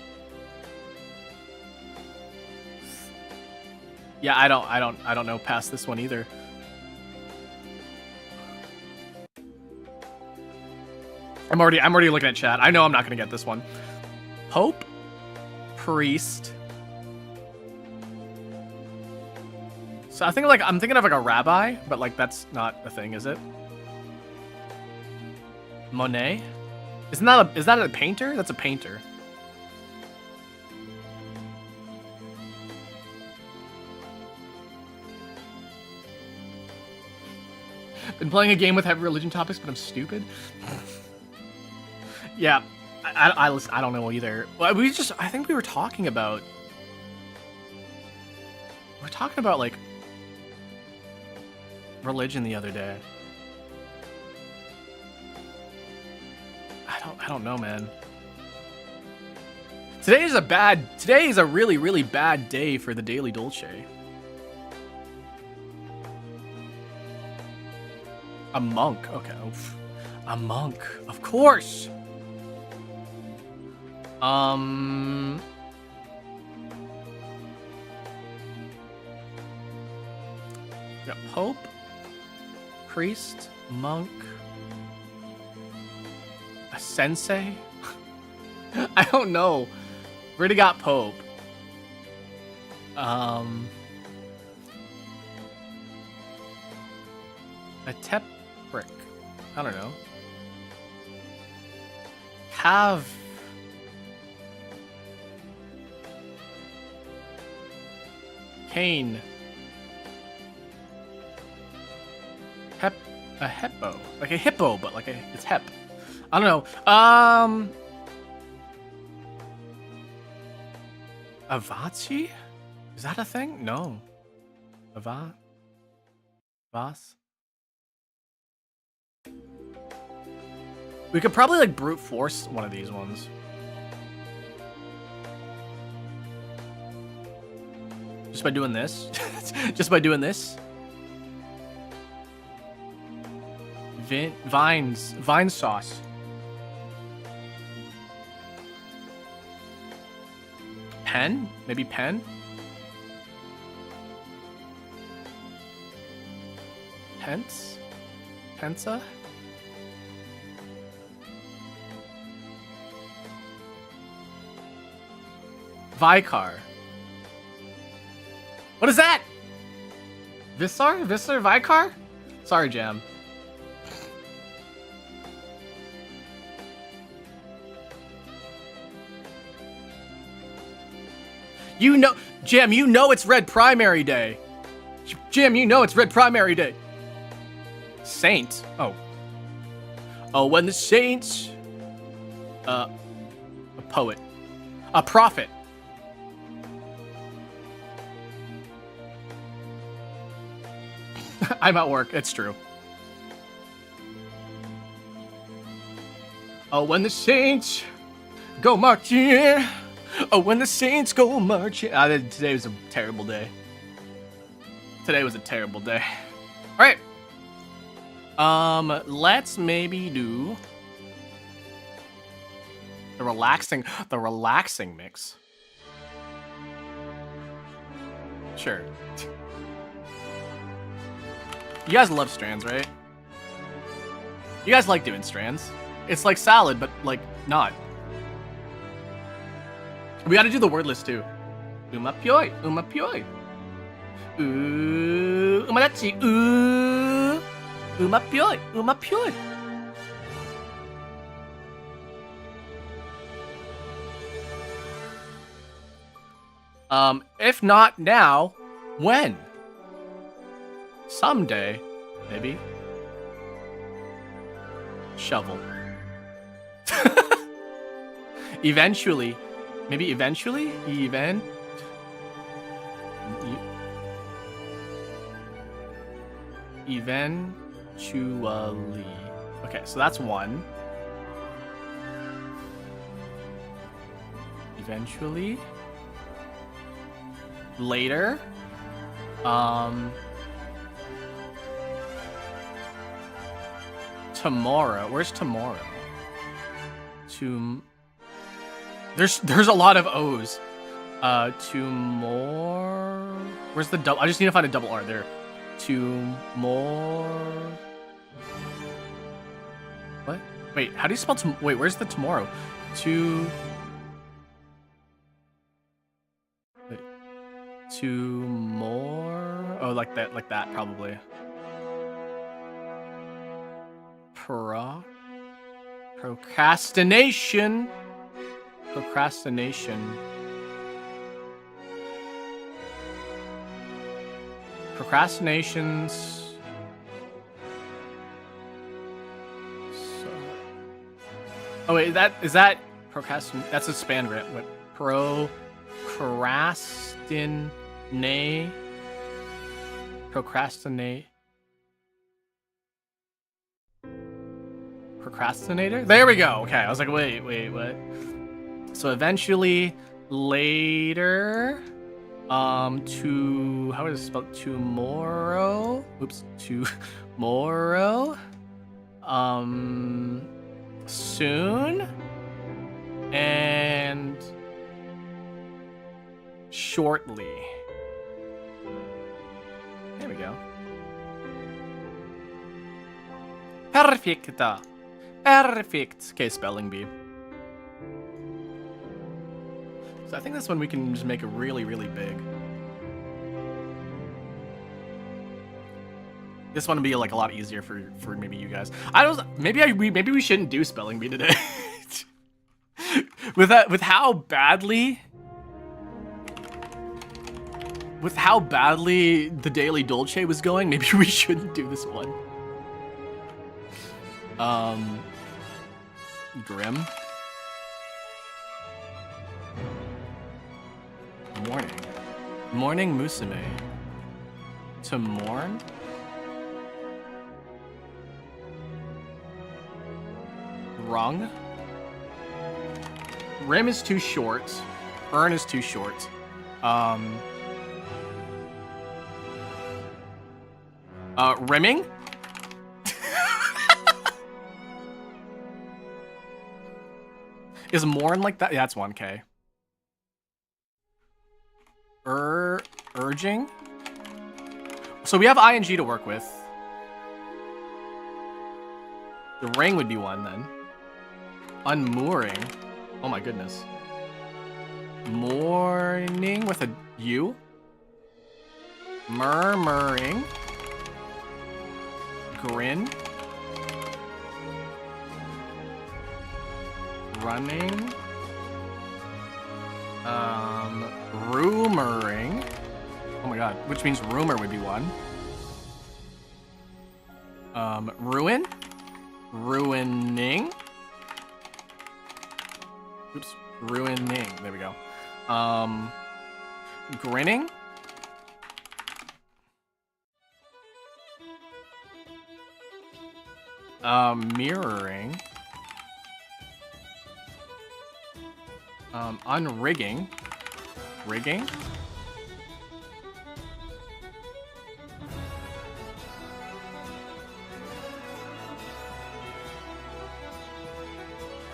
Yeah, I don't know past this one either. I'm already looking at chat. I know I'm not gonna get this one. Pope, priest. So I'm thinking of like a rabbi, but like that's not a thing, is it? Monet? Is that a painter? That's a painter. Been playing a game with heavy religion topics, but I'm stupid. Yeah, I don't know either. Well, I think we were talking about. We're talking about like religion the other day. I don't know, man. Today is a really, really bad day for the Daily Dolce. A monk. Okay. Oof. A monk. Of course. Yeah, Pope, priest, monk, a sensei. I don't know. We already got Pope. A tep brick. I don't know. Have. Cane. A hippo. Like a hippo, but like it's hep. I don't know. Avachi? Is that a thing? No. Vas? We could probably like brute force one of these ones. Just by doing this? Just by doing this? Vine sauce. Pen? Maybe pen? Pence? Pensa? Vicar. What is that? Visar? Visar Vicar? Sorry, Jam. You know, Jam, you know it's Red Primary Day. Jam, you know it's Red Primary Day. Saint. Oh. Oh, when the saints... a poet. A prophet. I'm at work, it's true. Oh, when the saints go marching. Oh, when the saints go marching. Today was a terrible day. Today was a terrible day. Alright. Let's maybe do the relaxing mix. Sure. You guys love strands, right? You guys like doing strands. It's like salad, but like not. We gotta do the word list too. Umapioi, umapioi. Umadachi, umapioi, umapioi. If not now, when? Someday, maybe. Shovel. Eventually. Maybe eventually? Eventually. Okay, so that's one. Eventually. Later. Tomorrow. Where's tomorrow? There's a lot of O's. Tomorrow. Where's the double? I just need to find a double R there. Tomorrow. What? Wait, how do you spell wait, where's the tomorrow? Wait. Tomorrow. Oh, like that probably. Procrastination. Procrastination. Procrastinations. So... Oh wait, is that procrastin? That's a span grant. What? Procrastinate. Procrastinator? There we go. Okay, I was like, wait, what? So eventually, later, how would it spell? Tomorrow? Oops, tomorrow. Soon. And shortly. There we go. Perfecta. Perfect. Okay, spelling bee. So I think this one we can just make it really, really big. This one would be like a lot easier for maybe you guys. Maybe we shouldn't do spelling bee today. with how badly the Daily Dolce was going, maybe we shouldn't do this one. Grim. Morning musume. To mourn? Rung? Rim is too short. Earn is too short. Rimming? Is mourn like that? Yeah, that's 1K. Urging. So we have ing to work with. The ring would be one then. Unmooring. Oh my goodness. Morning with a U. Murmuring. Grin. Running. Rumoring. Oh my god, which means rumor would be one. Ruin. Ruining. Oops. Ruining. There we go. Grinning. Mirroring. Unrigging. Rigging.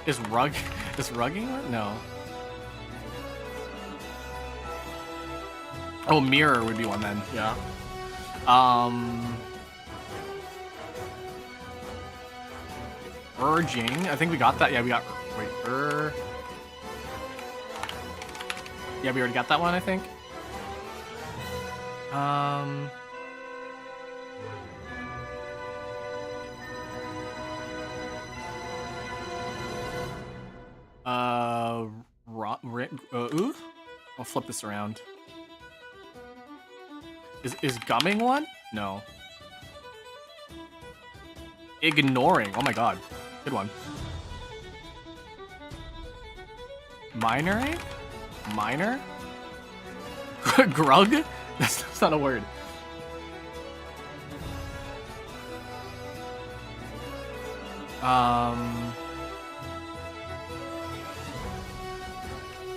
Is rugging? No. Oh, mirror would be one then. Yeah. Urging. I think we got that. Yeah, we got. Wait. Yeah, we already got that one, I think. Ooh? I'll flip this around. Is gumming one? No. Ignoring. Oh my god. Good one. Minoring? Minor? Grug? That's not a word.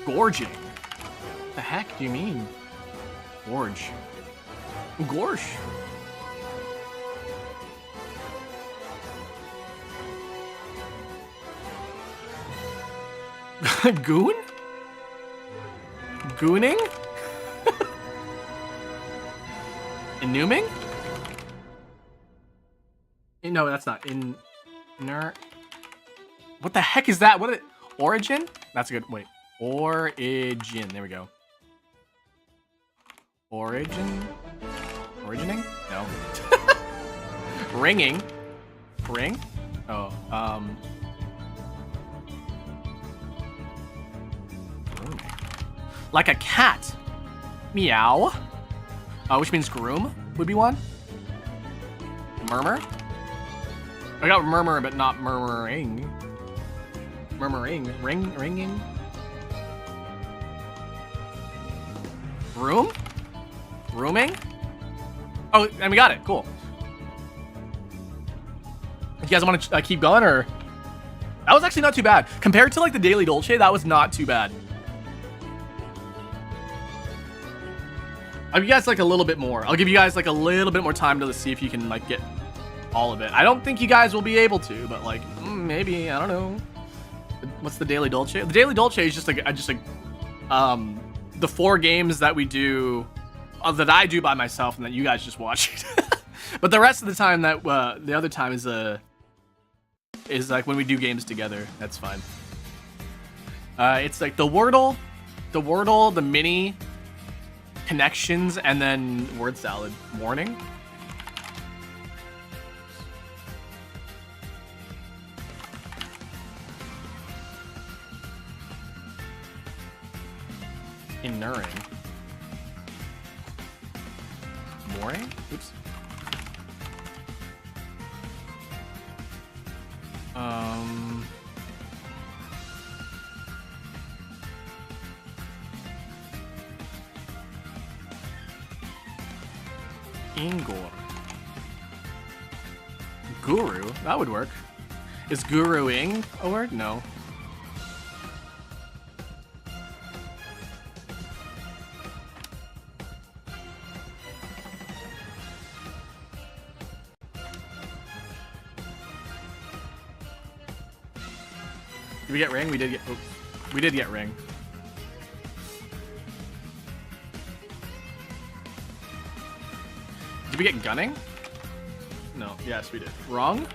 Gorging. The heck do you mean? Gorge. Gorge. Goon? Gooning? Inuming? No, that's not. What the heck is that? What is it? Origin? That's a good. Wait. Origin. There we go. Origin? Origining? No. Ringing. Ring? Oh, grooming. Like a cat. Meow. Which means groom would be one. Murmur. I got murmur, but not murmuring. Murmuring. Ringing. Room? Rooming? Oh, and we got it. Cool. You guys want to keep going, or? That was actually not too bad. Compared to, like, the Daily Dolce, that was not too bad. I'll give you guys, like, a little bit more. I'll give you guys, like, a little bit more time to see if you can, like, get all of it. I don't think you guys will be able to, but, like, maybe. I don't know. What's the Daily Dolce? The Daily Dolce is just, like, the 4 games that we do, that I do by myself and that you guys just watch. But the rest of the time, that the other time is like when we do games together. That's fine. It's like the Wordle, the mini connections, and then word salad. Morning. Inuring. Mooring? Oops. Ingor. Guru? That would work. Is guruing a word? No. Did we get ring? We did get. Oh, we did get ring. Did we get gunning? No. Yes, we did. Wrong?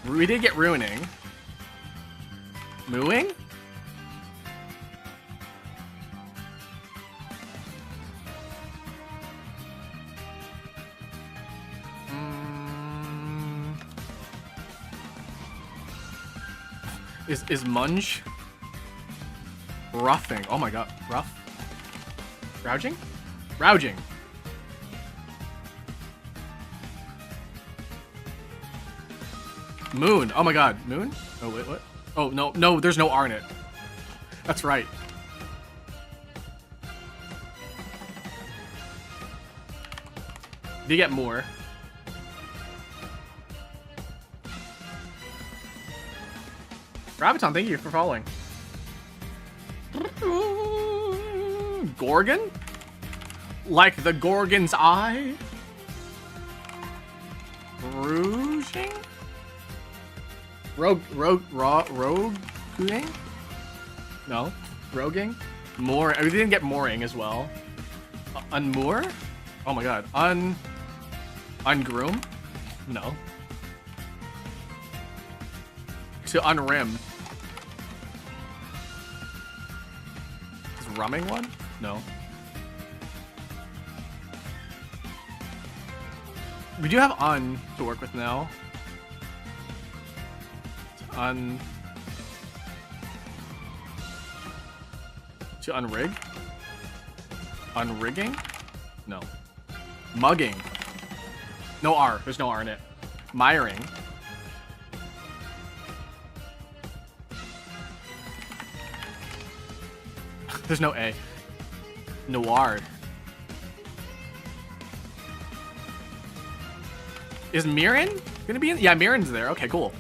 We did get ruining. Mooing? Is munge? Roughing. Oh my god. Rough? Rouging? Rouging. Moon. Oh my god. Moon? Oh, wait, what? Oh, no. No, there's no R in it. That's right. Do you get more? Graviton, thank you for following. Gorgon? Like the Gorgon's eye? Rouging? Roguing? No. Roguing? More. We didn't get mooring as well. Unmoor? Oh my god. Ungroom? No. To unrim. Is rumming one? No. We do have to work with now. To unrig? Unrigging? No. Mugging. No R. There's no R in it. Miring. There's no A. Noir. Is Mirren gonna be in? Yeah, Mirren's there. Okay, cool.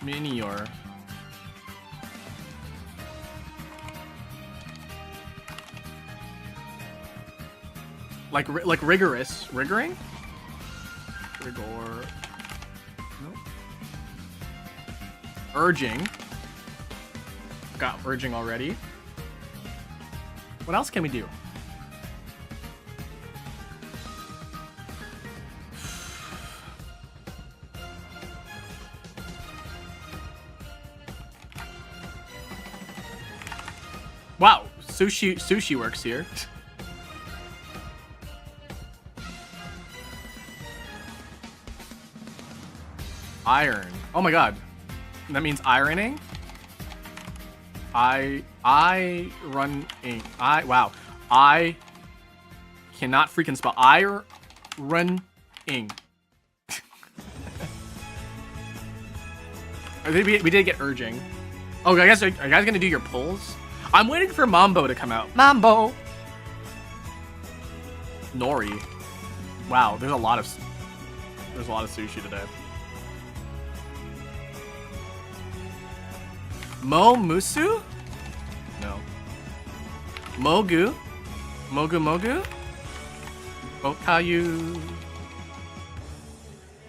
Minior. Like rigorous. Rigoring? Rigor. Nope. Urging. Got urging already. What else can we do? Wow, sushi works here. Iron. Oh my god. That means ironing? Wow. I cannot freaking spell ironing. We did get urging. Oh, I guess are you guys gonna do your pulls? I'm waiting for Mambo to come out. Mambo. Nori. Wow, there's a lot of sushi today. Musu? No. Mogu? Mogu? Okayu.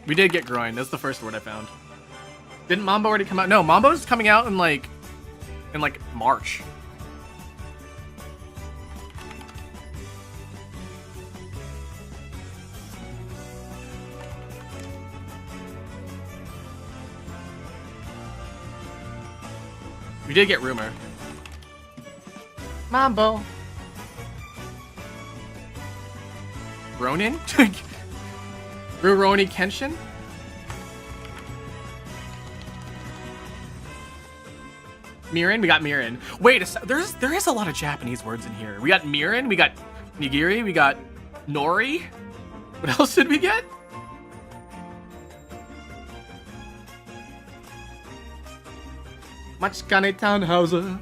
We did get groin. That's the first word I found. Didn't Mambo already come out? No, Mambo's coming out in like March. We did get rumor. Mambo. Ronin? Rurouni Kenshin? Mirin? We got Mirin. Wait, there is a lot of Japanese words in here. We got Mirin, we got Nigiri, we got Nori. What else did we get? Machikane Tannhauser.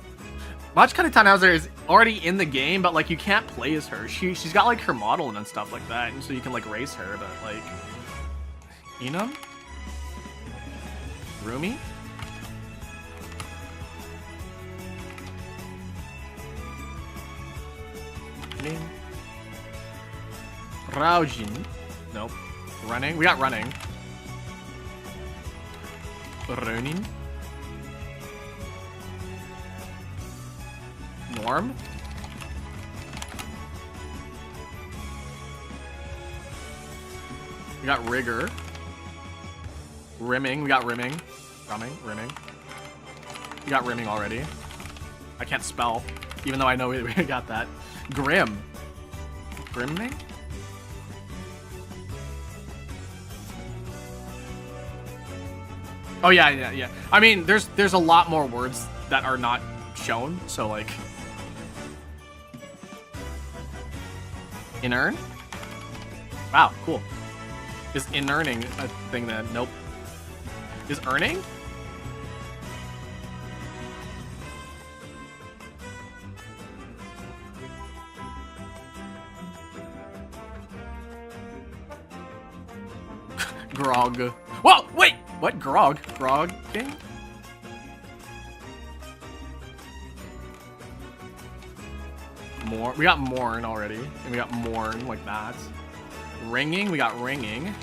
Machikane Tannhauser is already in the game, but like you can't play as her. She's got like her model and stuff like that, and so you can like race her, but like Inam? Rumi? Raujin. Nope. Running. We got running. Ronin. Norm. We got Rigger. Rimming. We got Rimming. Rimming. We got Rimming already. I can't spell, even though I know we got that. Grim. Grimming? Oh yeah. I mean, there's a lot more words that are not shown, so like inern. Wow, cool. Is inerning a thing then? Nope. Is earning? Grog. Whoa, wait! What? Grog? Grogging? More. We got Morn already. And we got Morn like that. Ringing. We got Ringing.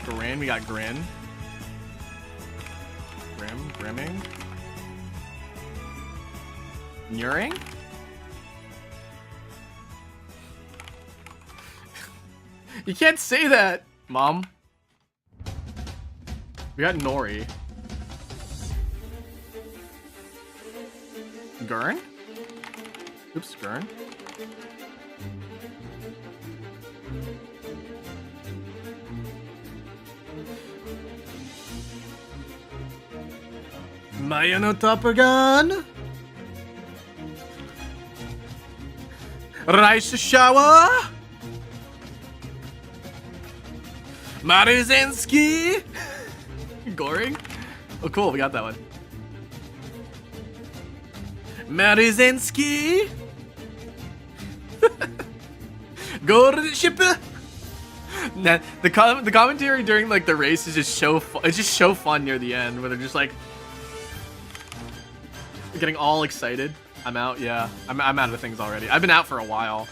Grin. We got Grin. Grimming. Nuring? You can't say that, Mom. We got Nori. Gurn? Oops, Gurn. Maya no Topper Gun. Rice Shower. Maruzinski! Goring? Oh, cool, we got that one. Maruzinski! Goring. Nah, the commentary during like the race is just so fun near the end, where they're just like getting all excited. I'm out, yeah. I'm out of things already. I've been out for a while.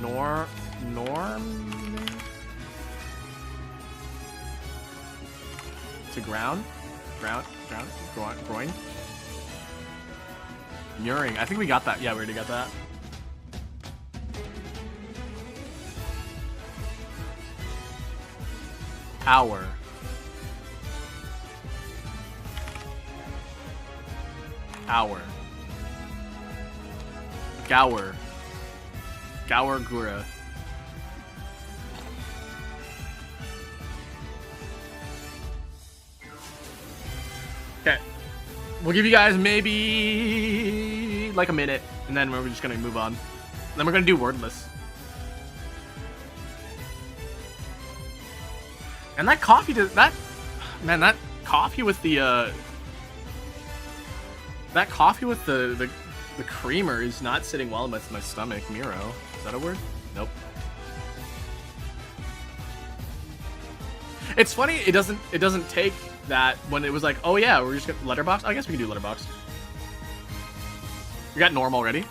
Norm to ground, groin. Nuring. I think we got that. Yeah, we already got that. Hour. Gower. Gower Gura. Okay. We'll give you guys maybe like a minute, and then we're just gonna move on. Then we're gonna do wordless. And that coffee does that, man, that coffee with the the creamer is not sitting well in my stomach. Miro. Is that a word? Nope. It's funny, it doesn't take that when it was like, oh yeah, we're just gonna letterbox. I guess we can do letterbox. We got norm already.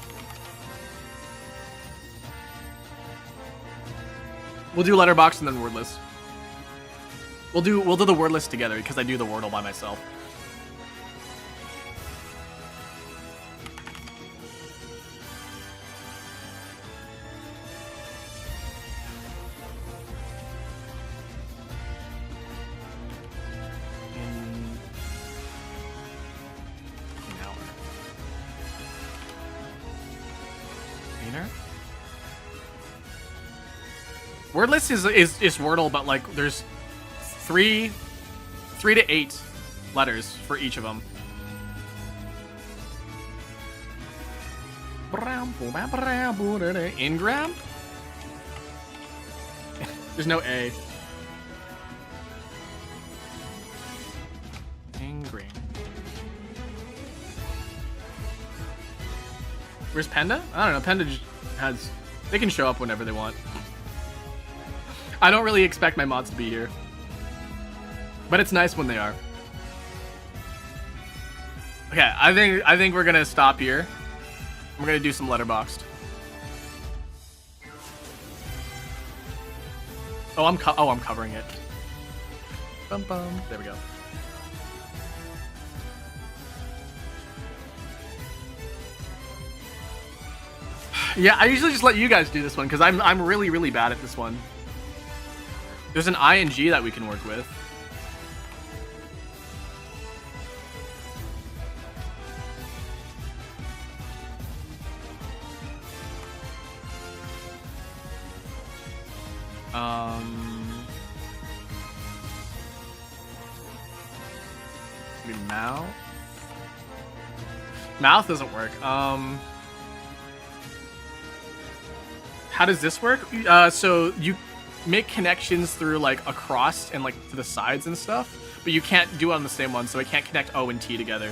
We'll do letterbox and then wordless. We'll do the wordless together because I do the wordle by myself. Wordless is Wordle, but like there's three to 8 letters for each of them. Ingram? There's no A. Ingram. Where's Penda? I don't know. Penda just has. They can show up whenever they want. I don't really expect my mods to be here, but it's nice when they are. Okay, I think we're gonna stop here. We're gonna do some letterboxed. Oh, I'm covering it. Bum bum. There we go. Yeah, I usually just let you guys do this one because I'm really bad at this one. There's an ing that we can work with. Maybe mouth. Mouth doesn't work. How does this work? So you make connections through like across and like to the sides and stuff, but you can't do it on the same one, so I can't connect O and T together.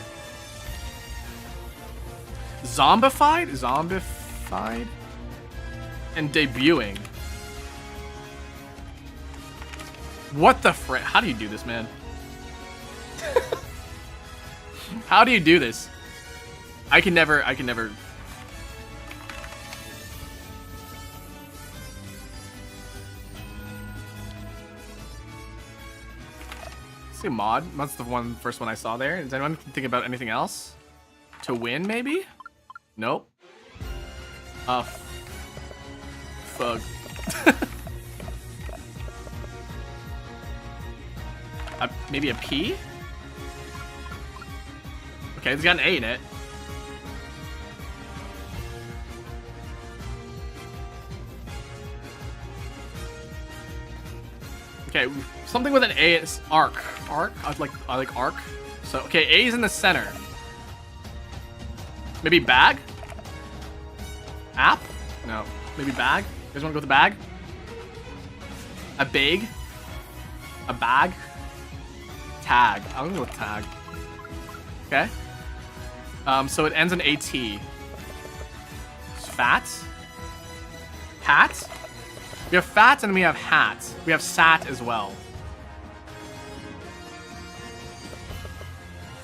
Zombified, and debuting. What the frick? How do you do this, man? How do you do this? I can never. See, mod. That's the first one I saw there. Does anyone think about anything else? To win, maybe? Nope. Fuck. Maybe a P? Okay, it's got an A in it. Okay, something with an A is arc. Arc? I like arc. So, okay, A is in the center. Maybe bag? App? No. Maybe bag? You guys want to go with the bag? A bag? A bag? Tag. I'm gonna go with tag. Okay. So it ends in AT. Fat? Hat? We have fat and we have hat. We have sat as well.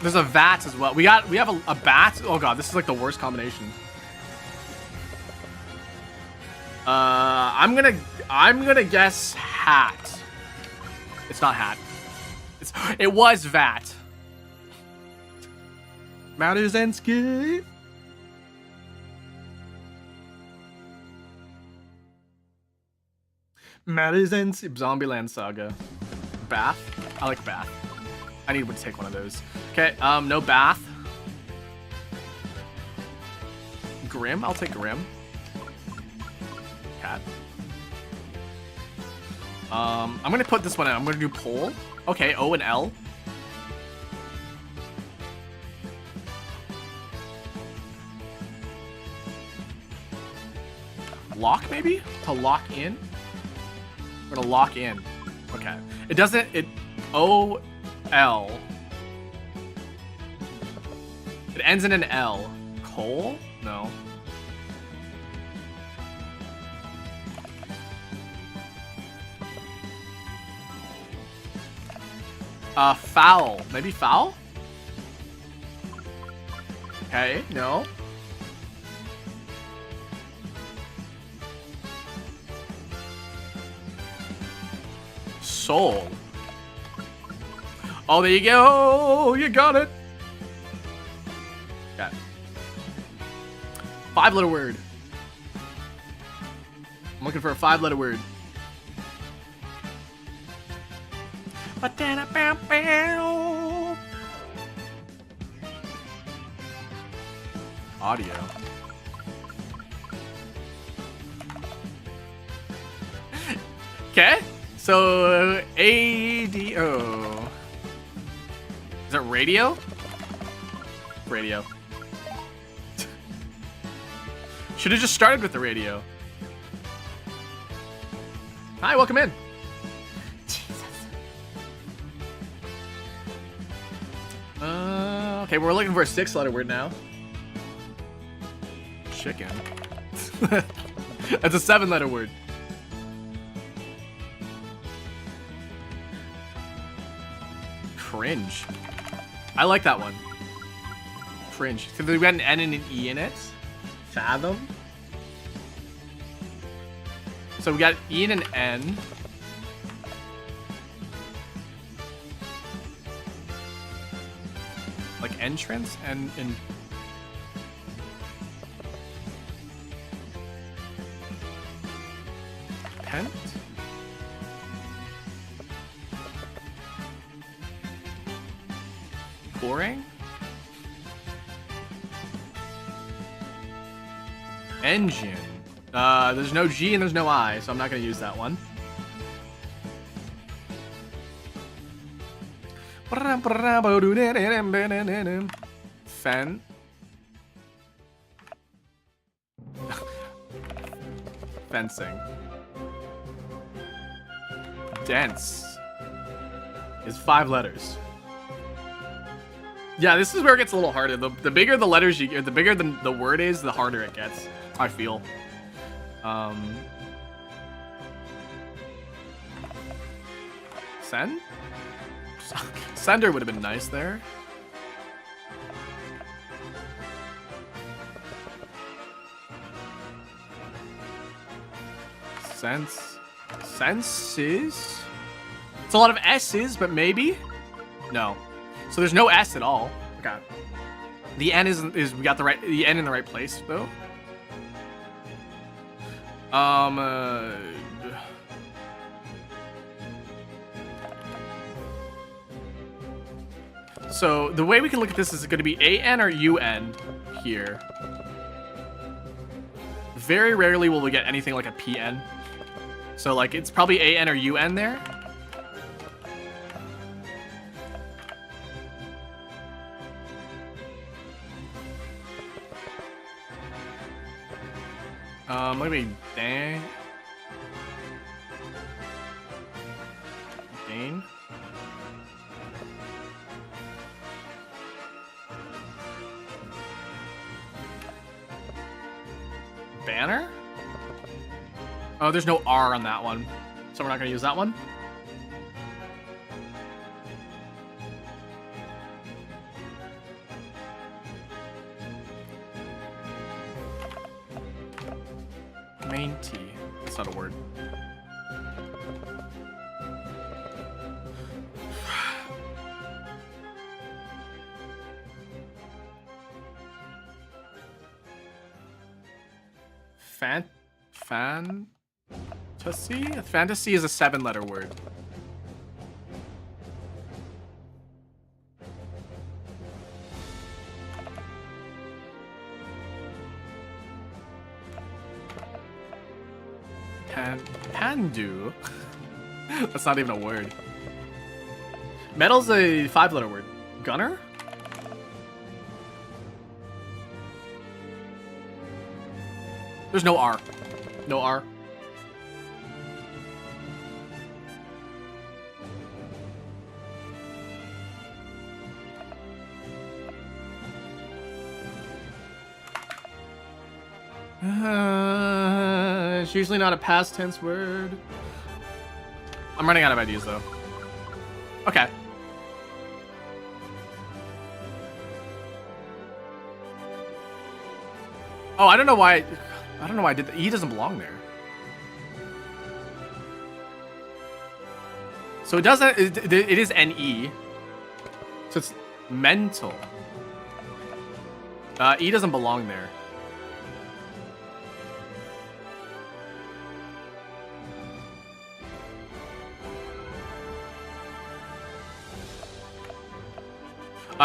There's a vat as well. We have a bat. Oh god, this is like the worst combination. I'm gonna guess hat. It's not hat. It was vat. Mattersensky. Mattersensky. Zombieland Saga. Bath. I like bath. I need to take one of those. Okay, no bath. Grim, I'll take Grim. Cat. I'm gonna put this one in. I'm gonna do pole. Okay, O and L. Lock, maybe? To lock in? We're gonna lock in. Okay. It doesn't, O, L. It ends in an L. Coal? No. Foul. Maybe foul? Okay, no. Soul. Oh, there you go. You got it. Got it. 5-letter word. I'm looking for a 5-letter word. Audio. Okay. So, ADO. Is it radio? Radio. Should have just started with the radio. Hi, welcome in. Jesus. Okay, we're looking for a 6-letter word now. Chicken. That's a 7-letter word. Cringe. I like that one. cringe. So we got an N and an E in it. Fathom. So we got E and an N. Like entrance and pent. Pouring. Engine. There's no G and there's no I, so I'm not gonna use that one. Fen. Fencing. Dense. Is 5 letters. Yeah, this is where it gets a little harder. The bigger the letters you get, the bigger the word is, the harder it gets. I feel. Send? Sender would have been nice there. Sense. Senses? It's a lot of S's, but maybe? No. So there's no S at all. Okay. The N is we got the N in the right place though. So the way we can look at this is going to be AN or UN here. Very rarely will we get anything like a PN. So like it's probably AN or UN there. Maybe Dane. Dane. Banner? Oh, there's no R on that one, so we're not gonna use that one. Mainty. That's not a word. Fantasy? Fantasy is a 7-letter word. Pandu? That's not even a word. Metal's a 5-letter word. Gunner? There's no R. No R. It's usually not a past tense word. I'm running out of ideas though. Okay. Oh, I don't know why I did that. E doesn't belong there. So it doesn't. It is NE. So it's mental. E doesn't belong there.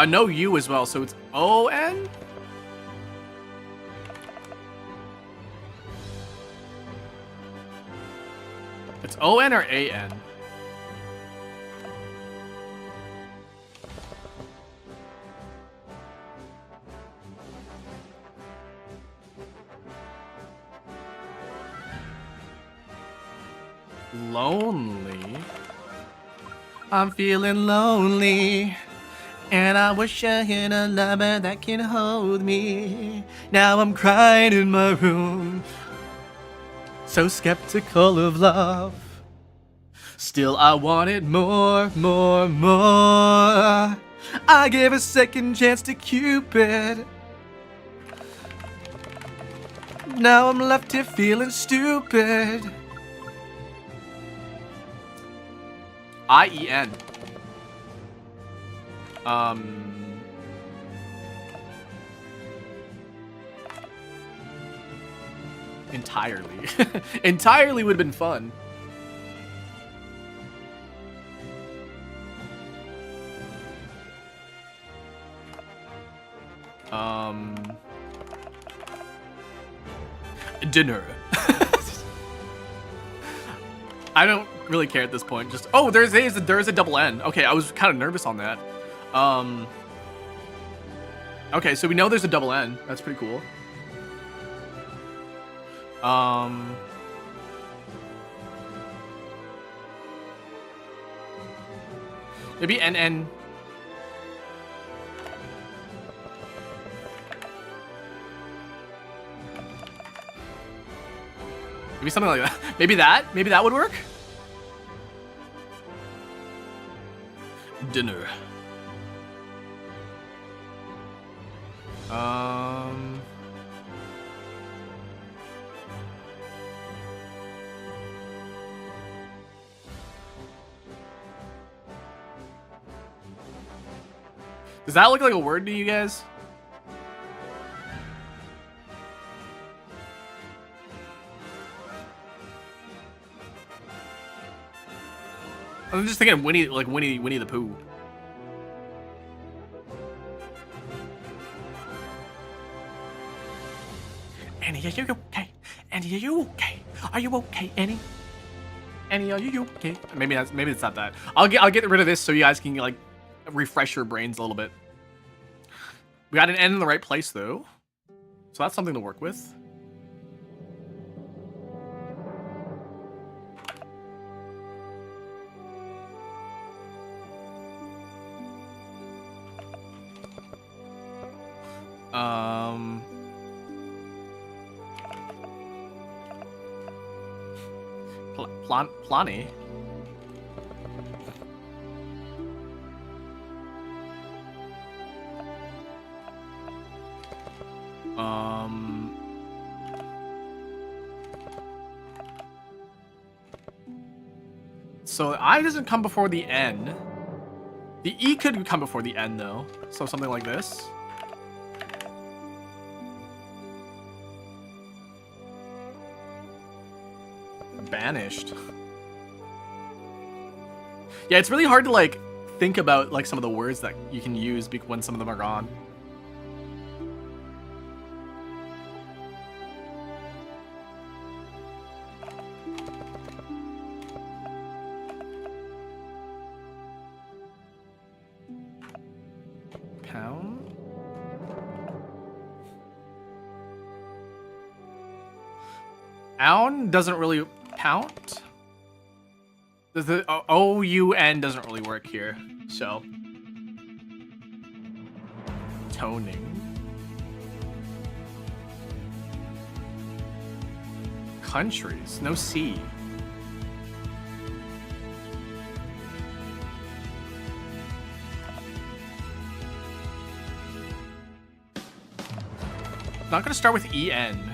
No U as well, so it's O-N? It's O-N or A-N? Lonely? I'm feeling lonely. And I wish I had a lover that can hold me. Now I'm crying in my room, so skeptical of love. Still I wanted more, more, more. I gave a second chance to Cupid. Now I'm left here feeling stupid. IEN. Entirely. Entirely would have been fun. Dinner. I don't really care at this point. Just there's a double N. Okay, I was kind of nervous on that. Okay, so we know there's a double N. That's pretty cool. Maybe NN. Maybe something like that. Maybe that would work. Dinner. Does that look like a word to you guys? I'm just thinking Winnie the Pooh. Annie, are you okay? Annie, are you okay? Are you okay, Annie? Annie, are you okay? Maybe it's not that. I'll get rid of this so you guys can like refresh your brains a little bit. We got an N in the right place though, so that's something to work with. Plani. So the I doesn't come before the N. The E could come before the N though. So something like this. Banished. Yeah, it's really hard to like think about like some of the words that you can use when some of them are gone. Pound. Oun doesn't really count. The O-U-N doesn't really work here, so. Toning. Countries, no C. Not gonna start with E-N.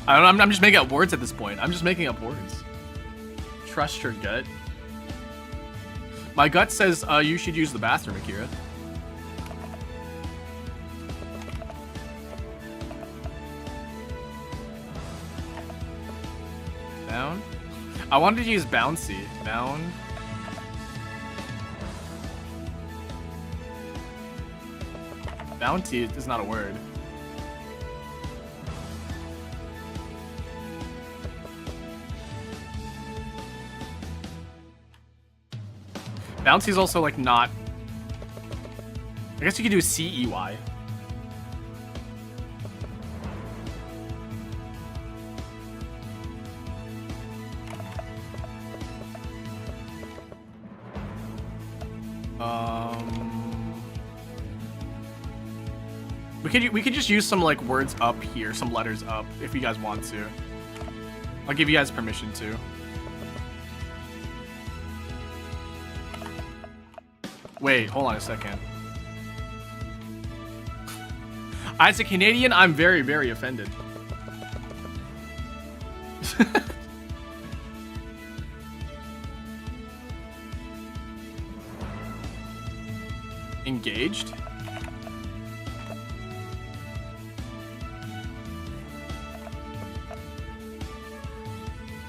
I'm just making up words at this point. I'm just making up words. Trust your gut. My gut says you should use the bathroom, Akira. Bound? I wanted to use bouncy. Bound. Bounty is not a word. Bouncy is also like not. I guess you could do C-E-Y. We could just use some like words up here, some letters up, if you guys want to. I'll give you guys permission to. Wait, hold on a second. As a Canadian, I'm very, very offended. Engaged?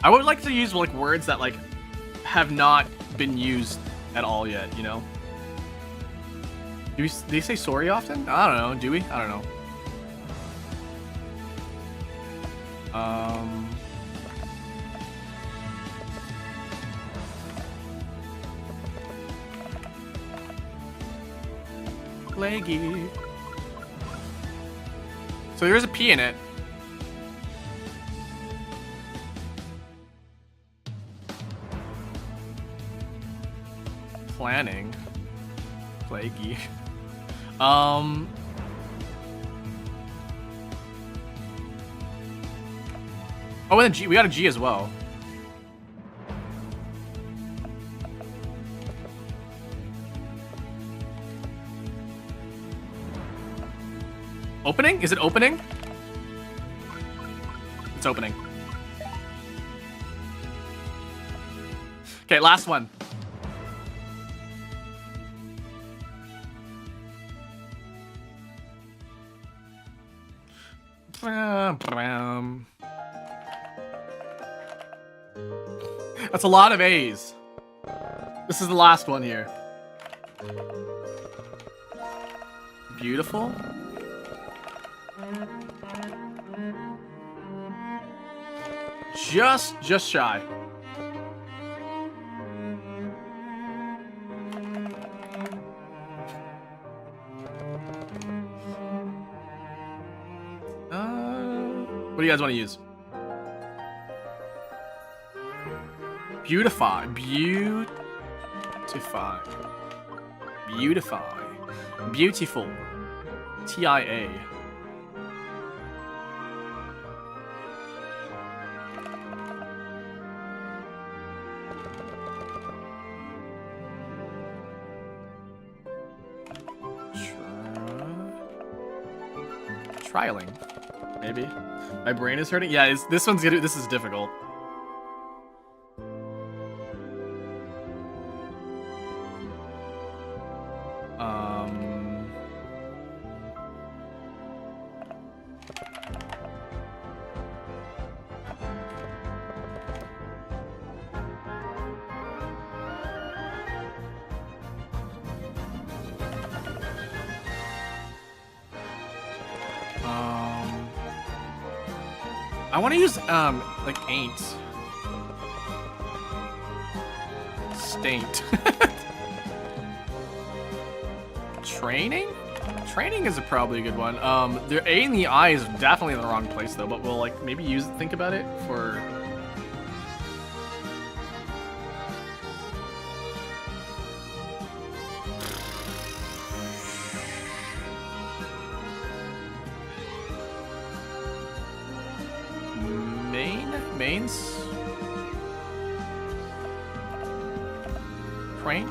I would like to use like words that like have not been used at all yet, you know? Do they say sorry often? I don't know. Do we? I don't know. Leggy. So there's a P in it. Planning. Plaguey. Oh, and then G. We got a G as well. Opening? Is it opening? It's opening. Okay, last one. That's a lot of A's. This is the last one here. Beautiful. Just shy. What do you guys want to use? Beautify. Beautify. Beautify. Beautiful. TIA. Trialing. Maybe. My brain is hurting. Yeah, this is difficult. I want to use, like, ain't. Staint. Training? Training is probably a good one. The A in the I is definitely in the wrong place, though, but we'll, like, maybe think about it for... Mains? Crane?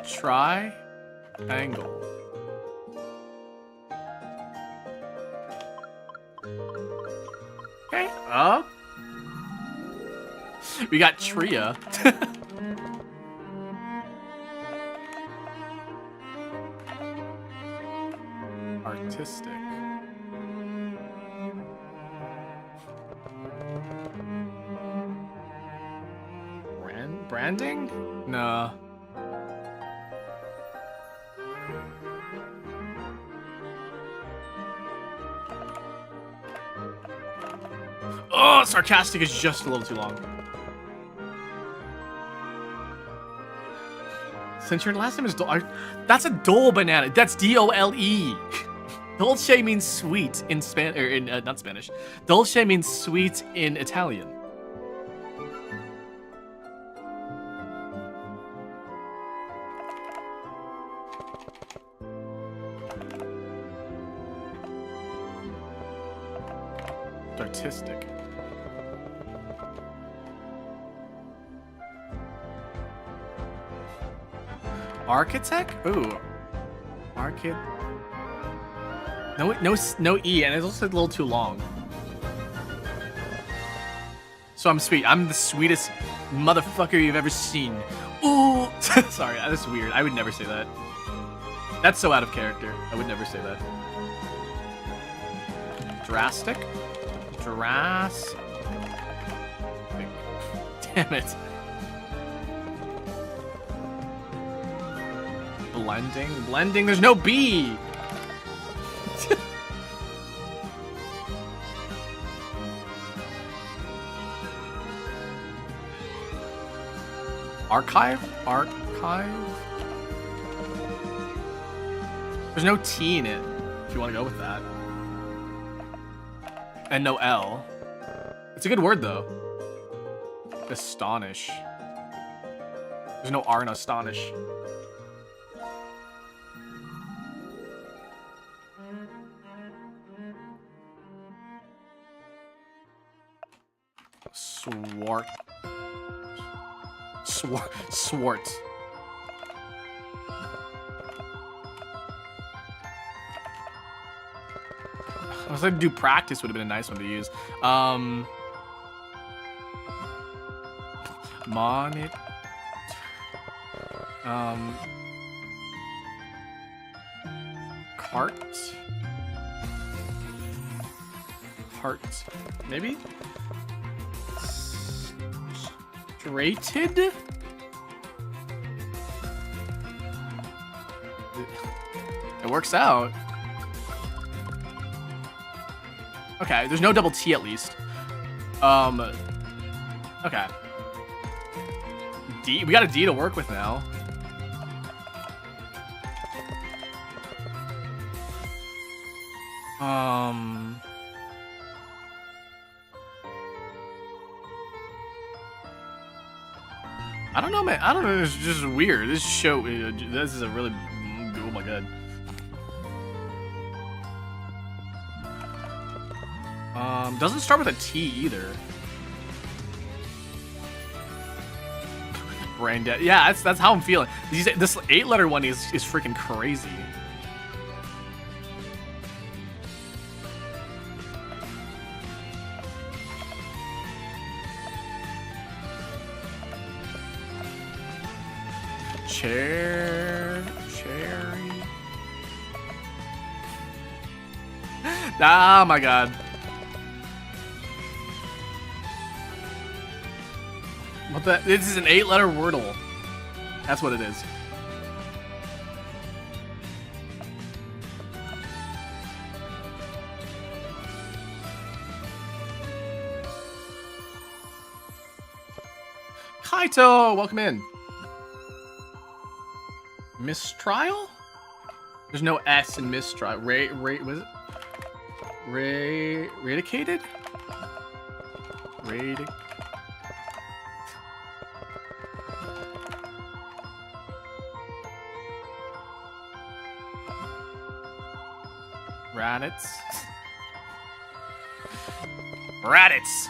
Triangle. Okay, we got Tria. Artistic. Branding? Nah. Oh, sarcastic is just a little too long. Since your last name is Dole, that's a Dole banana. That's D-O-L-E. Dolce means sweet in not Spanish. Dolce means sweet in Italian. artistic. Architect? Ooh. Architect. No E, and it's also a little too long. So I'm sweet. I'm the sweetest motherfucker you've ever seen. Ooh. Sorry, that's weird. I would never say that. That's so out of character. I would never say that. Drastic? Drastic. Damn it. Blending? Blending? There's no B! Archive? Archive? There's no T in it, if you want to go with that. And no L. It's a good word, though. Astonish. There's no R in astonish. Swart. Swart. I was like, do practice would have been a nice one to use. Monet. Cart. Heart. Maybe? Rated? It works out. Okay, there's no double T at least. Okay. D, we got a D to work with now. I don't know, man. I don't know. It's just weird. This show. This is a really. Oh my god. Doesn't start with a T either. Brain dead. Yeah, that's how I'm feeling. This 8-letter one is freaking crazy. Cherry. Oh my god. What the? This is an 8-letter wordle. That's what it is. Kaito, welcome in. Mistrial? There's no S in mistrial. Was it? Radicated? Raditz. Raditz.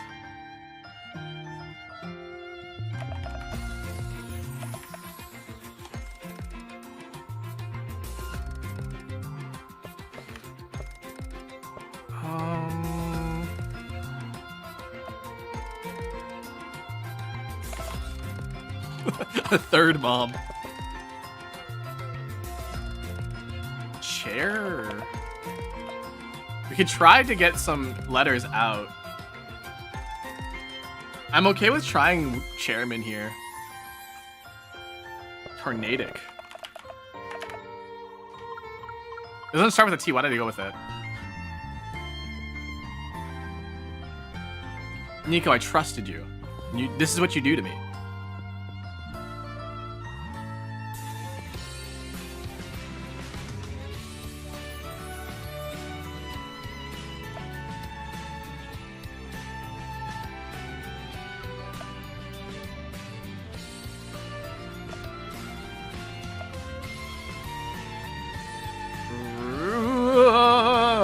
A third mom. Chair. We could try to get some letters out. I'm okay with trying chairman here. Tornadic. It doesn't start with a T. Why did I go with it? Nico, I trusted you. This is what you do to me.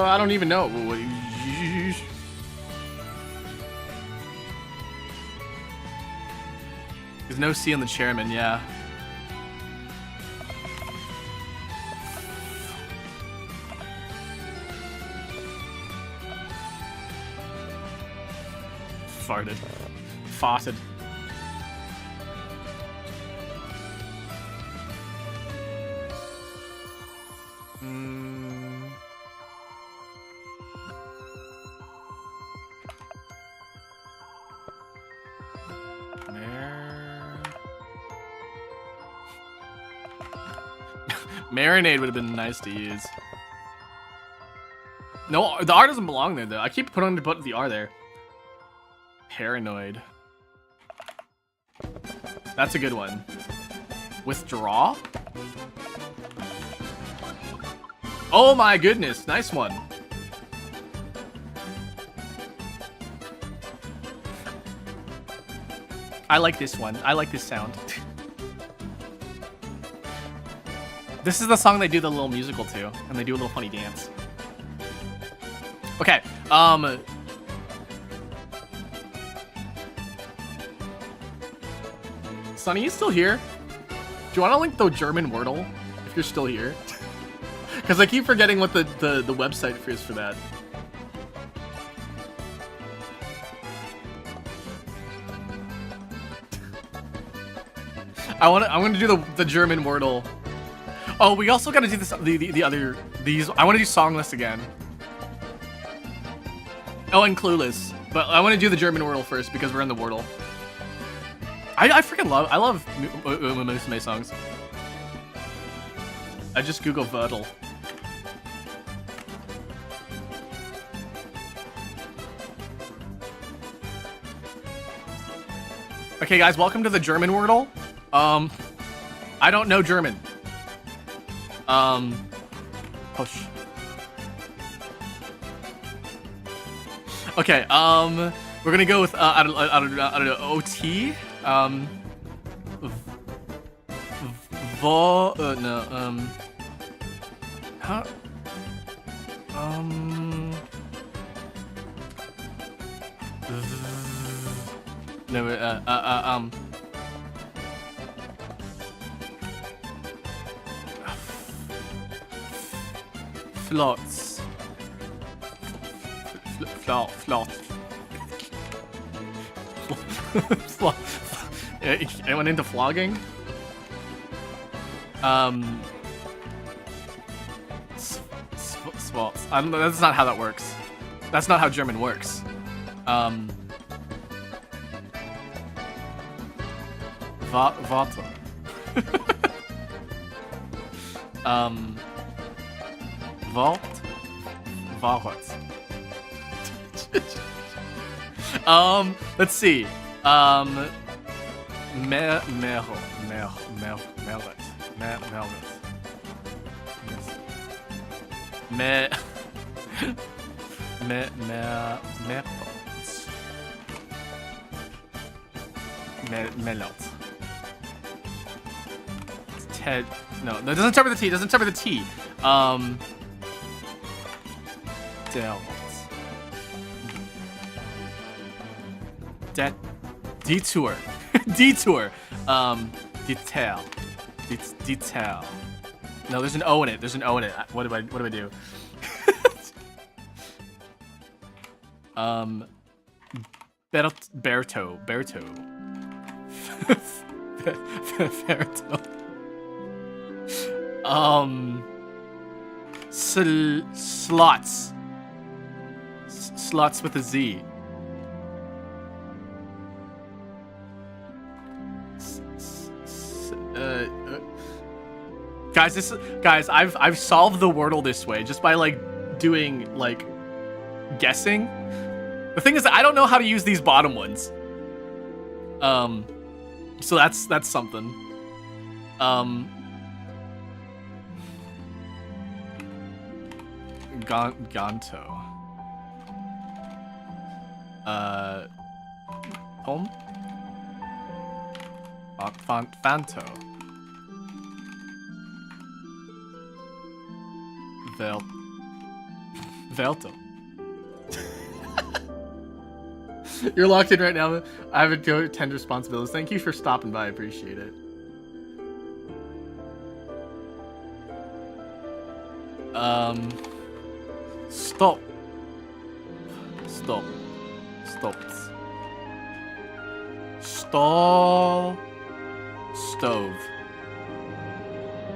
I don't even know. There's no C on the chairman, yeah. Farted. Faucet. Marinade would have been nice to use. No, the R doesn't belong there though. I keep putting the R there. Paranoid. That's a good one. Withdraw? Oh my goodness, nice one. I like this one. I like this sound. This is the song they do the little musical to, and they do a little funny dance. Okay, Sonny, you still here? Do you want to link the German Wordle if you're still here? Because I keep forgetting what the website is for that. I want to do the German Wordle. Oh, we also got to do this these. I want to do Songless again. Oh, and Clueless. But I want to do the German Wordle first because we're in the Wordle. I freaking love Musume songs. I just Google Wordle. Okay, guys, welcome to the German Wordle. I don't know German. Push. Okay, we're gonna go with I don't know, OT. How? No, Flots. Flot. Anyone into flogging? Swots. That's not how that works. That's not how German works. Warte. Wart. Let's see. Melot. Ted. No, that doesn't start with the T. Doesn't start with the T. Delts. Detour. Detour. Detail. Detail. No, there's an O in it. There's an O in it. What do I do? Berto. Slots. Slots with a Z. Guys, I've solved the Wordle this way just by like doing like guessing. The thing is, I don't know how to use these bottom ones. So that's something. Gonto. Home. Fanto. Velto. You're locked in right now. I have a go 10 responsibilities. Thank you for stopping by. I appreciate it. Stop. Stop. Stopped. Stove.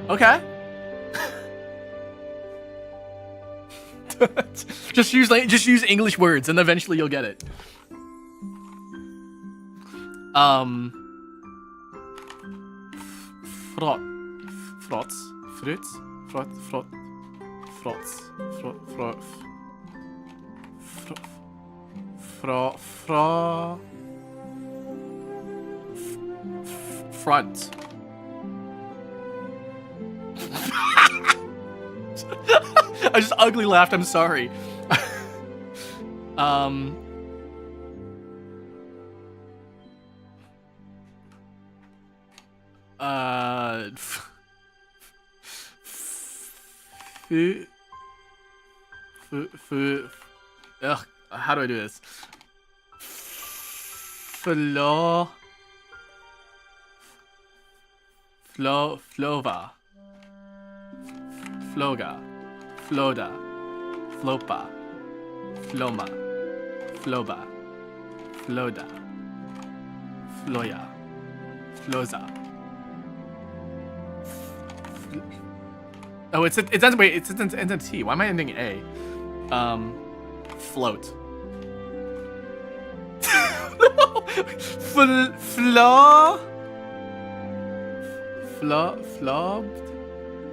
Okay. just use English words and eventually you'll get it. Front. I just ugly laughed, I'm sorry. Ugh, how do I do this? Flova. Floga. Floda. Flopa. Floma. Floba. Floda. Floya. Floza. Oh, it ends in T. Why am I ending A? Float.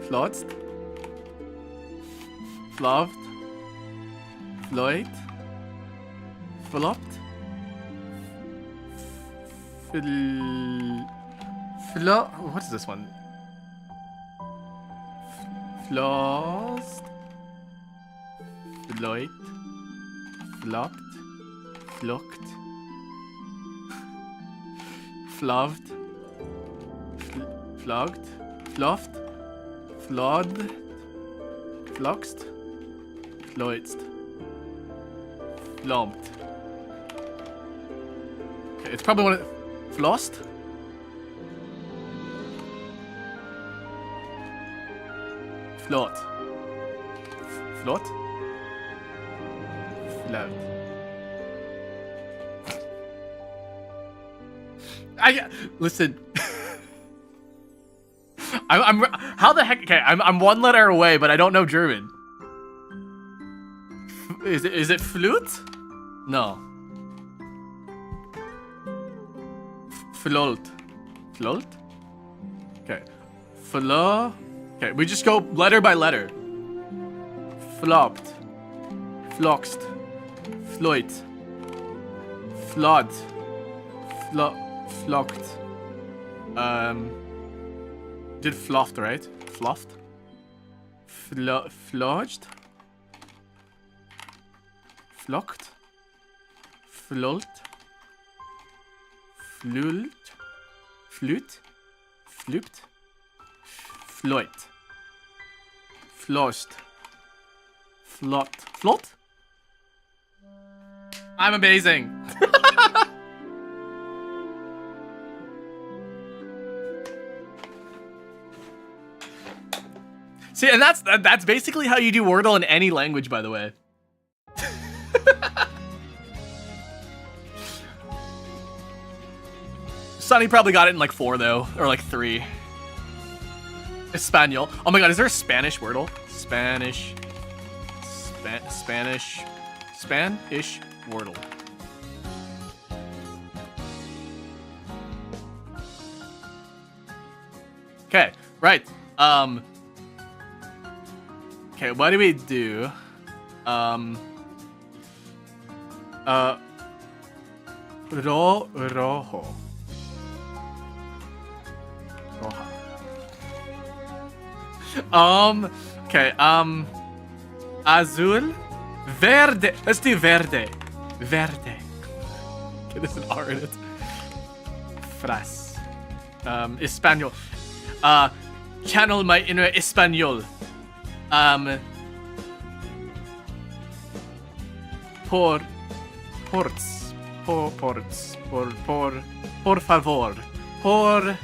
Flotzed. Floved. Floyd. Flopped. What is this one? Flossed. Floyd. Flopped. Flocked. Floved. Flogged. Fluffed. Flawed. Fluxed. Floitzed. Flomped. Okay, it's probably one of... Flossed? Flot. Flot? Float. Listen. I'm how the heck? Okay, I'm one letter away, but I don't know German. Is it flute? No. Float. Float? Okay. Flo. Okay, we just go letter by letter. Flopped. Floxed. Floit. Flawed. Flocked. Did fluffed, right? Fluffed? Flodged? Flocked? Flolt? Flult? Flute? Fluped? Floit? Floshed? Flot? Flot? I'm amazing! See, and that's basically how you do Wordle in any language, by the way. Sonny probably got it in like 4 though, or like 3. Espanol. Oh my god, is there a Spanish Wordle? Spanish Wordle. Okay, right. Okay, what do we do? Rojo. Okay, azul, verde. Let's do verde. Verde. Okay, there's an R in it. Fras. Espanol. Channel my inner Espanol. Ports. por favor, poron,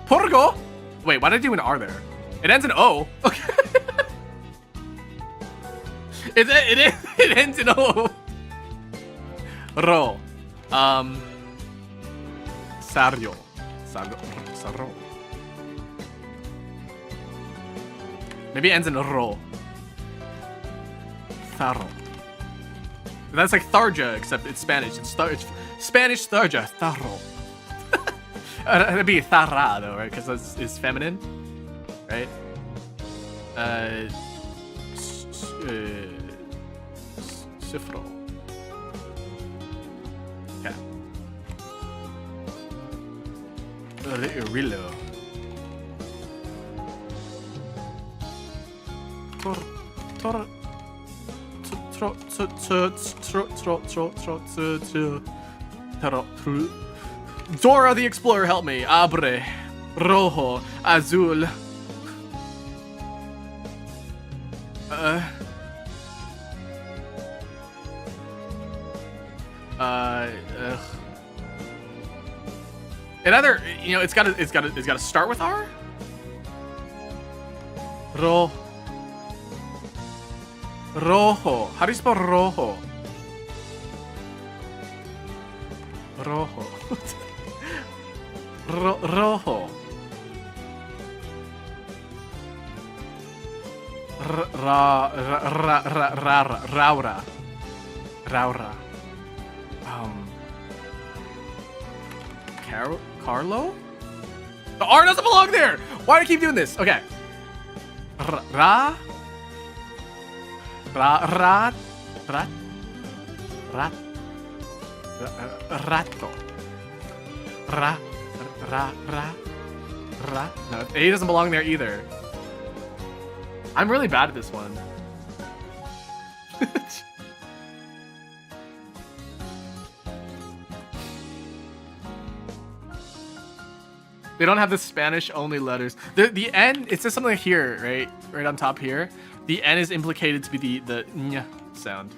porgo. Wait, why did I do an R there? It ends in O. Okay. It ends in O. Ro. Sario. Maybe it ends in ro. Tharo. That's like Tharja, except it's Spanish. It's Spanish Tharja. Tharo. It'd be Thara though, right? Because it's feminine, right? Sifro. Okay. Rillo. Dora the Explorer, help me. Abre, rojo, azul. It either, you know, it's gotta start with R. Rojo. How do you spell rojo? Rojo. Rojo. Raura. Carlo? The R doesn't belong there! Why do I keep doing this? Okay. Rato. No, A doesn't belong there either. I'm really bad at this one. They don't have the Spanish only letters. The N, it says something here, right? Right on top here. The N is implicated to be the ñ sound.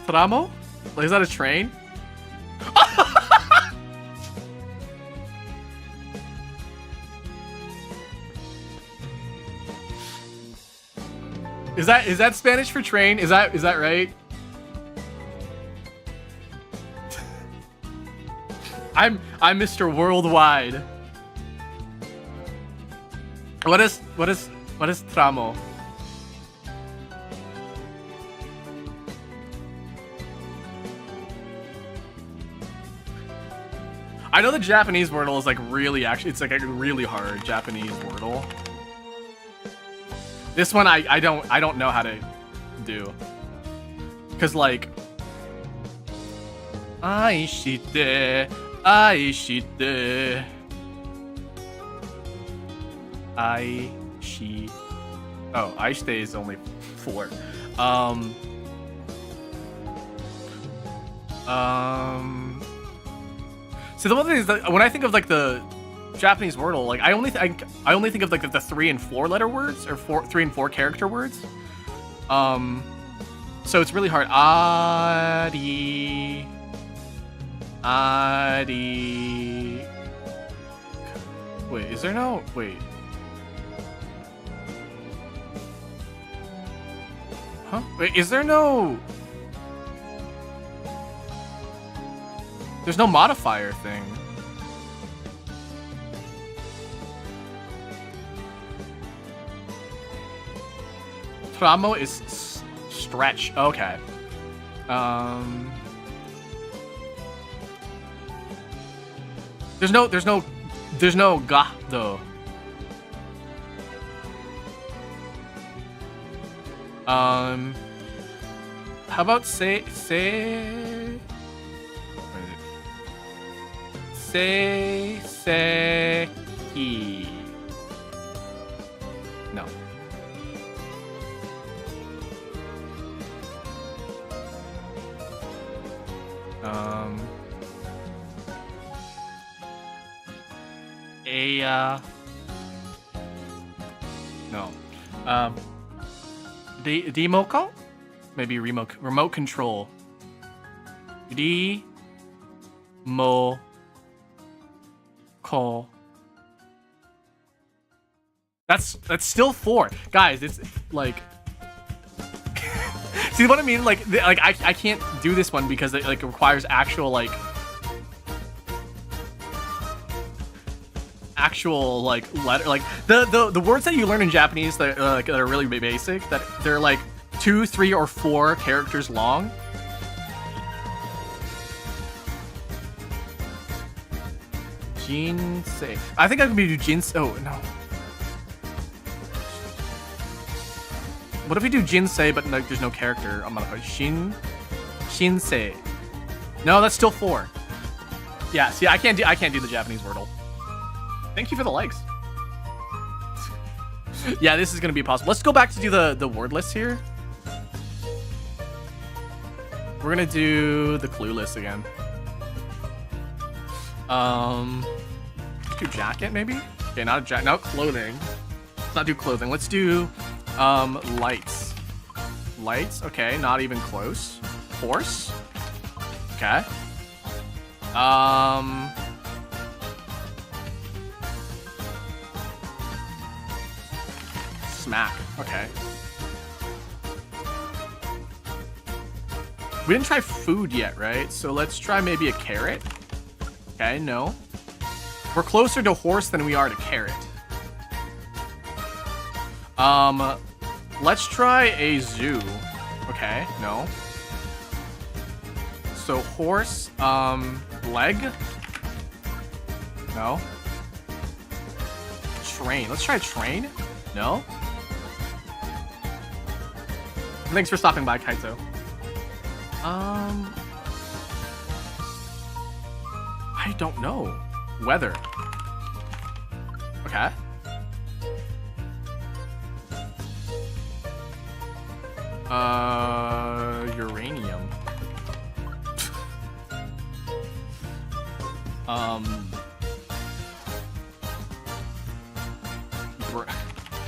Tramo? Like, is that a train? Is that Spanish for train? Is that right? I'm Mr. Worldwide. What is tramo? I know the Japanese Wordle is like really it's like a really hard Japanese Wordle. This one I don't know how to do. Cause like Aishite. Oh, Aishite is only 4. See, the one thing is that when I think of like the Japanese Wordle, like I only think of like the 3 and 4 letter words, or 3 and 4 character words. So it's really hard. Adi. Wait, is there no? Wait. Huh? Wait, is there no? There's no modifier thing. Tramo is stretch. Okay. There's no ga though. How about say he? No. No. Remote? Maybe remote control. Call. That's still 4, guys. It's like, see what I mean? Like I can't do this one because it like requires actual like letter, like the words that you learn in Japanese that that are really basic, that they're like 2, 3, or 4 characters long. Jinsei. I think I could do Jinsei. Oh no. What if we do Jinsei but like there's no character? I'm gonna put Shinsei. No, that's still 4. Yeah, see, I can't do the Japanese Wordle. Thank you for the likes. Yeah, this is gonna be possible. Let's go back to do the word list here. We're gonna do the clue list again. Let's do jacket maybe? Okay, not a jacket, not clothing. Let's not do clothing. Let's do lights. Lights, okay, not even close. Horse. Okay. Smack. Okay. We didn't try food yet, right? So let's try maybe a carrot. Okay, no. We're closer to horse than we are to carrot. Let's try a zoo. Okay, no. So horse, leg. No. Train. Let's try a train. No. Thanks for stopping by, Kaito. I don't know. Weather. Okay. Uranium.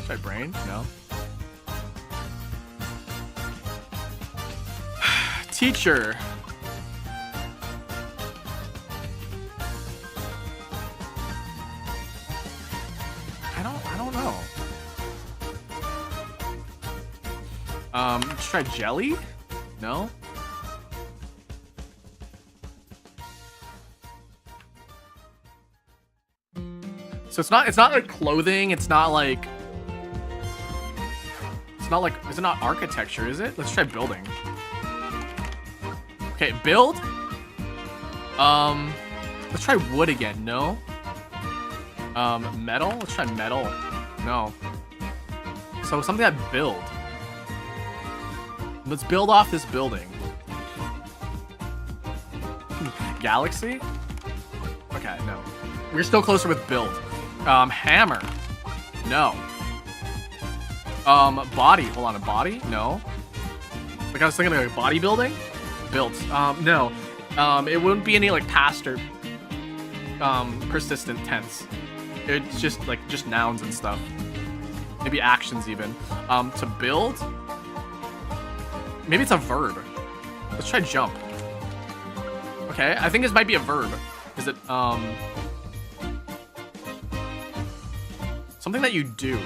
Should I brain? No. Teacher. I don't know. Let's try jelly? No? So it's not like clothing, it's not like is it not architecture, is it? Let's try building. Okay, build. Let's try wood again. No. Metal. Let's try metal. No. So something that build. Let's build off this building. Galaxy. Okay, no. We're still closer with build. Hammer. No. Body. Hold on, a body? No. Like I was thinking like bodybuilding. Built. No. It wouldn't be any like past or persistent tense. It's just like nouns and stuff. Maybe actions even. To build. Maybe it's a verb. Let's try jump. Okay, I think this might be a verb. Is it something that you do?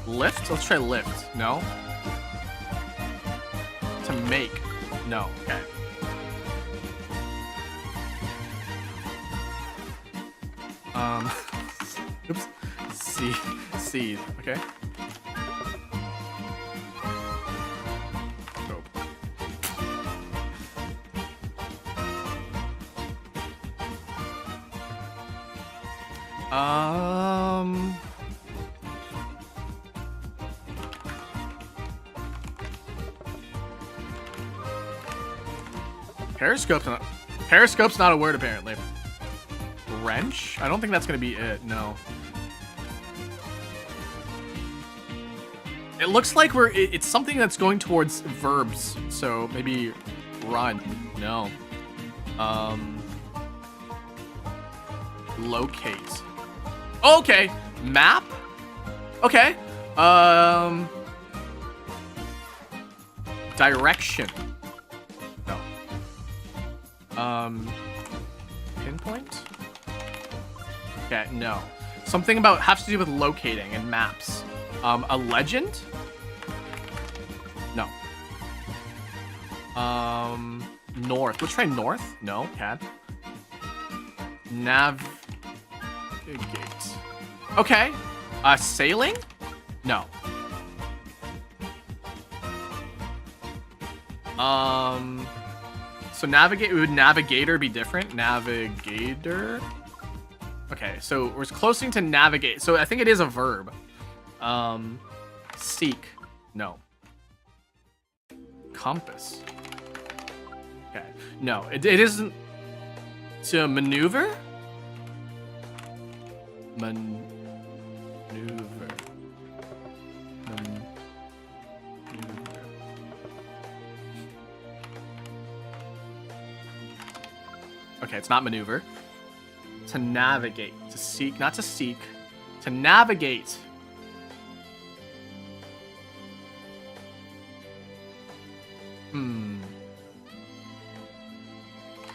Lift? Let's try lift. No. To make. No. Okay. Oops. Seed. Okay. Periscope's not a word apparently. Wrench? I don't think that's gonna be it. No. It looks like it's something that's going towards verbs. So maybe run. No. Locate. Oh, okay. Map? Okay. Direction. No. Pinpoint? Okay, no. Something about has to do with locating and maps. A legend? No. North. Let's try north. No, cat. Navigate. Okay. Sailing? No. So navigate, would navigator be different? Navigator? Okay, so we're closing to navigate. So I think it is a verb. Seek. No. Compass. Okay. No, it isn't. To maneuver? Maneuver. Okay, it's not maneuver. To navigate. To seek. Not to seek. To navigate.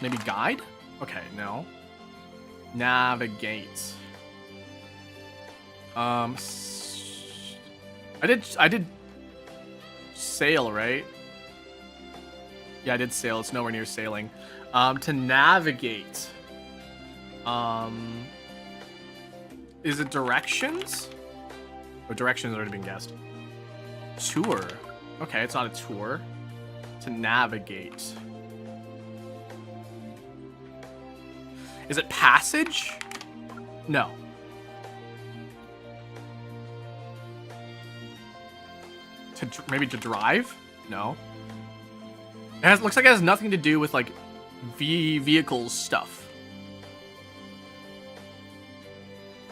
Maybe guide? Okay, no. Navigate. I did sail, right? Yeah, I did sail. It's nowhere near sailing. To navigate. Is it directions? Oh, directions already been guessed. Tour. Okay, it's not a tour. To navigate. Is it passage? No. Maybe to drive? No. Looks like it has nothing to do with like vehicles stuff.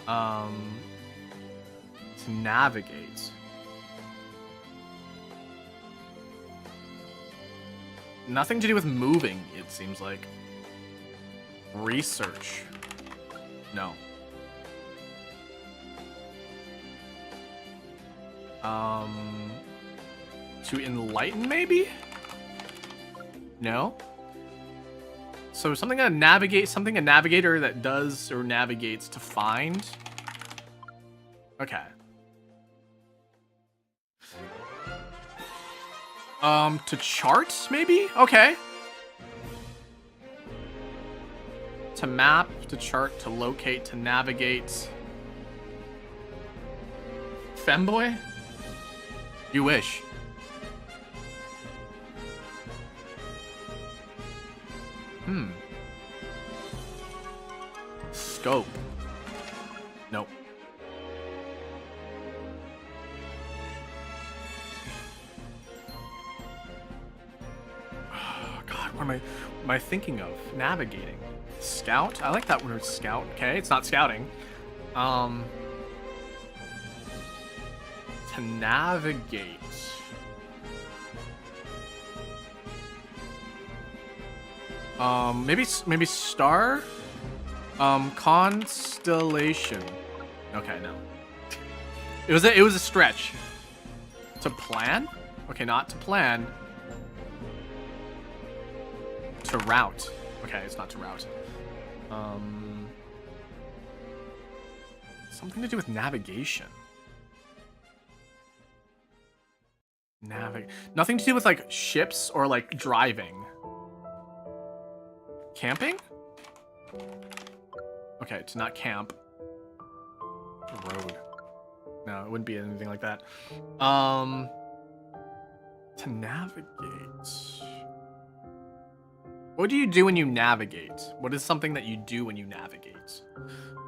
To navigate. Nothing to do with moving, it seems like. Research. No. To enlighten, maybe? No. So something to navigate, something a navigator that does or navigates to find. Okay. To chart, maybe? Okay. To map, to chart, to locate, to navigate. Femboy? You wish. Scope. Nope. Oh, God, what am I thinking of? Navigating. Scout? I like that word, scout. Okay, it's not scouting. To navigate. Maybe star? Constellation. Okay, no. It was a stretch. To plan? Okay, not to plan. To route. Okay, it's not to route. Something to do with navigation. Nothing to do with like ships or like driving. Camping? Okay, to not camp. Road. No, it wouldn't be anything like that. To navigate. What do you do when you navigate? What is something that you do when you navigate?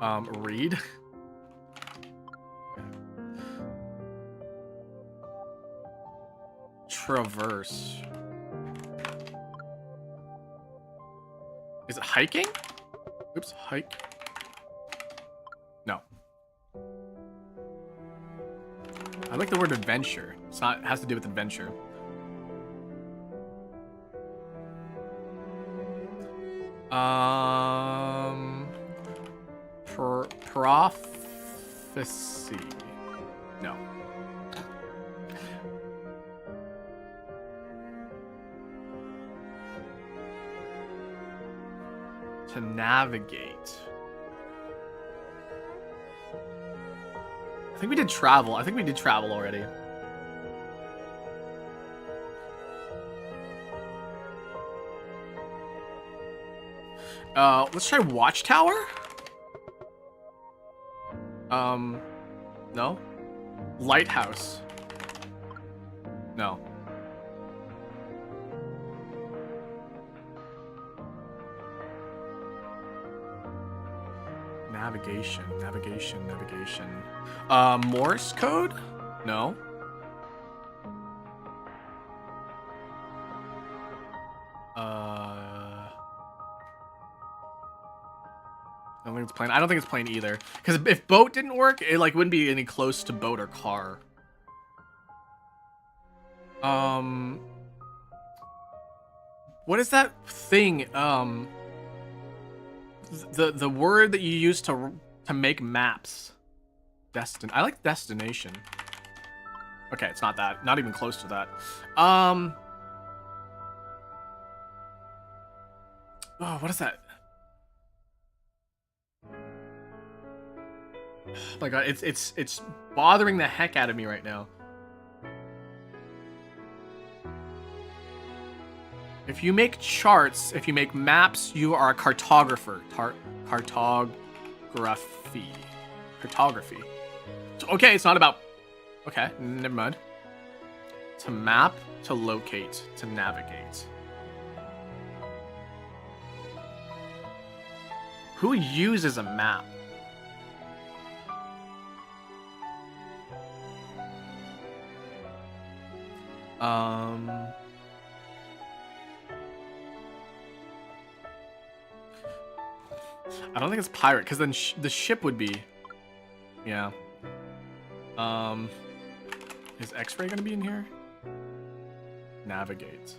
Read. Traverse. Is it hiking? Oops, hike. No. I like the word adventure. It's not, it has to do with adventure. Prophecy. No. To navigate. I think we did travel. I think we did travel already. Let's try Watchtower? No? Lighthouse. No. Navigation, navigation, navigation. Morse code? No. I don't think it's plane. I don't think it's plane either. Because if boat didn't work, it like wouldn't be any close to boat or car. What is that thing? The word that you use to make maps. I like destination. Okay, it's not that. Not even close to that. Oh, what is that? Oh my god, it's bothering the heck out of me right now. If you make charts, if you make maps, you are a cartographer. Cartography. Okay, it's not about... Okay, never mind. To map, to locate, to navigate. Who uses a map? I don't think it's pirate, because then the ship would be... Yeah. Is X-ray gonna be in here? Navigate.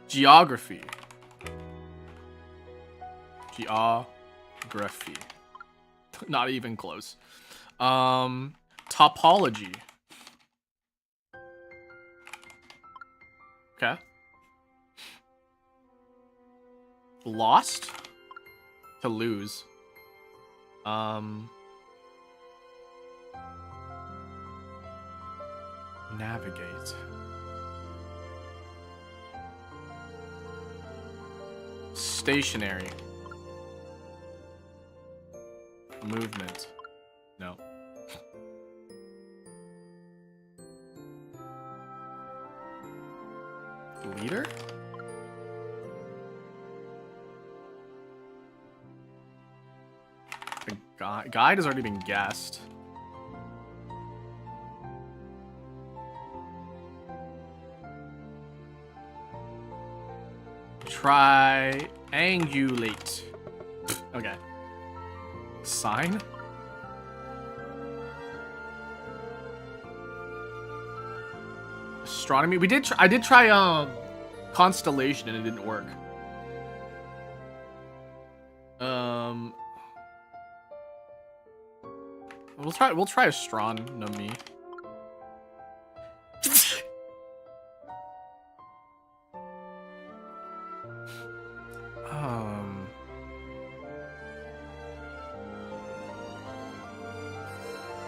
Geography. Geography. Not even close. Topology. Okay. Lost? To lose. Navigate. Stationary. Movement. No. Leader? The guide has already been guessed. Triangulate. Okay. Sign? Astronomy. I did try constellation and it didn't work. We'll try astronomy.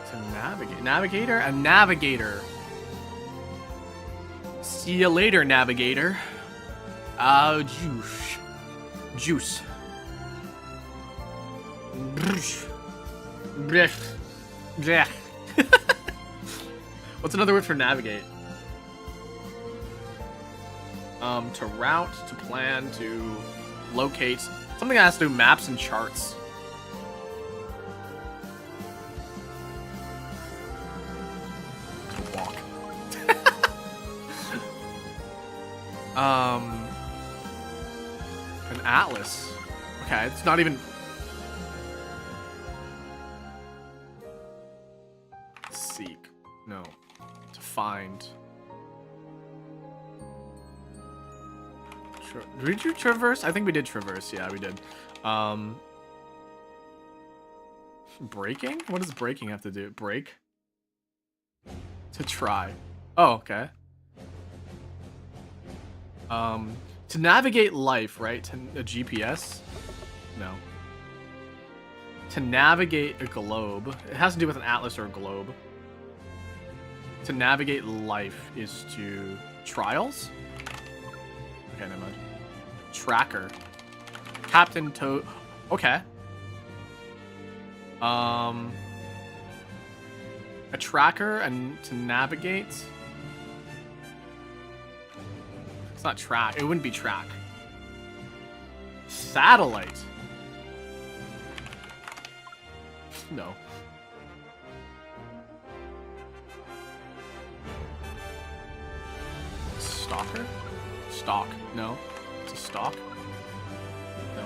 To navigate. Navigator? A navigator. See you later, navigator. Juice. Juice. What's another word for navigate? To route, to plan, to locate. Something that has to do maps and charts. To walk. An atlas. Okay, it's not even... Seek. No. To find. Did we do traverse? I think we did traverse. Yeah, we did. Breaking? What does breaking have to do? Break? To try. Oh, okay. To navigate life, right? To a GPS? No. To navigate a globe. It has to do with an atlas or a globe. To navigate life is to... Trials? Okay, never mind. Tracker. Captain Toad. Okay. A tracker and to navigate. It's not track. It wouldn't be track. Satellite. No. Stalker? Stalk. No. It's a stalk. No.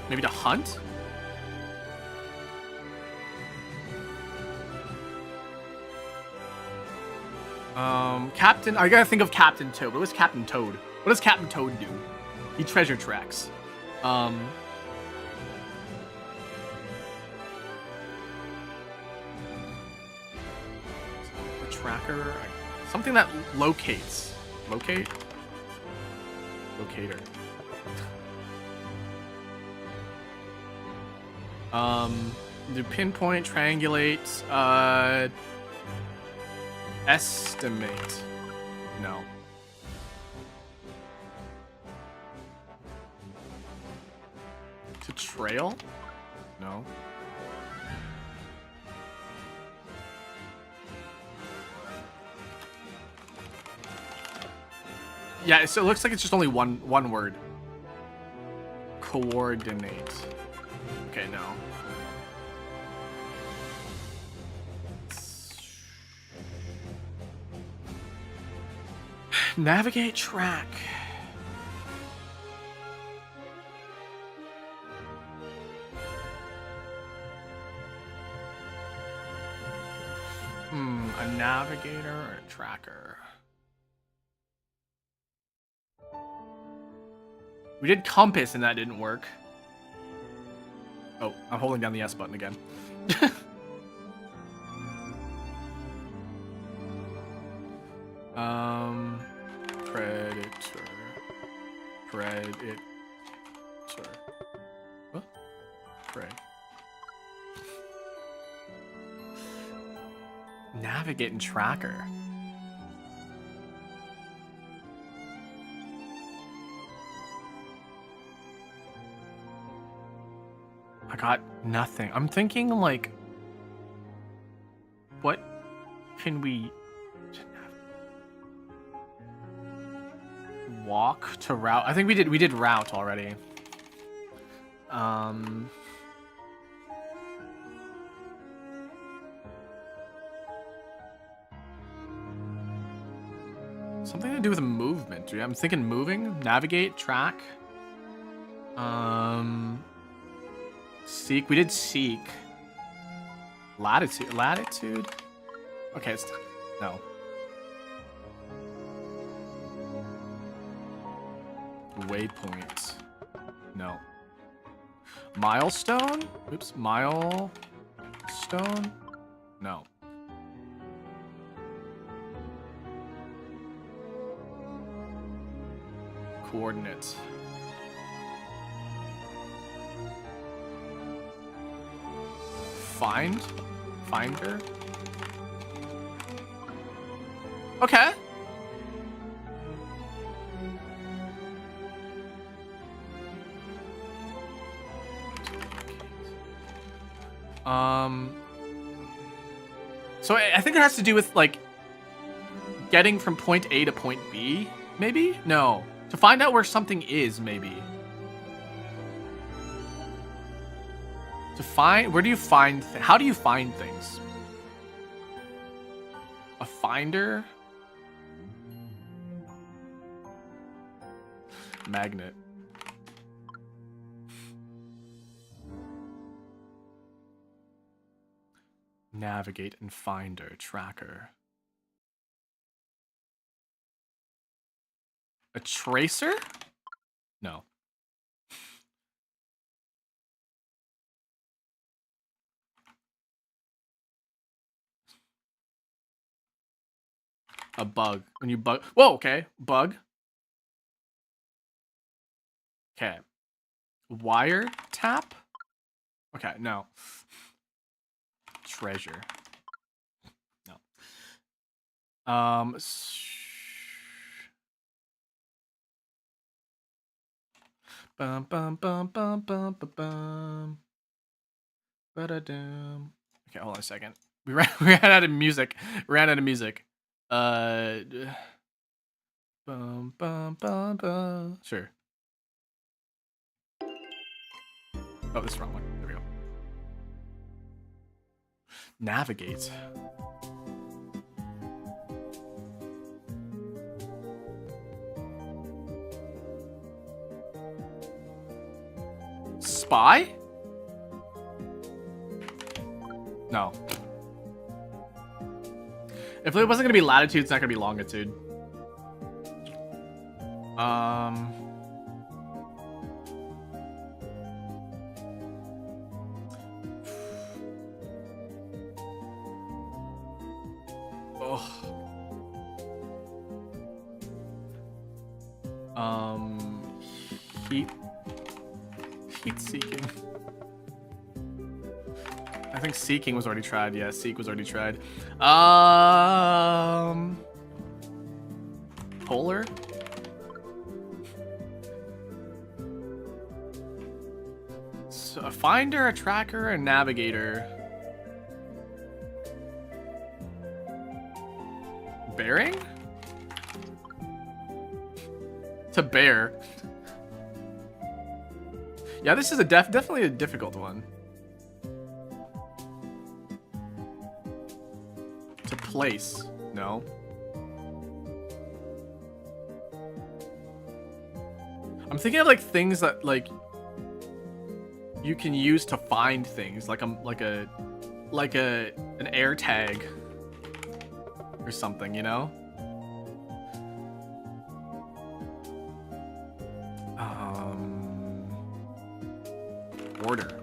Maybe to hunt? Captain... I gotta think of Captain Toad. What was Captain Toad? What does Captain Toad do? He treasure tracks. A tracker... Something that locates. Locate? Locator. Do pinpoint, triangulate, estimate. No. To trail? No. Yeah, so it looks like it's just only one word. Coordinate. Okay, no. Navigate track. A navigator or a tracker? We did compass and that didn't work. Oh, I'm holding down the S button again. Predator. Predator. What? Prey. Navigate and tracker. I got nothing. I'm thinking like, what can we walk to route? I think we did route already. Something to do with movement. I'm thinking moving, navigate, track. Seek. We did seek. Latitude. Latitude. Okay, it's no. Waypoint. No. Milestone? Oops. Milestone? No. Coordinates. Find? Finder? Okay. So I think it has to do with, like, getting from point A to point B, maybe? No. To find out where something is, maybe. To find... Where do you find... How do you find things? A finder? Magnet. Navigate and finder. Tracker. A tracer? No. A bug. When you bug. Whoa, okay. Bug. Okay. Wire tap? Okay, no. Treasure. No. Bum bum bum bum bum bum bum. Ba-da-dum. Okay, hold on a second. We ran out of music. Ran out of music. Bum bum bum bum. Sure. Oh, this is the wrong one. There we go. Navigate. Spy? No. If it wasn't gonna be latitude, it's not gonna be longitude. Heat seeking. I think seeking was already tried. Yeah, seek was already tried. Polar? So a finder, a tracker, a navigator. Bearing? To bear. Yeah, this is definitely a difficult one. To place. No. I'm thinking of like things that like you can use to find things, like an air tag or something, you know? Order.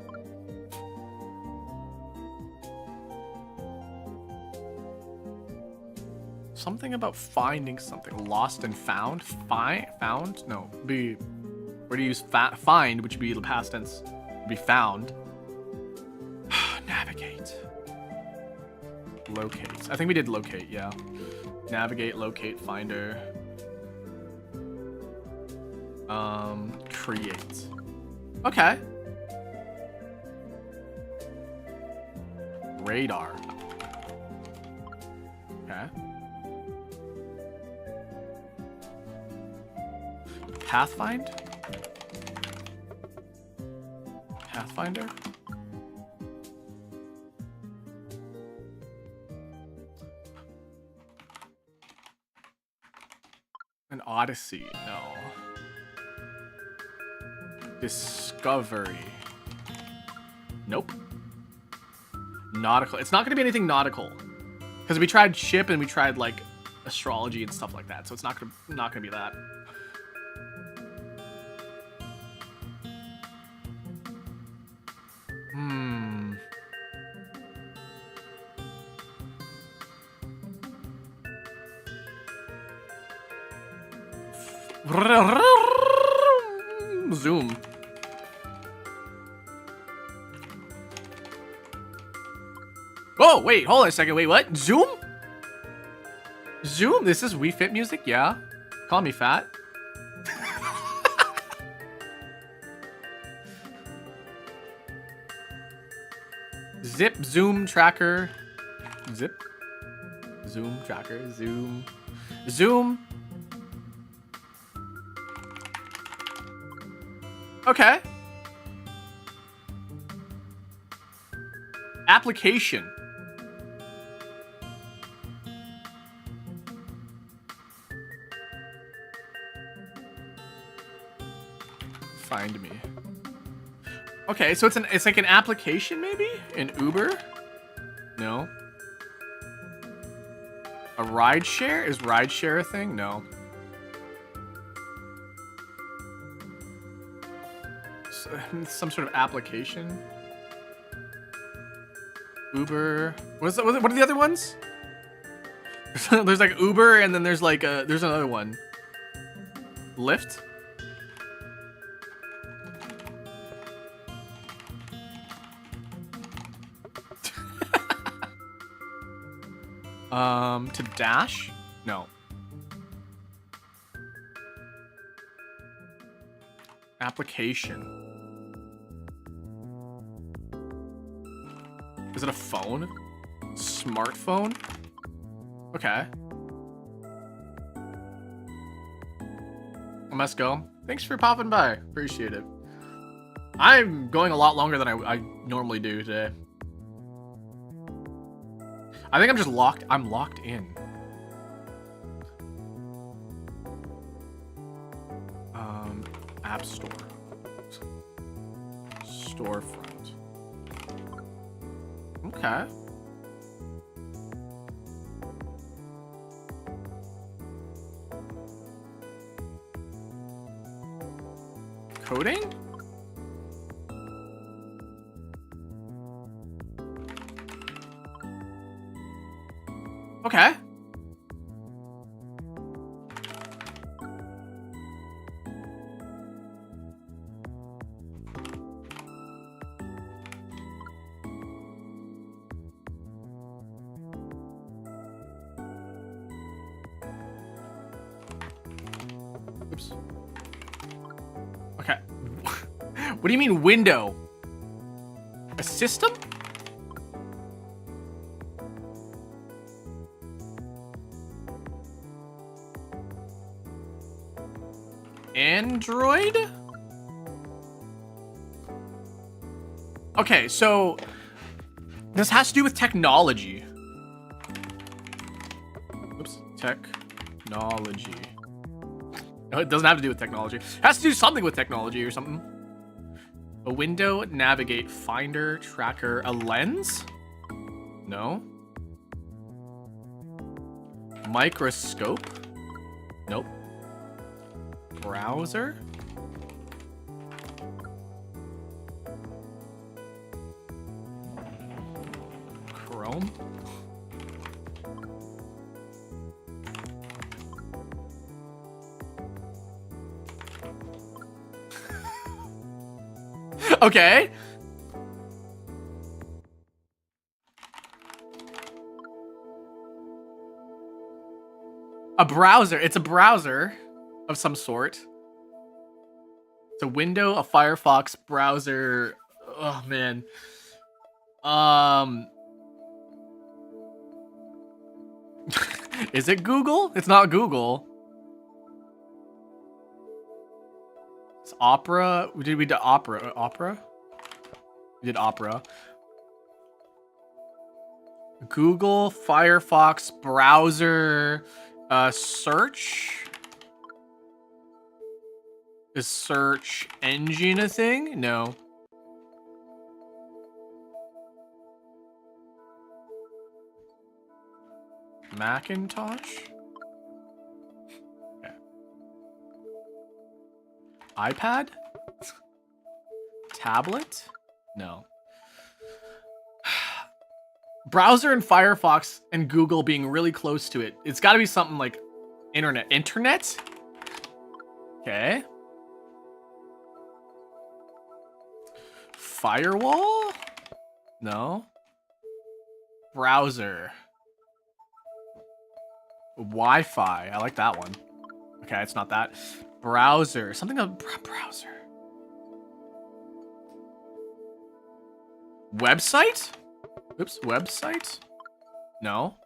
Something about finding something. Lost and found? Found? No. Where do you use find, which would be the past tense. Be found. Navigate. Locate. I think we did locate, yeah. Navigate, locate, finder. Create. Okay. Radar. Okay. Pathfind? Pathfinder? An Odyssey? No. Discovery? Nope. Nautical. It's not going to be anything nautical, because we tried ship and we tried like astrology and stuff like that. So it's not gonna be that. Zoom. Oh, wait, hold on a second. Wait, what? Zoom? Zoom? This is Wii Fit music? Yeah. Call me fat. Zip, zoom, tracker. Zip. Zoom, tracker, zoom. Zoom. Okay. Application. find me. Okay, so it's like an application maybe? An Uber? No. A rideshare? Is rideshare a thing? No. Some sort of application. Uber. What are the other ones? There's like Uber, and then there's like there's another one. Lyft. To dash? No. Application. Is it a phone? Smartphone? Okay. Let's go. Thanks for popping by. Appreciate it. I'm going a lot longer than I normally do today. I think I'm just locked. I'm locked in. App Store. Storefront. Okay. Coding? Okay. Oops. Okay. What do you mean window? A system? Android? Okay, so this has to do with technology. Oops, technology. No, it doesn't have to do with technology. It has to do something with technology or something. A window, navigate, finder, tracker, a lens? No. Microscope? Nope. Browser? Chrome? Okay. A browser. It's a browser of some sort. It's a window, a Firefox browser. Oh man. Is it Google? It's not Google. It's Opera. We did Opera. Opera? We did Opera. Google, Firefox, browser, search. Is search engine a thing? No. Macintosh? Okay. iPad? Tablet? No. Browser and Firefox and Google being really close to it. It's got to be something like internet. Internet? Okay. Firewall? No. Browser. Wi-Fi. I like that one. Okay, it's not that. Browser. Something of browser. Website? Oops, website? No.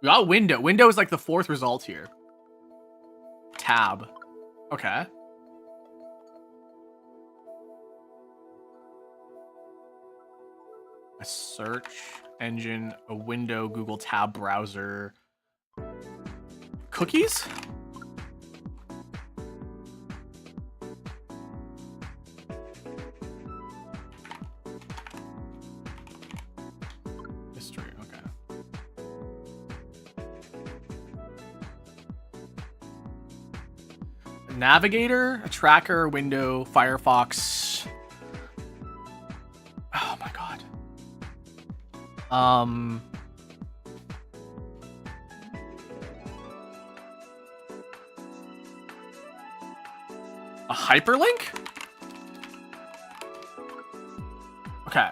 We got window. Window is like the fourth result here. Tab. Okay. A search engine, a window, Google tab, browser. Cookies? Navigator, a tracker, window, Firefox. Oh my god. A hyperlink? Okay.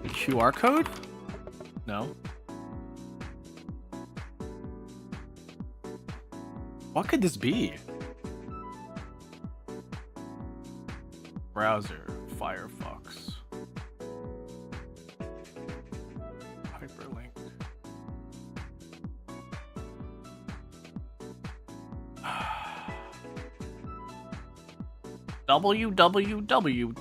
QR code? No. What could this be? Browser, Firefox. Hyperlink. www.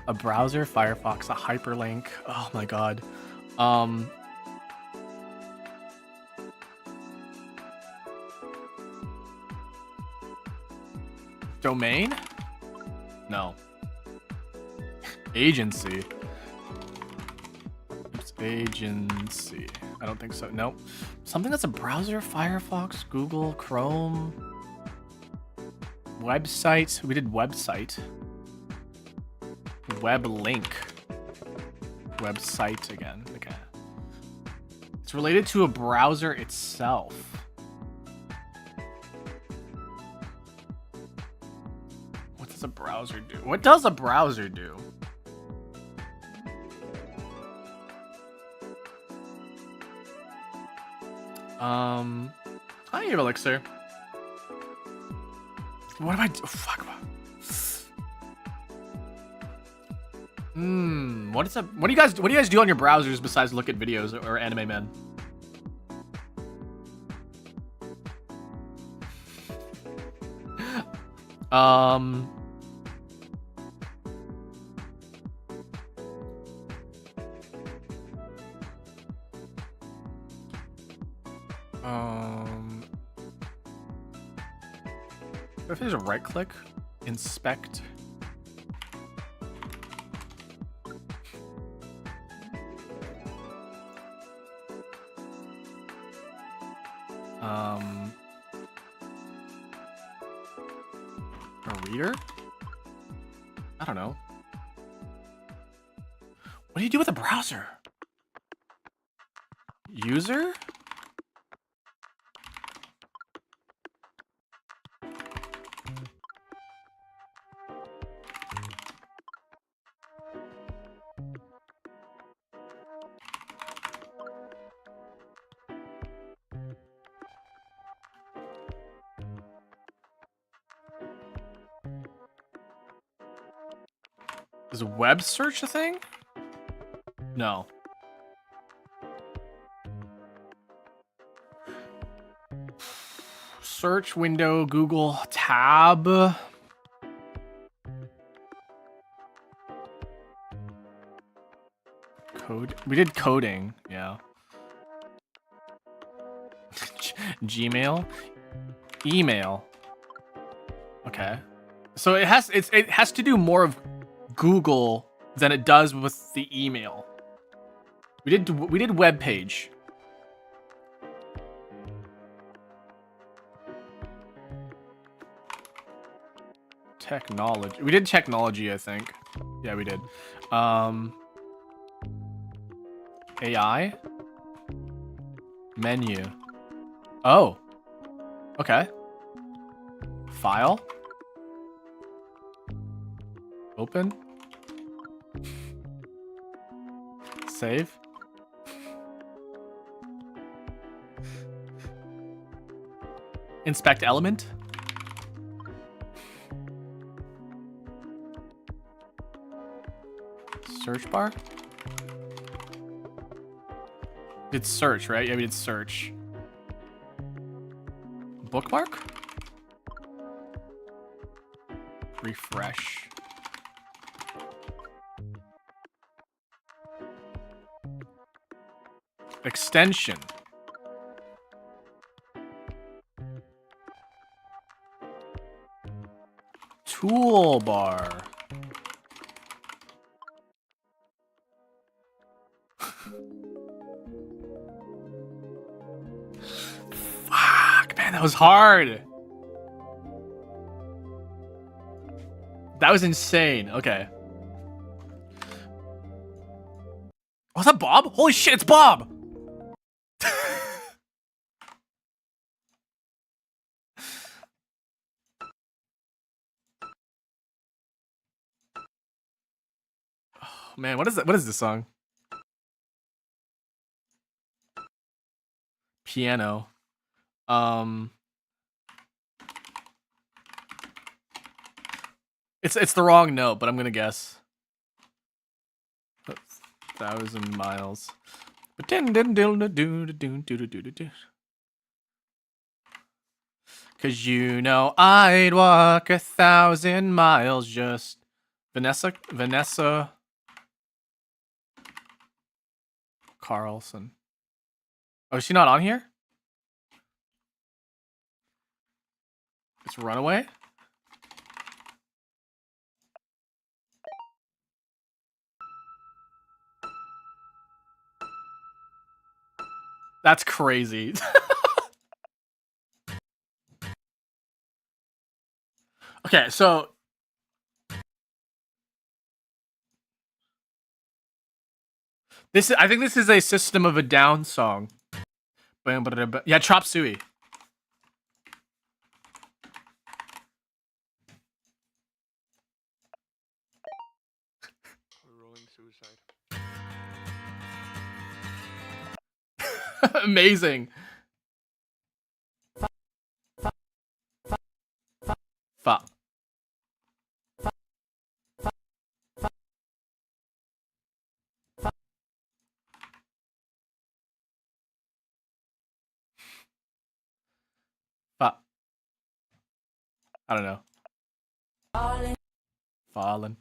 A browser, Firefox, a hyperlink. Oh my god. Domain? No. Agency. It's agency. I don't think so. Nope. Something that's a browser, Firefox, Google, Chrome. Website. We did website. Web link. Website again. Okay. It's related to a browser itself. What does a browser do? What does a browser do? Hi, Elixir. What am I do? Oh, fuck. What is up? What do you guys do on your browsers besides look at videos or Anime Men? If there's a right click, inspect. A reader? I don't know. What do you do with a browser? User? Is web search a thing? No. Search window, Google tab. Code. We did coding, yeah. Gmail. Email. Okay. So it has to do more of Google than it does with the email. We did web page. Technology. We did technology, I think. Yeah, we did. AI. Menu. Oh. Okay. File. Open. Save. Inspect element. Search bar. Did search, right? Yeah, we did search. Bookmark. Refresh. Extension. Toolbar. That was hard. That was insane. Okay. Was that Bob? Holy shit, it's Bob! Oh, man, what is that? What is this song? Piano. It's the wrong note, but I'm gonna guess. 1,000 miles. Cause you know I'd walk 1,000 miles just. Vanessa Carlson. Oh, is she not on here? It's Runaway? That's crazy. Okay, so I think this is a System of a Down song. Yeah, Chop Suey. Rolling Suicide. Amazing. Fa. Fa. I don't know. Fallen. Falling.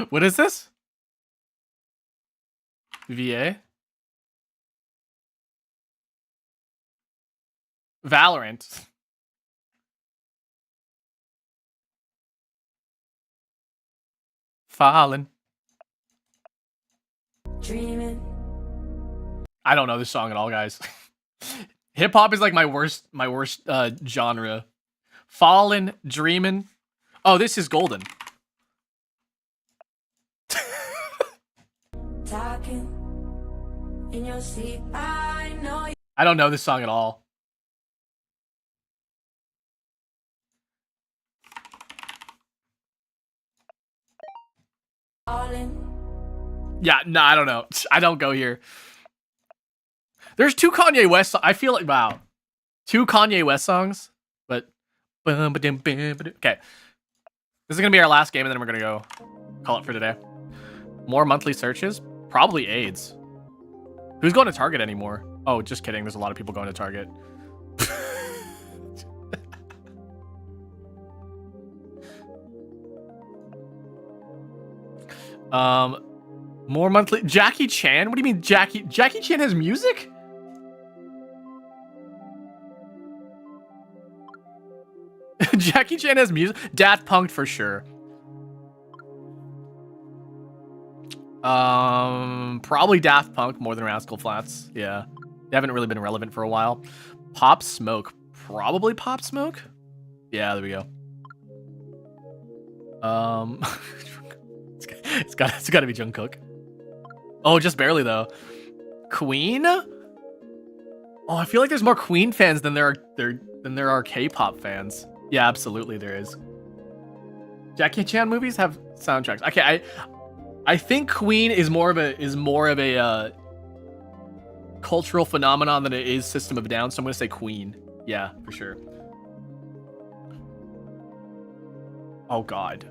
What is this? VA? Valorant. Fallen. Dreaming. I don't know this song at all, guys. Hip hop is like my worst genre. Fallen, Dreamin'. Oh, this is Golden. Talking in your sleep, I know you. I don't know this song at all. Falling. Yeah, no, I don't know. I don't go here. There's two Kanye West. I feel like, wow, two Kanye West songs, but okay. This is gonna be our last game, and then we're gonna go call it for today. More monthly searches, probably AIDS. Who's going to Target anymore? Oh, just kidding. There's a lot of people going to Target. More monthly. Jackie Chan? What do you mean Jackie Chan has music? Jackie Chan has music? Daft Punk for sure. Probably Daft Punk more than Rascal Flatts. Yeah. They haven't really been relevant for a while. Pop Smoke. Probably Pop Smoke? Yeah, there we go. It's got to be Jungkook. Oh, just barely though. Queen? Oh, I feel like there's more Queen fans than there are K-pop fans. Yeah, absolutely there is. Jackie Chan movies have soundtracks. Okay, I think Queen is more of a cultural phenomenon than it is System of a Down, so I'm gonna say Queen. Yeah, for sure. Oh God.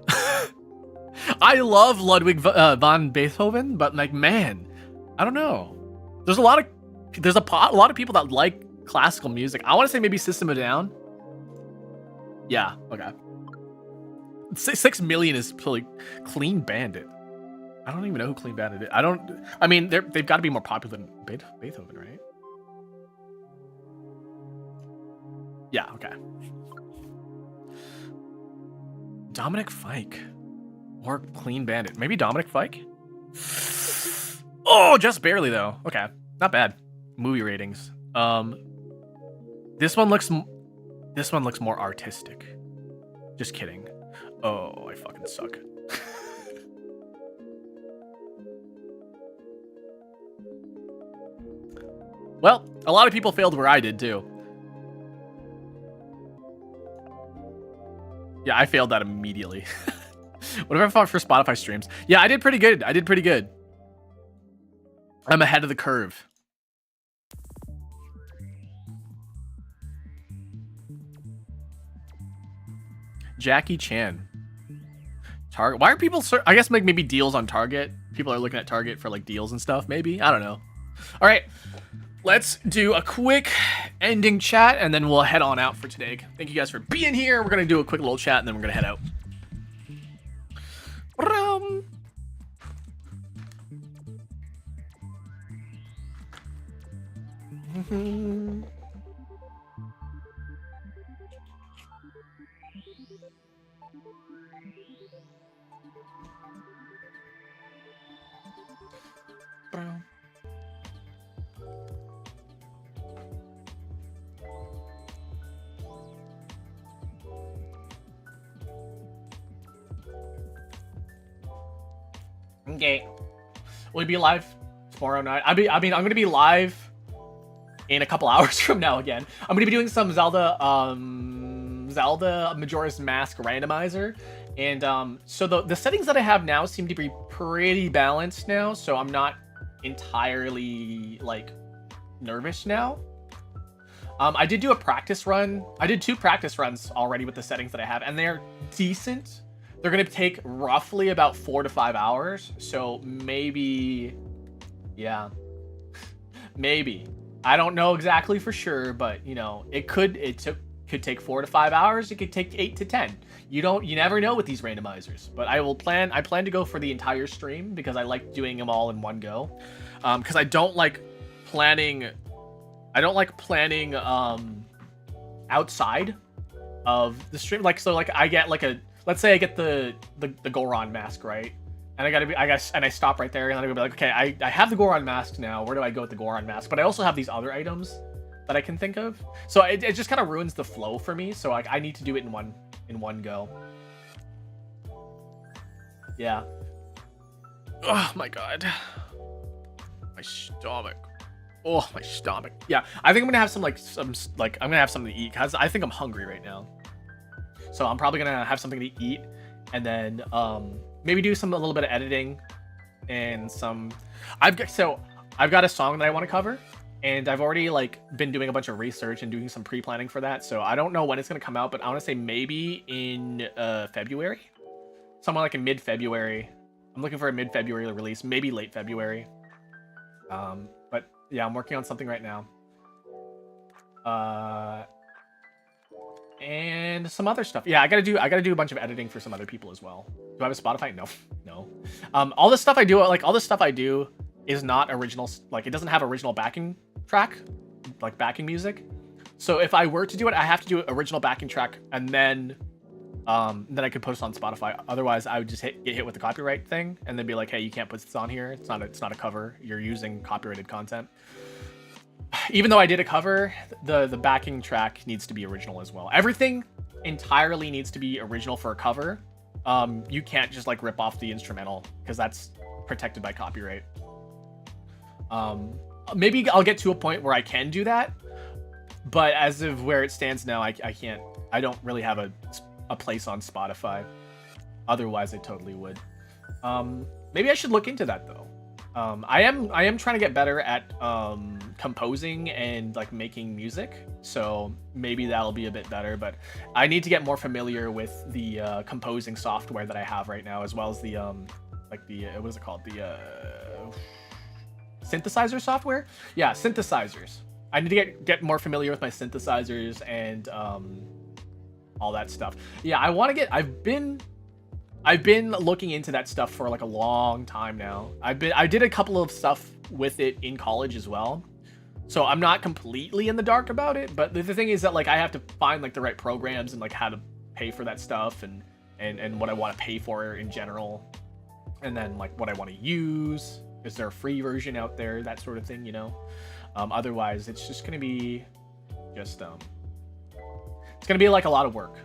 I love Ludwig van Beethoven, but like, man, I don't know. There's a lot of people that like classical music. I want to say maybe System of a Down. Yeah, okay. 6 million is probably Clean Bandit. I don't even know who Clean Bandit is. I mean, they've got to be more popular than Beethoven, right? Yeah, okay. Dominic Fike. Or Clean Bandit. Maybe Dominic Fike? Oh, just barely though. Okay, not bad. Movie ratings. This one looks more artistic. Just kidding. Oh, I fucking suck. Well, a lot of people failed where I did too. Yeah, I failed that immediately. What if I fought for Spotify streams? Yeah, I did pretty good. I'm ahead of the curve. Jackie Chan. Target. Why are people? I guess like maybe deals on Target. People are looking at Target for like deals and stuff. Maybe, I don't know. All right, let's do a quick ending chat and then we'll head on out for today. Thank you guys for being here. We're gonna do a quick little chat and then we're gonna head out. Okay. Will we be live tomorrow night? I mean, I'm gonna be live in a couple hours from now again. I'm gonna be doing some Zelda Majora's Mask randomizer. And so the settings that I have now seem to be pretty balanced now, so I'm not entirely like nervous now. I did do a practice run. I did 2 practice runs already with the settings that I have, and they're decent. They're gonna take roughly about 4 to 5 hours, so maybe, yeah, maybe. I don't know exactly for sure, but you know, it could take 4 to 5 hours. It could take 8 to 10. You never know with these randomizers. But I plan to go for the entire stream because I like doing them all in one go. Because I don't like planning. Outside of the stream. Like, so like I get like let's say I get the Goron mask, right? And I stop right there and I'm gonna be like, okay, I have the Goron mask now. Where do I go with the Goron mask? But I also have these other items that I can think of. So it just kind of ruins the flow for me. So I need to do it in one go. Yeah. Oh my god. My stomach. Oh, my stomach. Yeah, I think I'm gonna have I'm gonna have something to eat because I think I'm hungry right now. So I'm probably gonna have something to eat and then maybe do a little bit of editing and some. I've got a song that I want to cover, and I've already like been doing a bunch of research and doing some pre-planning for that. So I don't know when it's gonna come out, but I want to say maybe in February, somewhere like in mid-February. I'm looking for a mid-February release, maybe late February. But yeah, I'm working on something right now. And some other stuff. Yeah, I gotta do a bunch of editing for some other people as well. Do I have a Spotify? No. All the stuff I do is not original. Like, it doesn't have original backing track, like backing music. So if I were to do it, I have to do an original backing track, and then I could post it on Spotify. Otherwise, I would just get hit with the copyright thing, and then be like, hey, you can't put this on here. It's not a cover. You're using copyrighted content. Even though I did a cover, the backing track needs to be original as well. Everything entirely needs to be original for a cover. You can't just like rip off the instrumental because that's protected by copyright. Maybe I'll get to a point where I can do that, but as of where it stands now, I can't. I don't really have a place on Spotify. Otherwise, I totally would. Maybe I should look into that though. I am trying to get better at composing and like making music, so maybe that'll be a bit better, but I need to get more familiar with the composing software that I have right now, as well as the what is it called, the synthesizer software. Yeah, synthesizers. I need to get more familiar with my synthesizers and all that stuff. Yeah, I want to get. I've been looking into that stuff for like a long time now. I did a couple of stuff with it in college as well. So I'm not completely in the dark about it, but the thing is that like I have to find like the right programs and like how to pay for that stuff and and what I want to pay for in general, and then like what I want to use. Is there a free version out there? That sort of thing, you know. Otherwise, it's just gonna be just it's gonna be like a lot of work.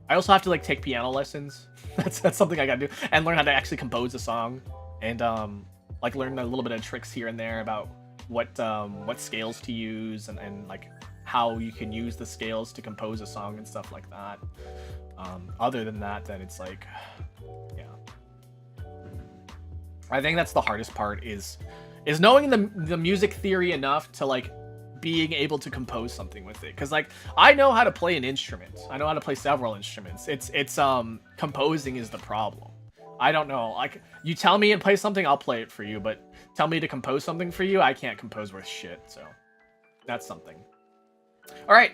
I also have to like take piano lessons. that's something I gotta do, and learn how to actually compose a song, and like learn a little bit of tricks here and there about what scales to use, and like how you can use the scales to compose a song and stuff like that. Other than that, then it's like, yeah. I think that's the hardest part is knowing the music theory enough to like being able to compose something with it. Because like I know how to play an instrument. I know how to play several instruments. It's composing is the problem. I don't know. Like you tell me and play something, I'll play it for you. But tell me to compose something for you, I can't compose worth shit. So that's something. All right.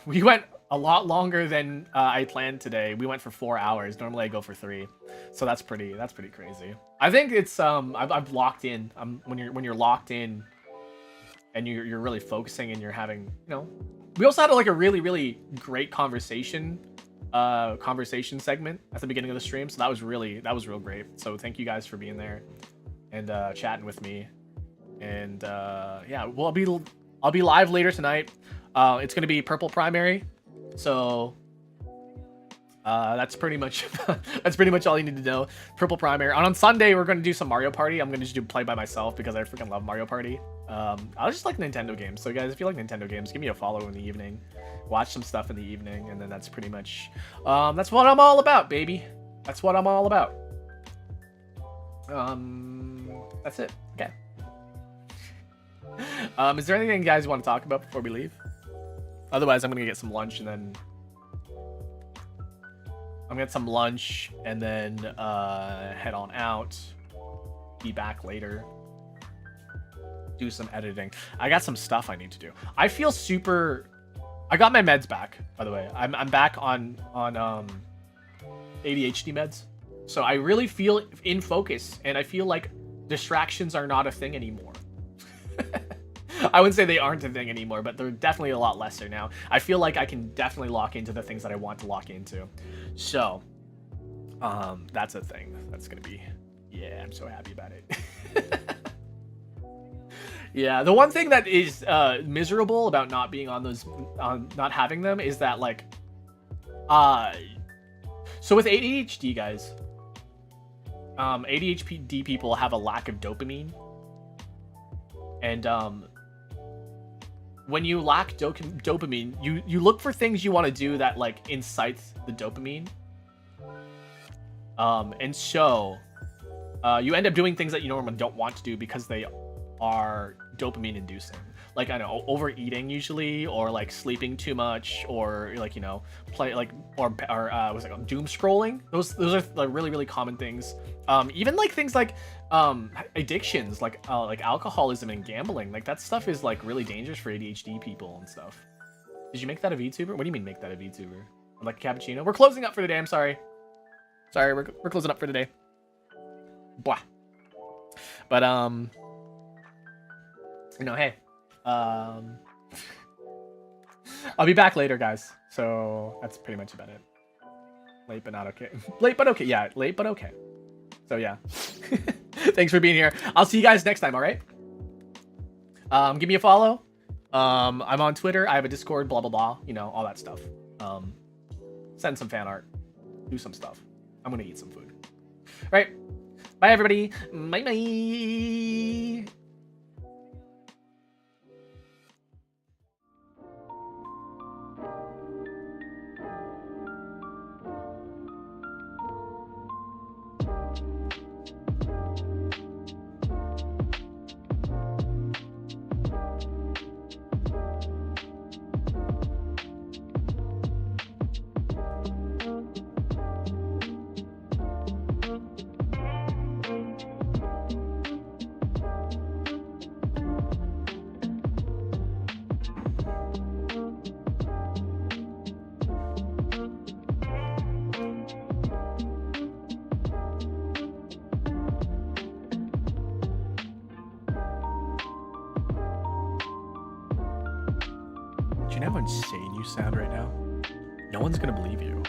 We went a lot longer than I planned today. We went for 4 hours. Normally I go for 3, so that's pretty crazy. I think it's I've locked in. When you're locked in, and you're really focusing, and you're having, you know. We also had like a really great conversation segment at the beginning of the stream, so that was real great. So thank you guys for being there and chatting with me. And yeah, well, I'll be live later tonight. It's gonna be purple primary. So that's pretty much all you need to know. Purple primary. On Sunday we're gonna do some Mario Party. I'm gonna just do play by myself because I freaking love Mario Party. I just like Nintendo games. So guys, if you like Nintendo games, give me a follow in the evening. Watch some stuff in the evening, and then that's pretty much that's what I'm all about, baby. That's what I'm all about. That's it. Okay. Is there anything you guys want to talk about before we leave? Otherwise, I'm gonna get some lunch and then head on out. Be back later. Do some editing. I got some stuff I need to do. I feel super. I got my meds back, by the way. I'm back on ADHD meds, so I really feel in focus, and I feel like distractions are not a thing anymore. I wouldn't say they aren't a thing anymore, but they're definitely a lot lesser now. I feel like I can definitely lock into the things that I want to lock into. So, that's a thing. That's gonna be, yeah, I'm so happy about it. Yeah, the one thing that is miserable about not being on those, not having them, is that like, so with ADHD guys, ADHD people have a lack of dopamine, and when you lack dopamine, you look for things you want to do that like incites the dopamine, and so you end up doing things that you normally don't want to do because they are dopamine inducing. Like, I don't know, overeating usually, or like sleeping too much, or like, you know, play like, or what's it called, doom scrolling. Those are like really common things. Even like things like addictions, like alcoholism and gambling. Like that stuff is like really dangerous for ADHD people and stuff. Did you make that a VTuber? What do you mean make that a VTuber? Like a cappuccino? We're closing up for the day. I'm sorry. We're closing up for today. Blah. But you know, hey, I'll be back later, guys. So that's pretty much about it. Late but not okay. Late but okay. Yeah, late but okay. So yeah. Thanks for being here. I'll see you guys next time, all right? Give me a follow. I'm on Twitter. I have a Discord, blah, blah, blah. You know, all that stuff. Send some fan art. Do some stuff. I'm going to eat some food. All right. Bye, everybody. Bye-bye. Do you know how insane you sound right now? No one's gonna believe you.